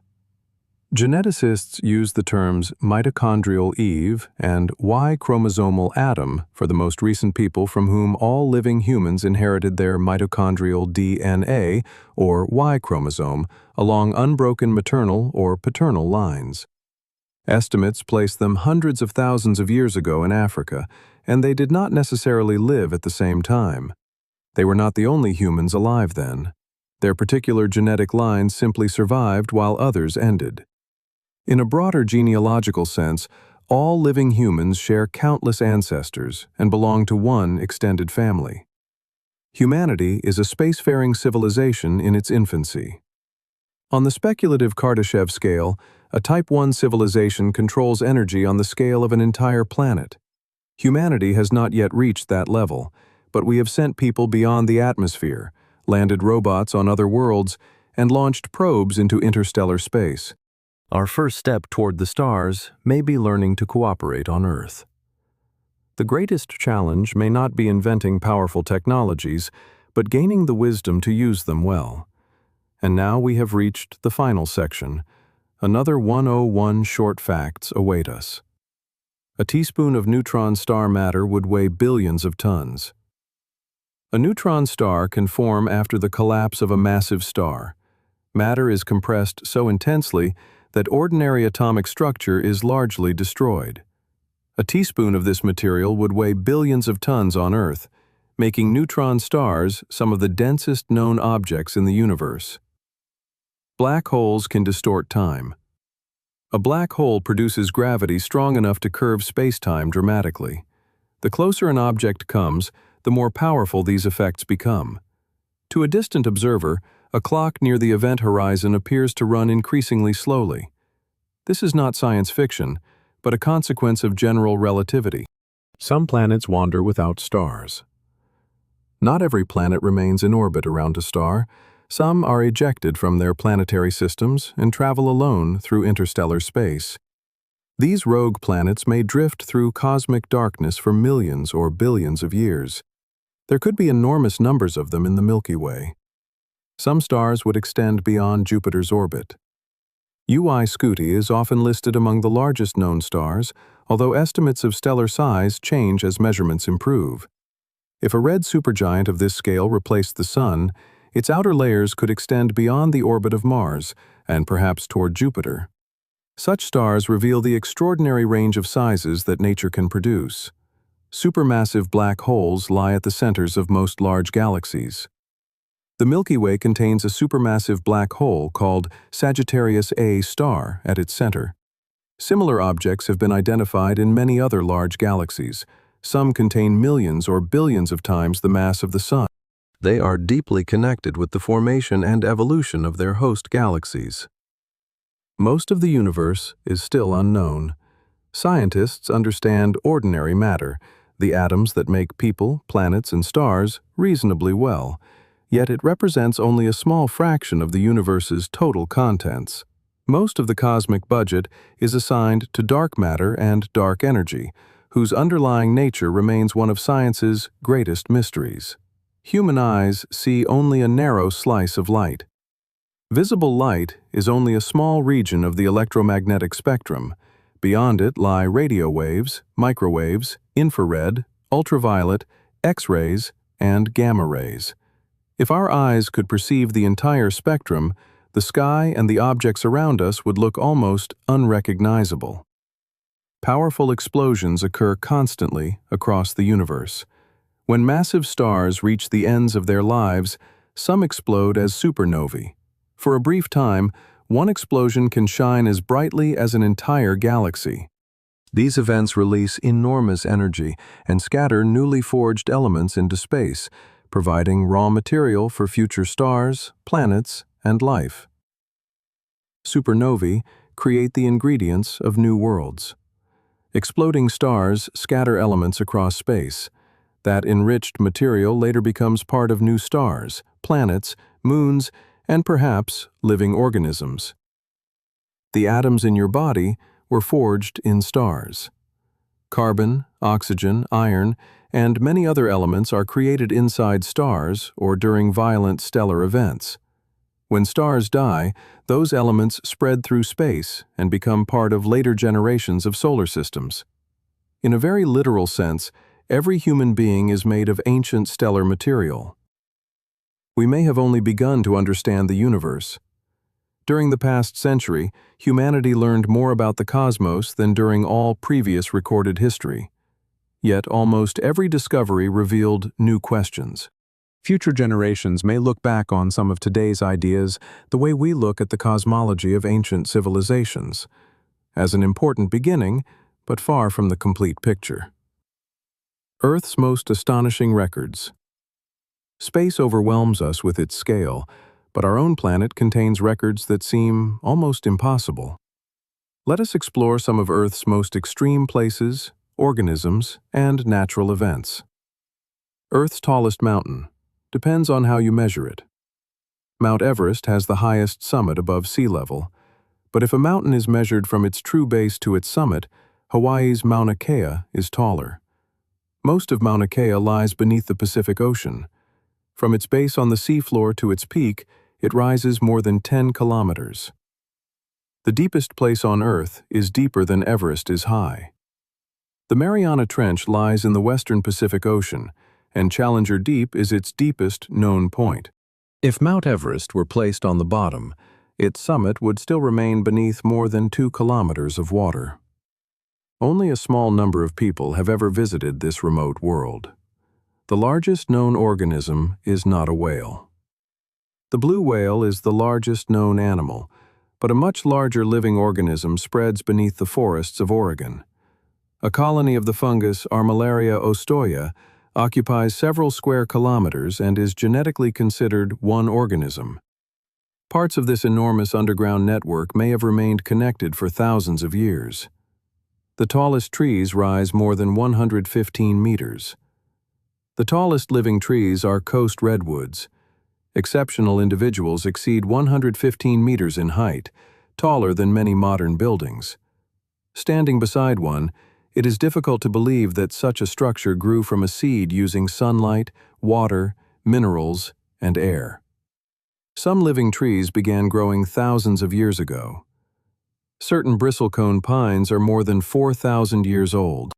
Geneticists use the terms mitochondrial Eve and Y-chromosomal Adam for the most recent people from whom all living humans inherited their mitochondrial DNA, or Y chromosome, along unbroken maternal or paternal lines. Estimates place them hundreds of thousands of years ago in Africa, and they did not necessarily live at the same time. They were not the only humans alive then. Their particular genetic lines simply survived while others ended. In a broader genealogical sense, all living humans share countless ancestors and belong to one extended family. Humanity is a spacefaring civilization in its infancy. On the speculative Kardashev scale, a Type 1 civilization controls energy on the scale of an entire planet. Humanity has not yet reached that level, but we have sent people beyond the atmosphere, landed robots on other worlds, and launched probes into interstellar space. Our first step toward the stars may be learning to cooperate on Earth. The greatest challenge may not be inventing powerful technologies, but gaining the wisdom to use them well. And now we have reached the final section. Another 101 short facts await us. A teaspoon of neutron star matter would weigh billions of tons. A neutron star can form after the collapse of a massive star. Matter is compressed so intensely that ordinary atomic structure is largely destroyed. A teaspoon of this material would weigh billions of tons on Earth, making neutron stars some of the densest known objects in the universe. Black holes can distort time. A black hole produces gravity strong enough to curve space-time dramatically. The closer an object comes, the more powerful these effects become. To a distant observer, a clock near the event horizon appears to run increasingly slowly. This is not science fiction, but a consequence of general relativity. Some planets wander without stars. Not every planet remains in orbit around a star. Some are ejected from their planetary systems and travel alone through interstellar space. These rogue planets may drift through cosmic darkness for millions or billions of years. There could be enormous numbers of them in the Milky Way. Some stars would extend beyond Jupiter's orbit. Scuti is often listed among the largest known stars, although estimates of stellar size change as measurements improve. If a red supergiant of this scale replaced the Sun, its outer layers could extend beyond the orbit of Mars and perhaps toward Jupiter. Such stars reveal the extraordinary range of sizes that nature can produce. Supermassive black holes lie at the centers of most large galaxies. The Milky Way contains a supermassive black hole called Sagittarius A star at its center. Similar objects have been identified in many other large galaxies, Some contain millions or billions of times the mass of the Sun. They are deeply connected with the formation and evolution of their host galaxies. Most of the universe is still unknown. Scientists understand ordinary matter, the atoms that make people, planets, and stars, reasonably well, yet it represents only a small fraction of the universe's total contents. Most of the cosmic budget is assigned to dark matter and dark energy, whose underlying nature remains one of science's greatest mysteries. Human eyes see only a narrow slice of light. Visible light is only a small region of the electromagnetic spectrum. Beyond it lie radio waves, microwaves, infrared, ultraviolet, X-rays, and gamma rays. If our eyes could perceive the entire spectrum, the sky and the objects around us would look almost unrecognizable. Powerful explosions occur constantly across the universe. When massive stars reach the ends of their lives, some explode as supernovae. For a brief time, one explosion can shine as brightly as an entire galaxy. These events release enormous energy and scatter newly forged elements into space, providing raw material for future stars, planets, and life. Supernovae create the ingredients of new worlds. Exploding stars scatter elements across space. That enriched material later becomes part of new stars, planets, moons, and perhaps living organisms. The atoms in your body were forged in stars. Carbon, oxygen, iron, and many other elements are created inside stars or during violent stellar events. When stars die, those elements spread through space and become part of later generations of solar systems. In a very literal sense, every human being is made of ancient stellar material. We may have only begun to understand the universe. During the past century, humanity learned more about the cosmos than during all previous recorded history. Yet almost every discovery revealed new questions. Future generations may look back on some of today's ideas the way we look at the cosmology of ancient civilizations, as an important beginning, but far from the complete picture. Earth's most astonishing records. Space overwhelms us with its scale, but our own planet contains records that seem almost impossible. Let us explore some of Earth's most extreme places, organisms, and natural events. Earth's tallest mountain depends on how you measure it. Mount Everest has the highest summit above sea level, but if a mountain is measured from its true base to its summit, Hawaii's Mauna Kea is taller. Most of Mauna Kea lies beneath the Pacific Ocean. From its base on the seafloor to its peak, it rises more than 10 kilometers. The deepest place on Earth is deeper than Everest is high. The Mariana Trench lies in the western Pacific Ocean, and Challenger Deep is its deepest known point. If Mount Everest were placed on the bottom, its summit would still remain beneath more than 2 kilometers of water. Only a small number of people have ever visited this remote world. The largest known organism is not a whale. The blue whale is the largest known animal, but a much larger living organism spreads beneath the forests of Oregon. A colony of the fungus Armillaria ostoya occupies several square kilometers and is genetically considered one organism. Parts of this enormous underground network may have remained connected for thousands of years. The tallest trees rise more than 115 meters. The tallest living trees are coast redwoods. Exceptional individuals exceed 115 meters in height, taller than many modern buildings. Standing beside one, it is difficult to believe that such a structure grew from a seed using sunlight, water, minerals, and air. Some living trees began growing thousands of years ago. Certain bristlecone pines are more than 4,000 years old.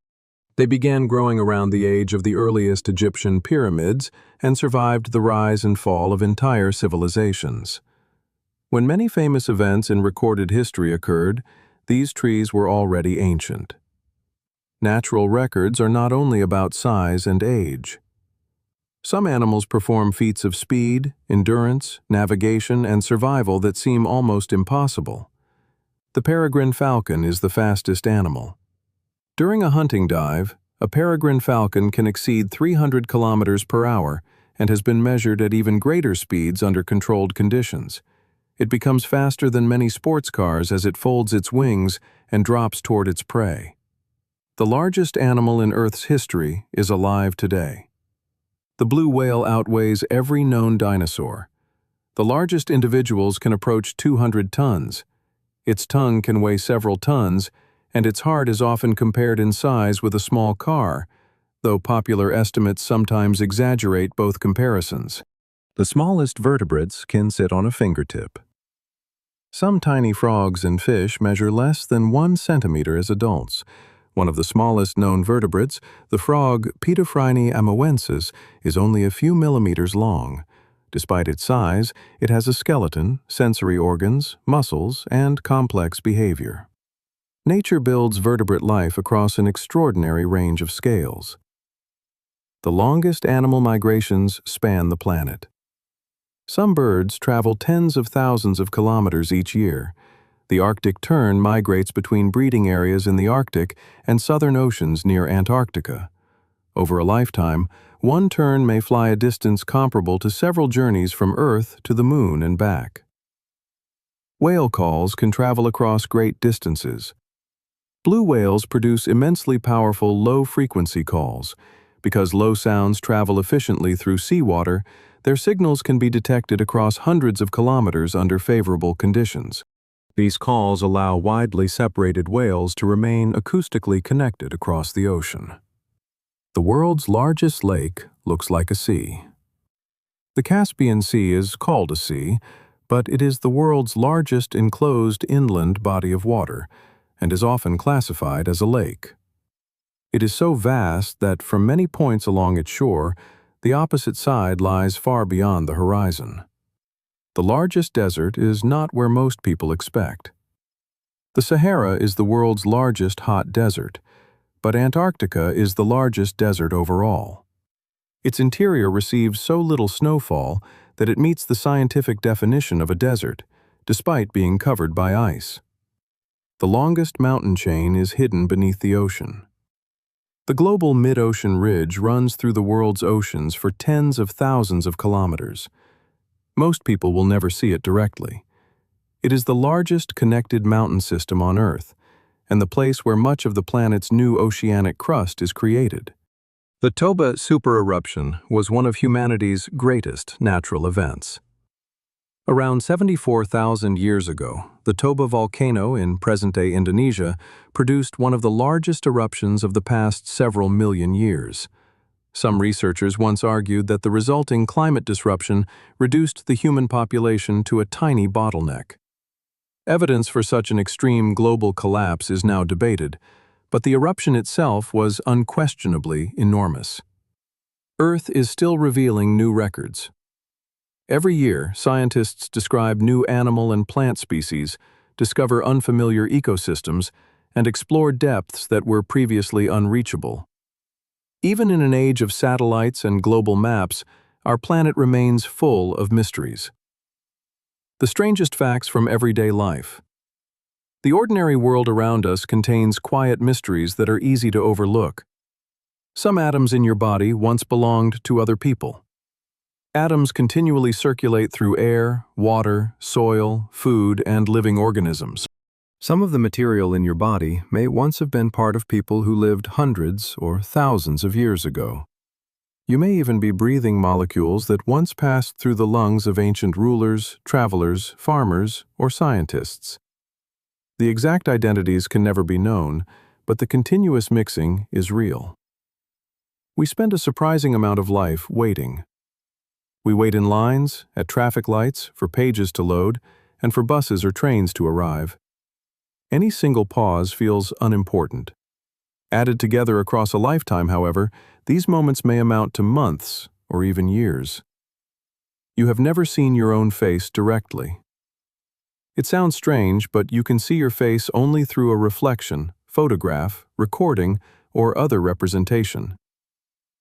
They began growing around the age of the earliest Egyptian pyramids and survived the rise and fall of entire civilizations. When many famous events in recorded history occurred, these trees were already ancient. Natural records are not only about size and age. Some animals perform feats of speed, endurance, navigation, and survival that seem almost impossible. The peregrine falcon is the fastest animal. During a hunting dive, A peregrine falcon can exceed 300 kilometers per hour and has been measured at even greater speeds under controlled conditions. It becomes faster than many sports cars as it folds its wings and drops toward its prey. The largest animal in Earth's history is alive today. The blue whale outweighs every known dinosaur. The largest individuals can approach 200 tons. Its tongue can weigh several tons, and its heart is often compared in size with a small car, though popular estimates sometimes exaggerate both comparisons. The smallest vertebrates can sit on a fingertip. Some tiny frogs and fish measure less than 1 centimeter as adults. One of the smallest known vertebrates, the frog Pedophrine amoensis, is only a few millimeters long. Despite its size, it has a skeleton, sensory organs, muscles, and complex behavior. Nature builds vertebrate life across an extraordinary range of scales. The longest animal migrations span the planet. Some birds travel tens of thousands of kilometers each year. The Arctic tern migrates between breeding areas in the Arctic and southern oceans near Antarctica. Over a lifetime, one tern may fly a distance comparable to several journeys from Earth to the Moon and back. Whale calls can travel across great distances. Blue whales produce immensely powerful low-frequency calls. Because low sounds travel efficiently through seawater, their signals can be detected across hundreds of kilometers under favorable conditions. These calls allow widely separated whales to remain acoustically connected across the ocean. The world's largest lake looks like a sea. The Caspian Sea is called a sea, but it is the world's largest enclosed inland body of water and is often classified as a lake. It is so vast that from many points along its shore, the opposite side lies far beyond the horizon. The largest desert is not where most people expect. The Sahara is the world's largest hot desert, but Antarctica is the largest desert overall. Its interior receives so little snowfall that it meets the scientific definition of a desert, despite being covered by ice. The longest mountain chain is hidden beneath the ocean. The global mid-ocean ridge runs through the world's oceans for tens of thousands of kilometers. Most people will never see it directly. It is the largest connected mountain system on Earth, and the place where much of the planet's new oceanic crust is created. The Toba supereruption was one of humanity's greatest natural events. Around 74,000 years ago, the Toba volcano in present-day Indonesia produced one of the largest eruptions of the past several million years. Some researchers once argued that the resulting climate disruption reduced the human population to a tiny bottleneck. Evidence for such an extreme global collapse is now debated, but the eruption itself was unquestionably enormous. Earth is still revealing new records. Every year, scientists describe new animal and plant species, discover unfamiliar ecosystems, and explore depths that were previously unreachable. Even in an age of satellites and global maps, our planet remains full of mysteries. The strangest facts from everyday life. The ordinary world around us contains quiet mysteries that are easy to overlook. Some atoms in your body once belonged to other people. Atoms continually circulate through air, water, soil, food, and living organisms. Some of the material in your body may once have been part of people who lived hundreds or thousands of years ago. You may even be breathing molecules that once passed through the lungs of ancient rulers, travelers, farmers, or scientists. The exact identities can never be known, but the continuous mixing is real. We spend a surprising amount of life waiting. We wait in lines, at traffic lights, for pages to load, and for buses or trains to arrive. Any single pause feels unimportant. Added together across a lifetime, however, these moments may amount to months or even years. You have never seen your own face directly. It sounds strange, but you can see your face only through a reflection, photograph, recording, or other representation.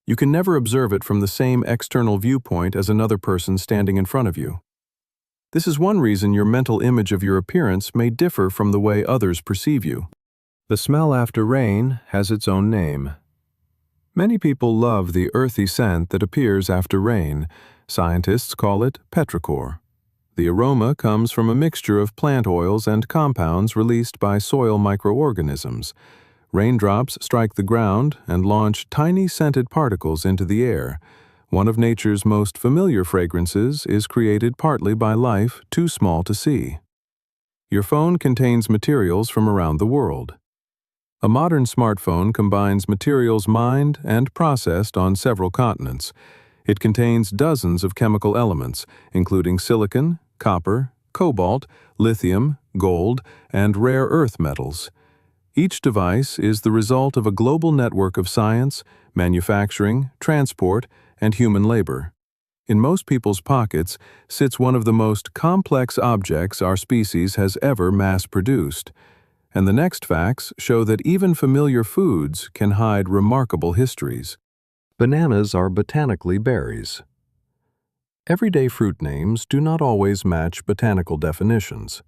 You can never observe it from the same external viewpoint as another person standing in front of you. This is one reason your mental image of your appearance may differ from the way others perceive you. The smell after rain has its own name. Many people love the earthy scent that appears after rain. Scientists call it petrichor. The aroma comes from a mixture of plant oils and compounds released by soil microorganisms. Raindrops strike the ground and launch tiny scented particles into the air. One of nature's most familiar fragrances is created partly by life too small to see. Your phone contains materials from around the world. A modern smartphone combines materials mined and processed on several continents. It contains dozens of chemical elements, including silicon, copper, cobalt, lithium, gold, and rare earth metals. Each device is the result of a global network of science, manufacturing, transport, and human labor. In most people's pockets sits one of the most complex objects our species has ever mass-produced. And the next facts show that even familiar foods can hide remarkable histories. Bananas are botanically berries. Everyday fruit names do not always match botanical definitions.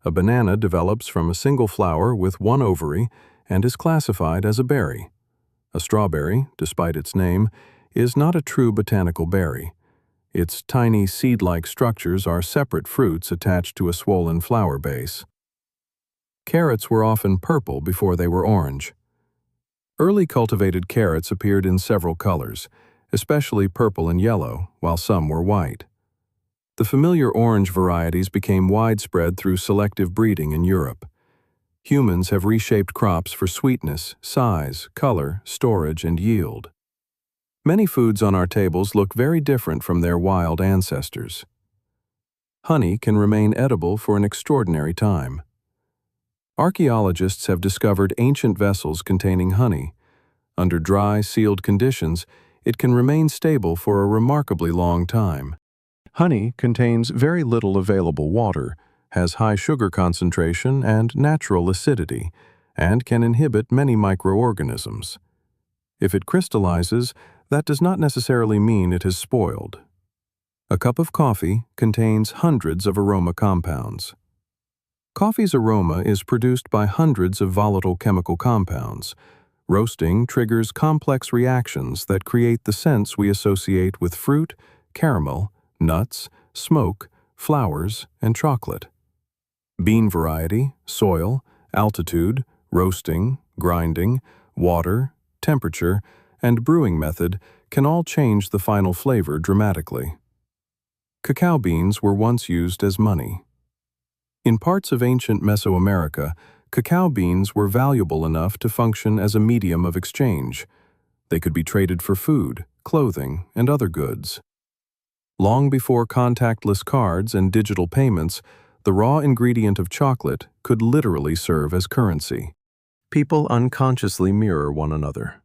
A banana develops from a single flower with one ovary and is classified as a berry. A strawberry, despite its name, is not a true botanical berry. Its tiny seed-like structures are separate fruits attached to a swollen flower base. Carrots were often purple before they were orange. Early cultivated carrots appeared in several colors, especially purple and yellow, while some were white. The familiar orange varieties became widespread through selective breeding in Europe. Humans have reshaped crops for sweetness, size, color, storage, and yield. Many foods on our tables look very different from their wild ancestors. Honey can remain edible for an extraordinary time. Archaeologists have discovered ancient vessels containing honey. Under dry, sealed conditions, it can remain stable for a remarkably long time. Honey contains very little available water, has high sugar concentration and natural acidity, and can inhibit many microorganisms. If it crystallizes, that does not necessarily mean it has spoiled. A cup of coffee contains hundreds of aroma compounds. Coffee's aroma is produced by hundreds of volatile chemical compounds. Roasting triggers complex reactions that create the scents we associate with fruit, caramel, nuts, smoke, flowers, and chocolate. Bean variety, soil, altitude, roasting, grinding, water, temperature, and brewing method can all change the final flavor dramatically. Cacao beans were once used as money. In parts of ancient Mesoamerica, cacao beans were valuable enough to function as a medium of exchange. They could be traded for food, clothing, and other goods. Long before contactless cards and digital payments, the raw ingredient of chocolate could literally serve as currency. People unconsciously mirror one another.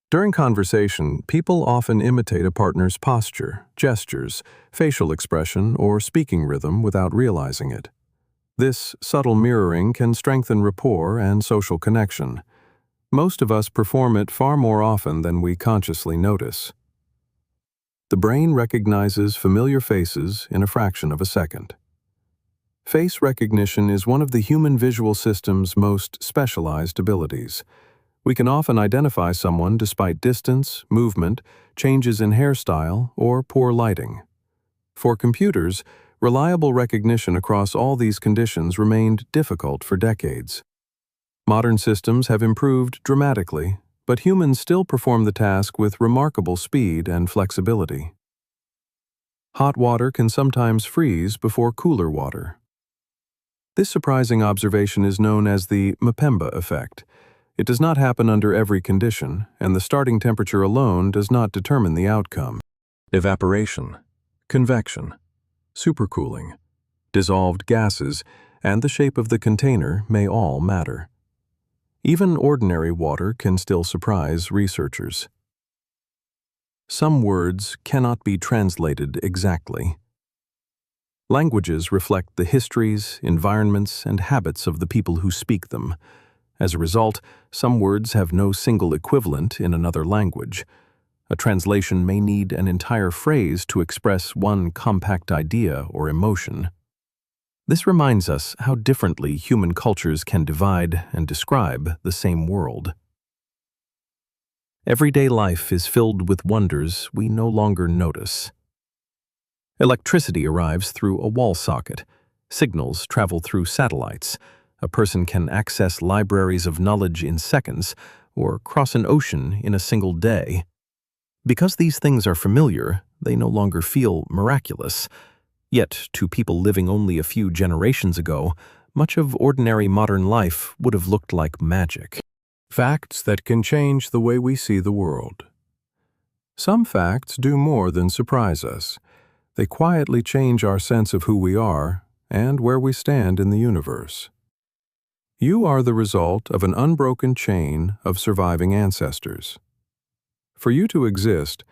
During conversation, people often imitate a partner's posture, gestures, facial expression, or speaking rhythm without realizing it. This subtle mirroring can strengthen rapport and social connection. Most of us perform it far more often than we consciously notice. The brain recognizes familiar faces in a fraction of a second. Face recognition is one of the human visual system's most specialized abilities. We can often identify someone despite distance, movement, changes in hairstyle, or poor lighting. For computers, reliable recognition across all these conditions remained difficult for decades. Modern systems have improved dramatically, but humans still perform the task with remarkable speed and flexibility. Hot water can sometimes freeze before cooler water. This surprising observation is known as the Mpemba effect. It does not happen under every condition, and the starting temperature alone does not determine the outcome. Evaporation, convection, supercooling, dissolved gases, and the shape of the container may all matter. Even ordinary water can still surprise researchers. Some words cannot be translated exactly. Languages reflect the histories, environments, and habits of the people who speak them. As a result, some words have no single equivalent in another language. A translation may need an entire phrase to express one compact idea or emotion. This reminds us how differently human cultures can divide and describe the same world. Everyday life is filled with wonders we no longer notice. Electricity arrives through a wall socket. Signals travel through satellites. A person can access libraries of knowledge in seconds or cross an ocean in a single day. Because these things are familiar, they no longer feel miraculous. Yet, to people living only a few generations ago, much of ordinary modern life would have looked like magic. Facts that can change the way we see the world. Some facts do more than surprise us. They quietly change our sense of who we are and where we stand in the universe. You are the result of an unbroken chain of surviving ancestors. For you to exist,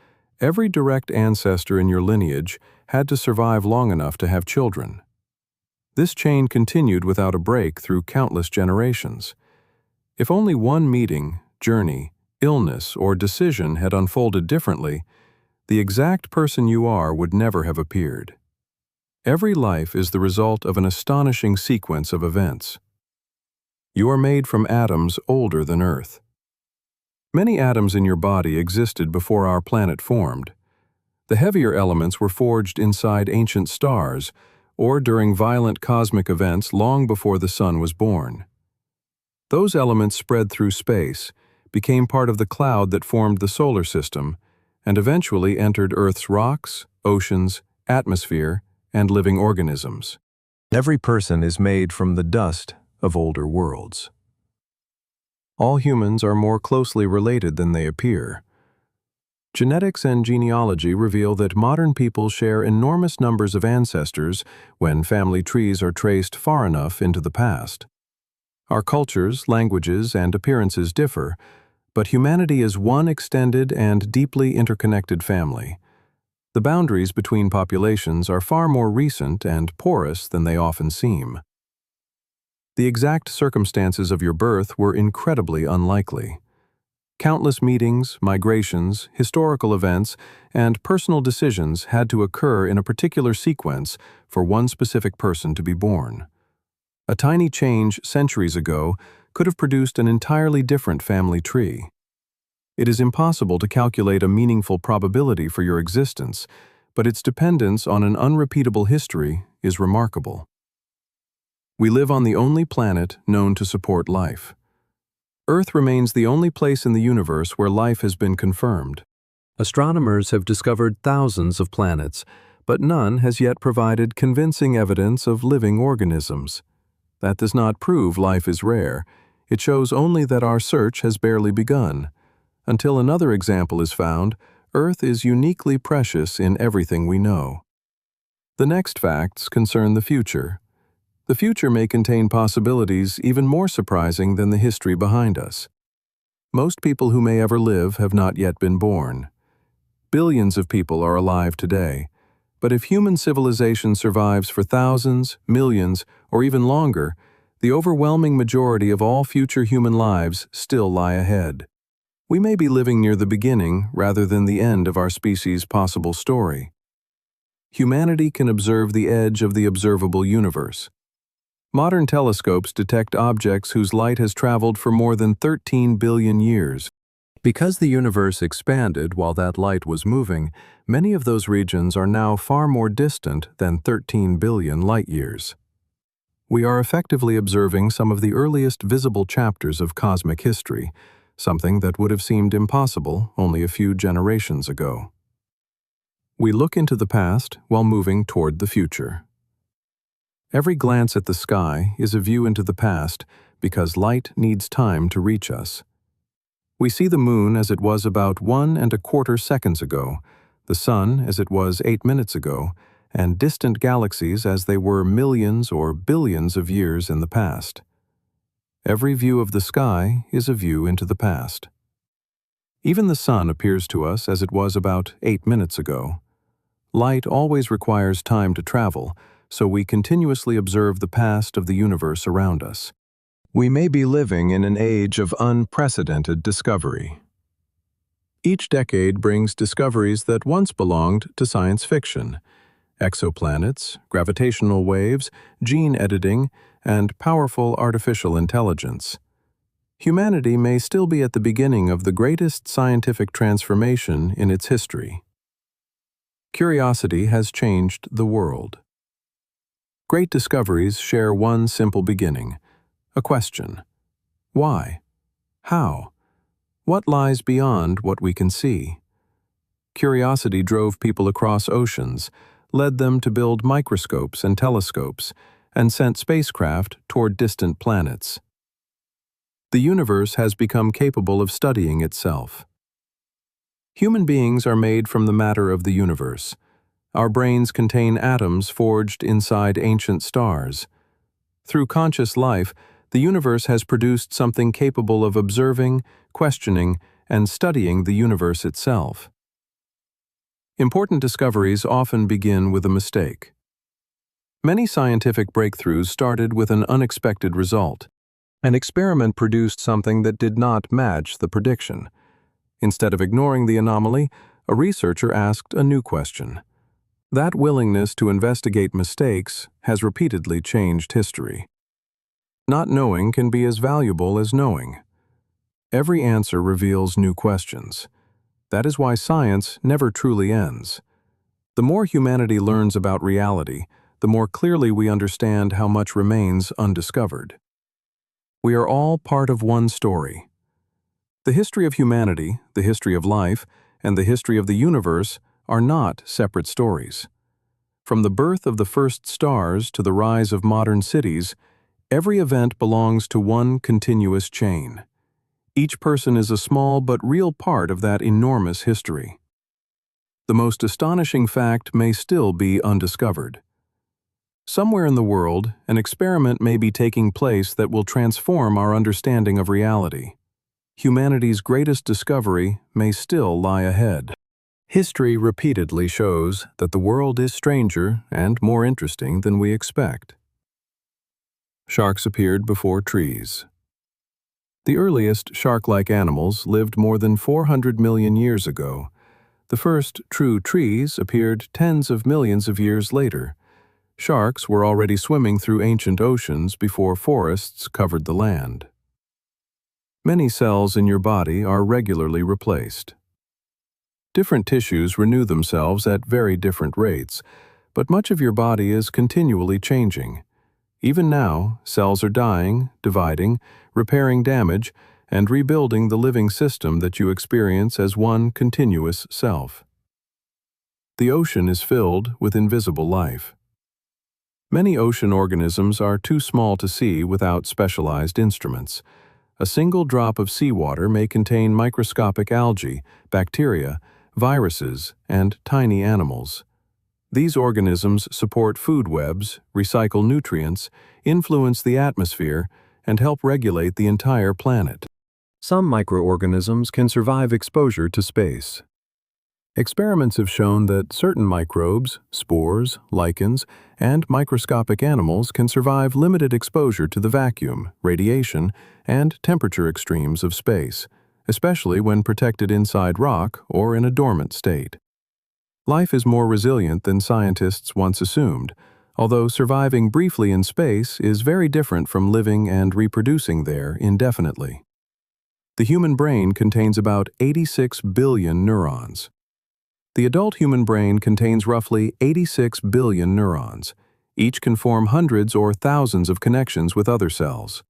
every direct ancestor in your lineage had to survive long enough to have children. This chain continued without a break through countless generations. If only one meeting, journey, illness, or decision had unfolded differently, the exact person you are would never have appeared. Every life is the result of an astonishing sequence of events. You are made from atoms older than Earth. Many atoms in your body existed before our planet formed. The heavier elements were forged inside ancient stars or during violent cosmic events long before the sun was born. Those elements spread through space, became part of the cloud that formed the solar system, and eventually entered Earth's rocks, oceans, atmosphere, and living organisms. Every person is made from the dust of older worlds. All humans are more closely related than they appear. Genetics and genealogy reveal that modern people share enormous numbers of ancestors when family trees are traced far enough into the past. Our cultures, languages, and appearances differ, but humanity is one extended and deeply interconnected family. The boundaries between populations are far more recent and porous than they often seem. The exact circumstances of your birth were incredibly unlikely. Countless meetings, migrations, historical events, and personal decisions had to occur in a particular sequence for one specific person to be born. A tiny change centuries ago could have produced an entirely different family tree. It is impossible to calculate a meaningful probability for your existence, but its dependence on an unrepeatable history is remarkable. We live on the only planet known to support life. Earth remains the only place in the universe where life has been confirmed. Astronomers have discovered thousands of planets, but none has yet provided convincing evidence of living organisms. That does not prove life is rare. It shows only that our search has barely begun. Until another example is found, Earth is uniquely precious in everything we know. The next facts concern the future. The future may contain possibilities even more surprising than the history behind us. Most people who may ever live have not yet been born. Billions of people are alive today. But if human civilization survives for thousands, millions, or even longer, the overwhelming majority of all future human lives still lie ahead. We may be living near the beginning rather than the end of our species' possible story. Humanity can observe the edge of the observable universe. Modern telescopes detect objects whose light has traveled for more than 13 billion years. Because the universe expanded while that light was moving, many of those regions are now far more distant than 13 billion light-years. We are effectively observing some of the earliest visible chapters of cosmic history, something that would have seemed impossible only a few generations ago. We look into the past while moving toward the future. Every glance at the sky is a view into the past because light needs time to reach us. We see the moon as it was about 1¼ seconds ago, the sun as it was 8 minutes ago, and distant galaxies as they were millions or billions of years in the past. Every view of the sky is a view into the past. Even the sun appears to us as it was about 8 minutes ago. Light always requires time to travel, so we continuously observe the past of the universe around us. We may be living in an age of unprecedented discovery. Each decade brings discoveries that once belonged to science fiction: exoplanets, gravitational waves, gene editing, and powerful artificial intelligence. Humanity may still be at the beginning of the greatest scientific transformation in its history. Curiosity has changed the world. Great discoveries share one simple beginning, a question. Why? How? What lies beyond what we can see? Curiosity drove people across oceans, led them to build microscopes and telescopes, and sent spacecraft toward distant planets. The universe has become capable of studying itself. Human beings are made from the matter of the universe. Our brains contain atoms forged inside ancient stars. Through conscious life, the universe has produced something capable of observing, questioning, and studying the universe itself. Important discoveries often begin with a mistake. Many scientific breakthroughs started with an unexpected result. An experiment produced something that did not match the prediction. Instead of ignoring the anomaly, a researcher asked a new question. That willingness to investigate mistakes has repeatedly changed history. Not knowing can be as valuable as knowing. Every answer reveals new questions. That is why science never truly ends. The more humanity learns about reality, the more clearly we understand how much remains undiscovered. We are all part of one story. The history of humanity, the history of life, and the history of the universe are not separate stories. From the birth of the first stars to the rise of modern cities, every event belongs to one continuous chain. Each person is a small but real part of that enormous history. The most astonishing fact may still be undiscovered. Somewhere in the world, an experiment may be taking place that will transform our understanding of reality. Humanity's greatest discovery may still lie ahead. History repeatedly shows that the world is stranger and more interesting than we expect. Sharks appeared before trees. The earliest shark-like animals lived more than 400 million years ago. The first true trees appeared tens of millions of years later. Sharks were already swimming through ancient oceans before forests covered the land. Many cells in your body are regularly replaced. Different tissues renew themselves at very different rates, but much of your body is continually changing. Even now, cells are dying, dividing, repairing damage, and rebuilding the living system that you experience as one continuous self. The ocean is filled with invisible life. Many ocean organisms are too small to see without specialized instruments. A single drop of seawater may contain microscopic algae, bacteria, viruses, and tiny animals. These organisms support food webs, recycle nutrients, influence the atmosphere, and help regulate the entire planet. Some microorganisms can survive exposure to space. Experiments have shown that certain microbes, spores, lichens, and microscopic animals can survive limited exposure to the vacuum, radiation, and temperature extremes of space, especially when protected inside rock or in a dormant state. Life is more resilient than scientists once assumed, although surviving briefly in space is very different from living and reproducing there indefinitely. The human brain contains about 86 billion neurons. The adult human brain contains roughly 86 billion neurons. Each can form hundreds or thousands of connections with other cells.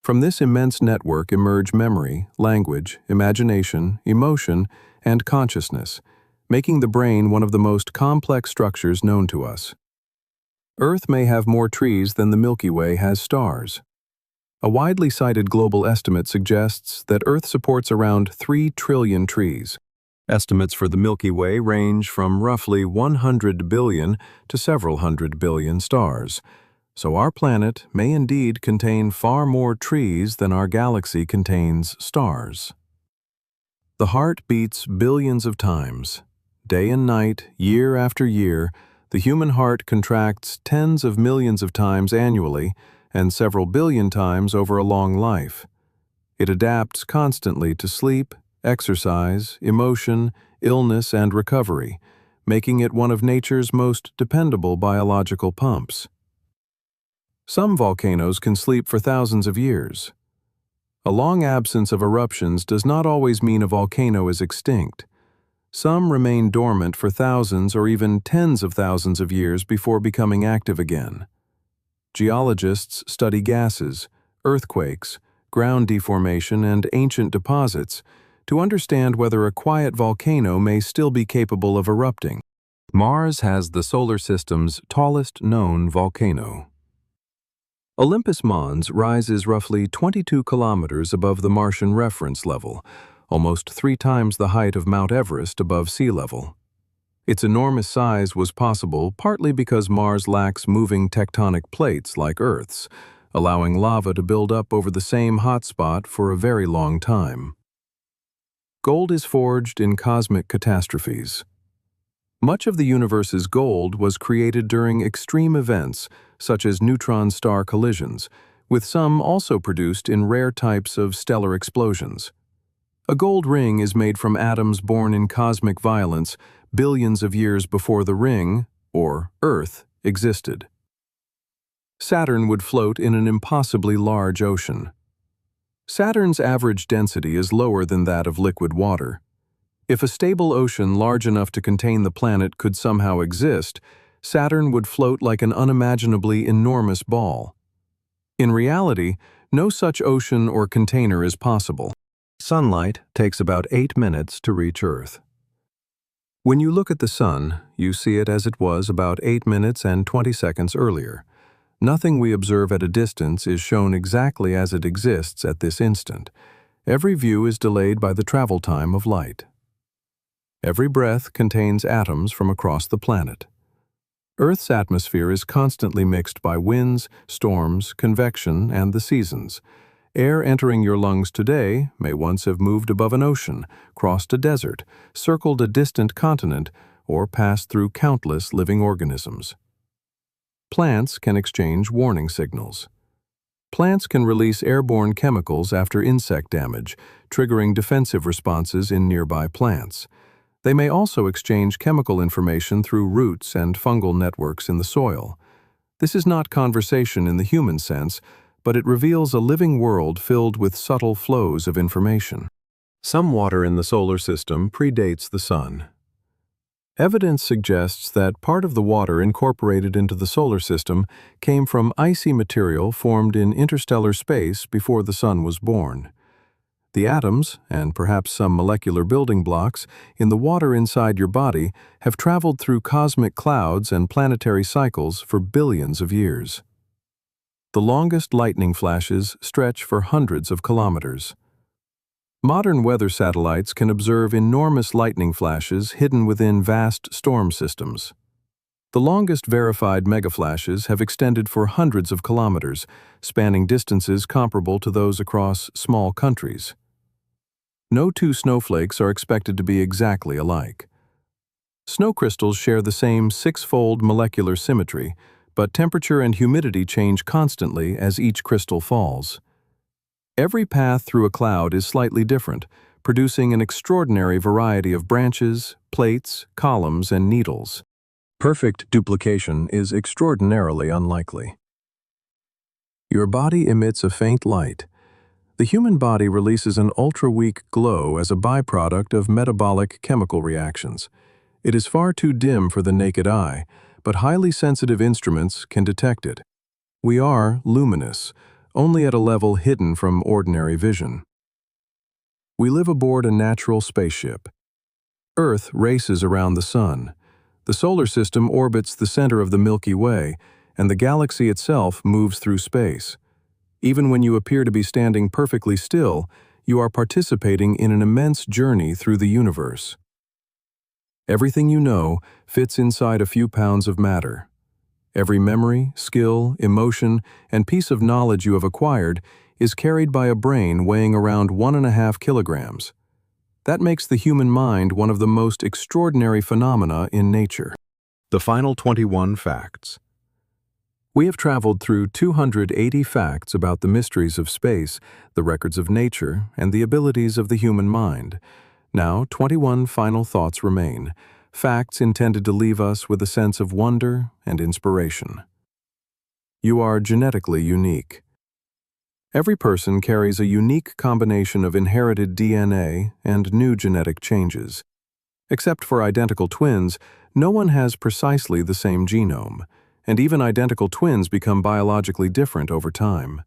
From this immense network emerge memory, language, imagination, emotion, and consciousness, making the brain one of the most complex structures known to us. Earth may have more trees than the Milky Way has stars. A widely cited global estimate suggests that Earth supports around 3 trillion trees. Estimates for the Milky Way range from roughly 100 billion to several hundred billion stars, so our planet may indeed contain far more trees than our galaxy contains stars. The heart beats billions of times. Day and night, year after year, the human heart contracts tens of millions of times annually and several billion times over a long life. It adapts constantly to sleep, exercise, emotion, illness, and recovery, making it one of nature's most dependable biological pumps. Some volcanoes can sleep for thousands of years. A long absence of eruptions does not always mean a volcano is extinct. Some remain dormant for thousands or even tens of thousands of years before becoming active again. Geologists study gases, earthquakes, ground deformation, and ancient deposits to understand whether a quiet volcano may still be capable of erupting. Mars has the solar system's tallest known volcano. Olympus Mons rises roughly 22 kilometers above the Martian reference level, almost 3 times the height of Mount Everest above sea level. Its enormous size was possible partly because Mars lacks moving tectonic plates like Earth's, allowing lava to build up over the same hotspot for a very long time. Gold is forged in cosmic catastrophes. Much of the universe's gold was created during extreme events, such as neutron star collisions, with some also produced in rare types of stellar explosions. A gold ring is made from atoms born in cosmic violence billions of years before the ring, or Earth, existed. Saturn would float in an impossibly large ocean. Saturn's average density is lower than that of liquid water. If a stable ocean large enough to contain the planet could somehow exist, Saturn would float like an unimaginably enormous ball. In reality, no such ocean or container is possible. Sunlight takes about 8 minutes to reach Earth. When you look at the sun, you see it as it was about 8 minutes and 20 seconds earlier. Nothing we observe at a distance is shown exactly as it exists at this instant. Every view is delayed by the travel time of light. Every breath contains atoms from across the planet. Earth's atmosphere is constantly mixed by winds, storms, convection, and the seasons. Air entering your lungs today may once have moved above an ocean, crossed a desert, circled a distant continent, or passed through countless living organisms. Plants can exchange warning signals. Plants can release airborne chemicals after insect damage, triggering defensive responses in nearby plants. They may also exchange chemical information through roots and fungal networks in the soil. This is not conversation in the human sense, but it reveals a living world filled with subtle flows of information. Some water in the solar system predates the sun. Evidence suggests that part of the water incorporated into the solar system came from icy material formed in interstellar space before the sun was born. The atoms, and perhaps some molecular building blocks, in the water inside your body have traveled through cosmic clouds and planetary cycles for billions of years. The longest lightning flashes stretch for hundreds of kilometers. Modern weather satellites can observe enormous lightning flashes hidden within vast storm systems. The longest verified megaflashes have extended for hundreds of kilometers, spanning distances comparable to those across small countries. No 2 snowflakes are expected to be exactly alike. Snow crystals share the same 6-fold molecular symmetry, but temperature and humidity change constantly as each crystal falls. Every path through a cloud is slightly different, producing an extraordinary variety of branches, plates, columns, and needles. Perfect duplication is extraordinarily unlikely. Your body emits a faint light. The human body releases an ultra-weak glow as a byproduct of metabolic chemical reactions. It is far too dim for the naked eye, but highly sensitive instruments can detect it. We are luminous, only at a level hidden from ordinary vision. We live aboard a natural spaceship. Earth races around the sun. The solar system orbits the center of the Milky Way, and the galaxy itself moves through space. Even when you appear to be standing perfectly still, you are participating in an immense journey through the universe. Everything you know fits inside a few pounds of matter. Every memory, skill, emotion, and piece of knowledge you have acquired is carried by a brain weighing around 1.5 kilograms. That makes the human mind one of the most extraordinary phenomena in nature. The final 21 facts. We have traveled through 280 facts about the mysteries of space, the records of nature, and the abilities of the human mind. Now, 21 final thoughts remain, facts intended to leave us with a sense of wonder and inspiration. You are genetically unique. Every person carries a unique combination of inherited DNA and new genetic changes. Except for identical twins, no one has precisely the same genome, and even identical twins become biologically different over time.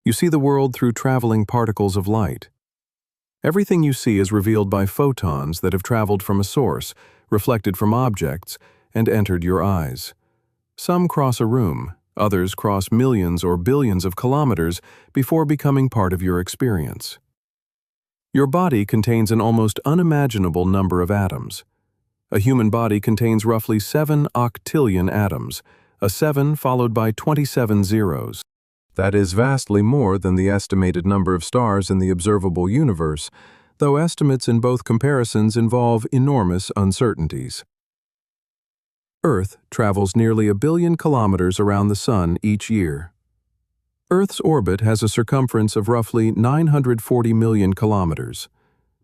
You see the world through traveling particles of light. Everything you see is revealed by photons that have traveled from a source, reflected from objects, and entered your eyes. Some cross a room, others cross millions or billions of kilometers before becoming part of your experience. Your body contains an almost unimaginable number of atoms. A human body contains roughly 7 octillion atoms, a 7 followed by 27 zeros. That is vastly more than the estimated number of stars in the observable universe, though estimates in both comparisons involve enormous uncertainties. Earth travels nearly 1 billion kilometers around the Sun each year. Earth's orbit has a circumference of roughly 940 million kilometers.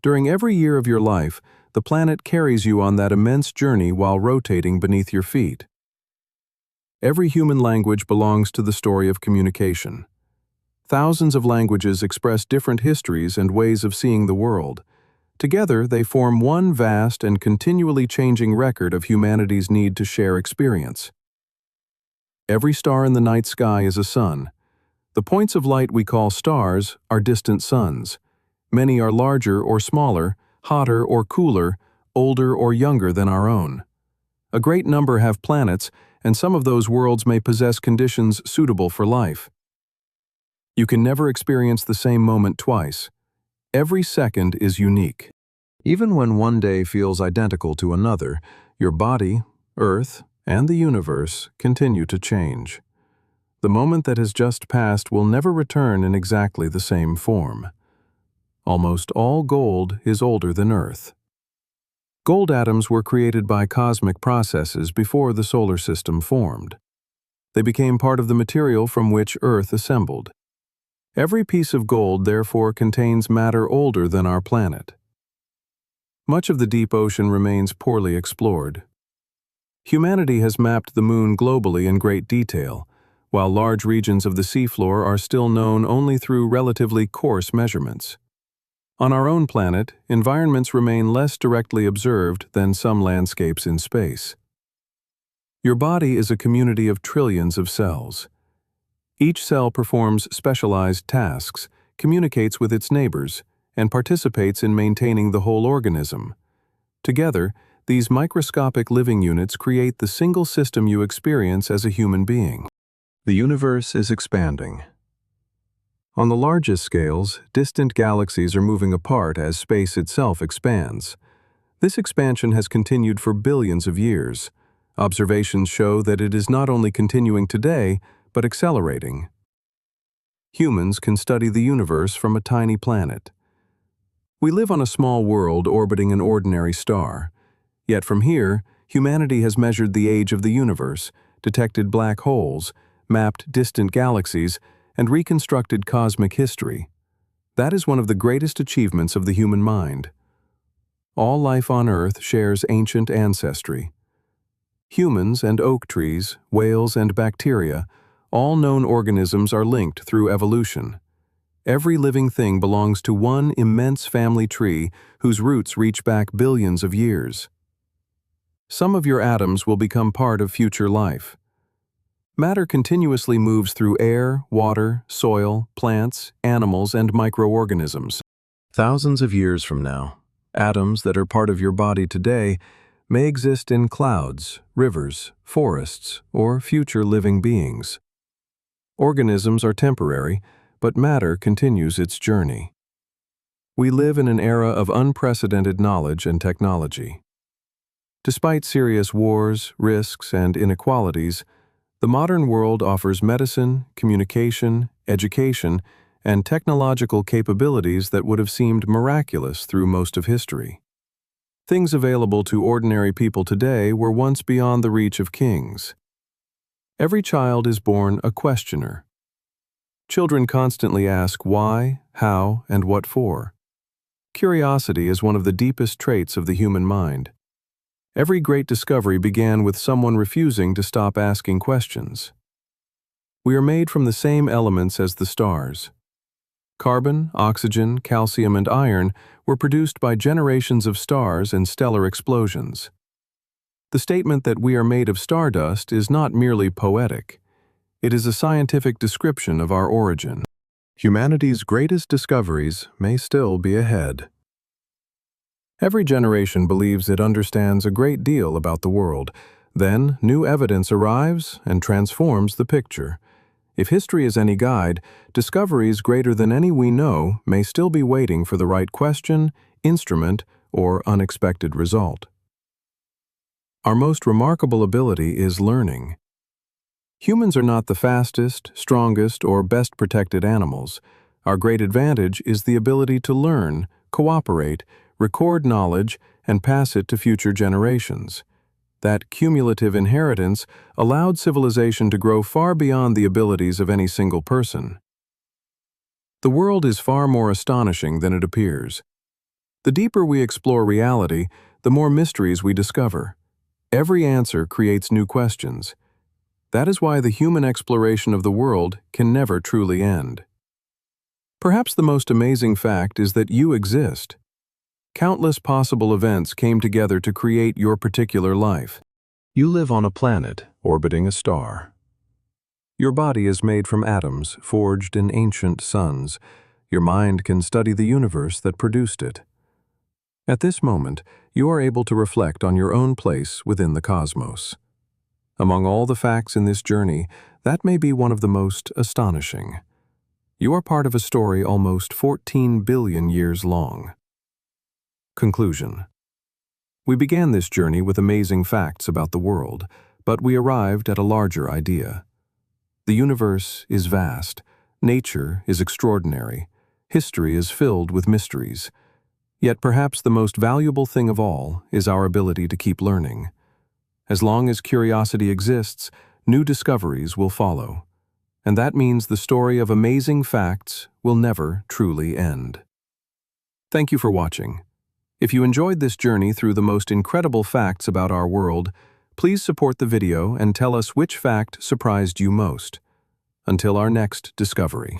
During every year of your life, the planet carries you on that immense journey while rotating beneath your feet. Every human language belongs to the story of communication. Thousands of languages express different histories and ways of seeing the world. Together, they form one vast and continually changing record of humanity's need to share experience. Every star in the night sky is a sun. The points of light we call stars are distant suns. Many are larger or smaller, hotter or cooler, older or younger than our own. A great number have planets, and some of those worlds may possess conditions suitable for life. You can never experience the same moment twice. Every second is unique. Even when one day feels identical to another, your body, Earth, and the universe continue to change. The moment that has just passed will never return in exactly the same form. Almost all gold is older than Earth. Gold atoms were created by cosmic processes before the solar system formed. They became part of the material from which Earth assembled. Every piece of gold, therefore, contains matter older than our planet. Much of the deep ocean remains poorly explored. Humanity has mapped the moon globally in great detail, while large regions of the seafloor are still known only through relatively coarse measurements. On our own planet, environments remain less directly observed than some landscapes in space. Your body is a community of trillions of cells. Each cell performs specialized tasks, communicates with its neighbors, and participates in maintaining the whole organism. Together, these microscopic living units create the single system you experience as a human being. The universe is expanding. On the largest scales, distant galaxies are moving apart as space itself expands. This expansion has continued for billions of years. Observations show that it is not only continuing today, but accelerating. Humans can study the universe from a tiny planet. We live on a small world orbiting an ordinary star. Yet from here, humanity has measured the age of the universe, detected black holes, mapped distant galaxies, and reconstructed cosmic history. That is one of the greatest achievements of the human mind. All life on Earth shares ancient ancestry. Humans and oak trees, whales and bacteria, all known organisms are linked through evolution. Every living thing belongs to one immense family tree whose roots reach back billions of years. Some of your atoms will become part of future life. Matter continuously moves through air, water, soil, plants, animals, and microorganisms. Thousands of years from now, atoms that are part of your body today may exist in clouds, rivers, forests, or future living beings. Organisms are temporary, but matter continues its journey. We live in an era of unprecedented knowledge and technology. Despite serious wars, risks, and inequalities, the modern world offers medicine, communication, education, and technological capabilities that would have seemed miraculous through most of history. Things available to ordinary people today were once beyond the reach of kings. Every child is born a questioner. Children constantly ask why, how, and what for. Curiosity is one of the deepest traits of the human mind. Every great discovery began with someone refusing to stop asking questions. We are made from the same elements as the stars. Carbon, oxygen, calcium, and iron were produced by generations of stars and stellar explosions. The statement that we are made of stardust is not merely poetic. It is a scientific description of our origin. Humanity's greatest discoveries may still be ahead. Every generation believes it understands a great deal about the world. Then, new evidence arrives and transforms the picture. If history is any guide, discoveries greater than any we know may still be waiting for the right question, instrument, or unexpected result. Our most remarkable ability is learning. Humans are not the fastest, strongest, or best protected animals. Our great advantage is the ability to learn, cooperate, record knowledge, and pass it to future generations. That cumulative inheritance allowed civilization to grow far beyond the abilities of any single person. The world is far more astonishing than it appears. The deeper we explore reality, the more mysteries we discover. Every answer creates new questions. That is why the human exploration of the world can never truly end. Perhaps the most amazing fact is that you exist. Countless possible events came together to create your particular life. You live on a planet orbiting a star. Your body is made from atoms forged in ancient suns. Your mind can study the universe that produced it. At this moment, you are able to reflect on your own place within the cosmos. Among all the facts in this journey, that may be one of the most astonishing. You are part of a story almost 14 billion years long. Conclusion. We began this journey with amazing facts about the world, but we arrived at a larger idea. The universe is vast, nature is extraordinary, history is filled with mysteries. Yet perhaps the most valuable thing of all is our ability to keep learning. As long as curiosity exists, new discoveries will follow. And that means the story of amazing facts will never truly end. Thank you for watching. If you enjoyed this journey through the most incredible facts about our world, please support the video and tell us which fact surprised you most. Until our next discovery.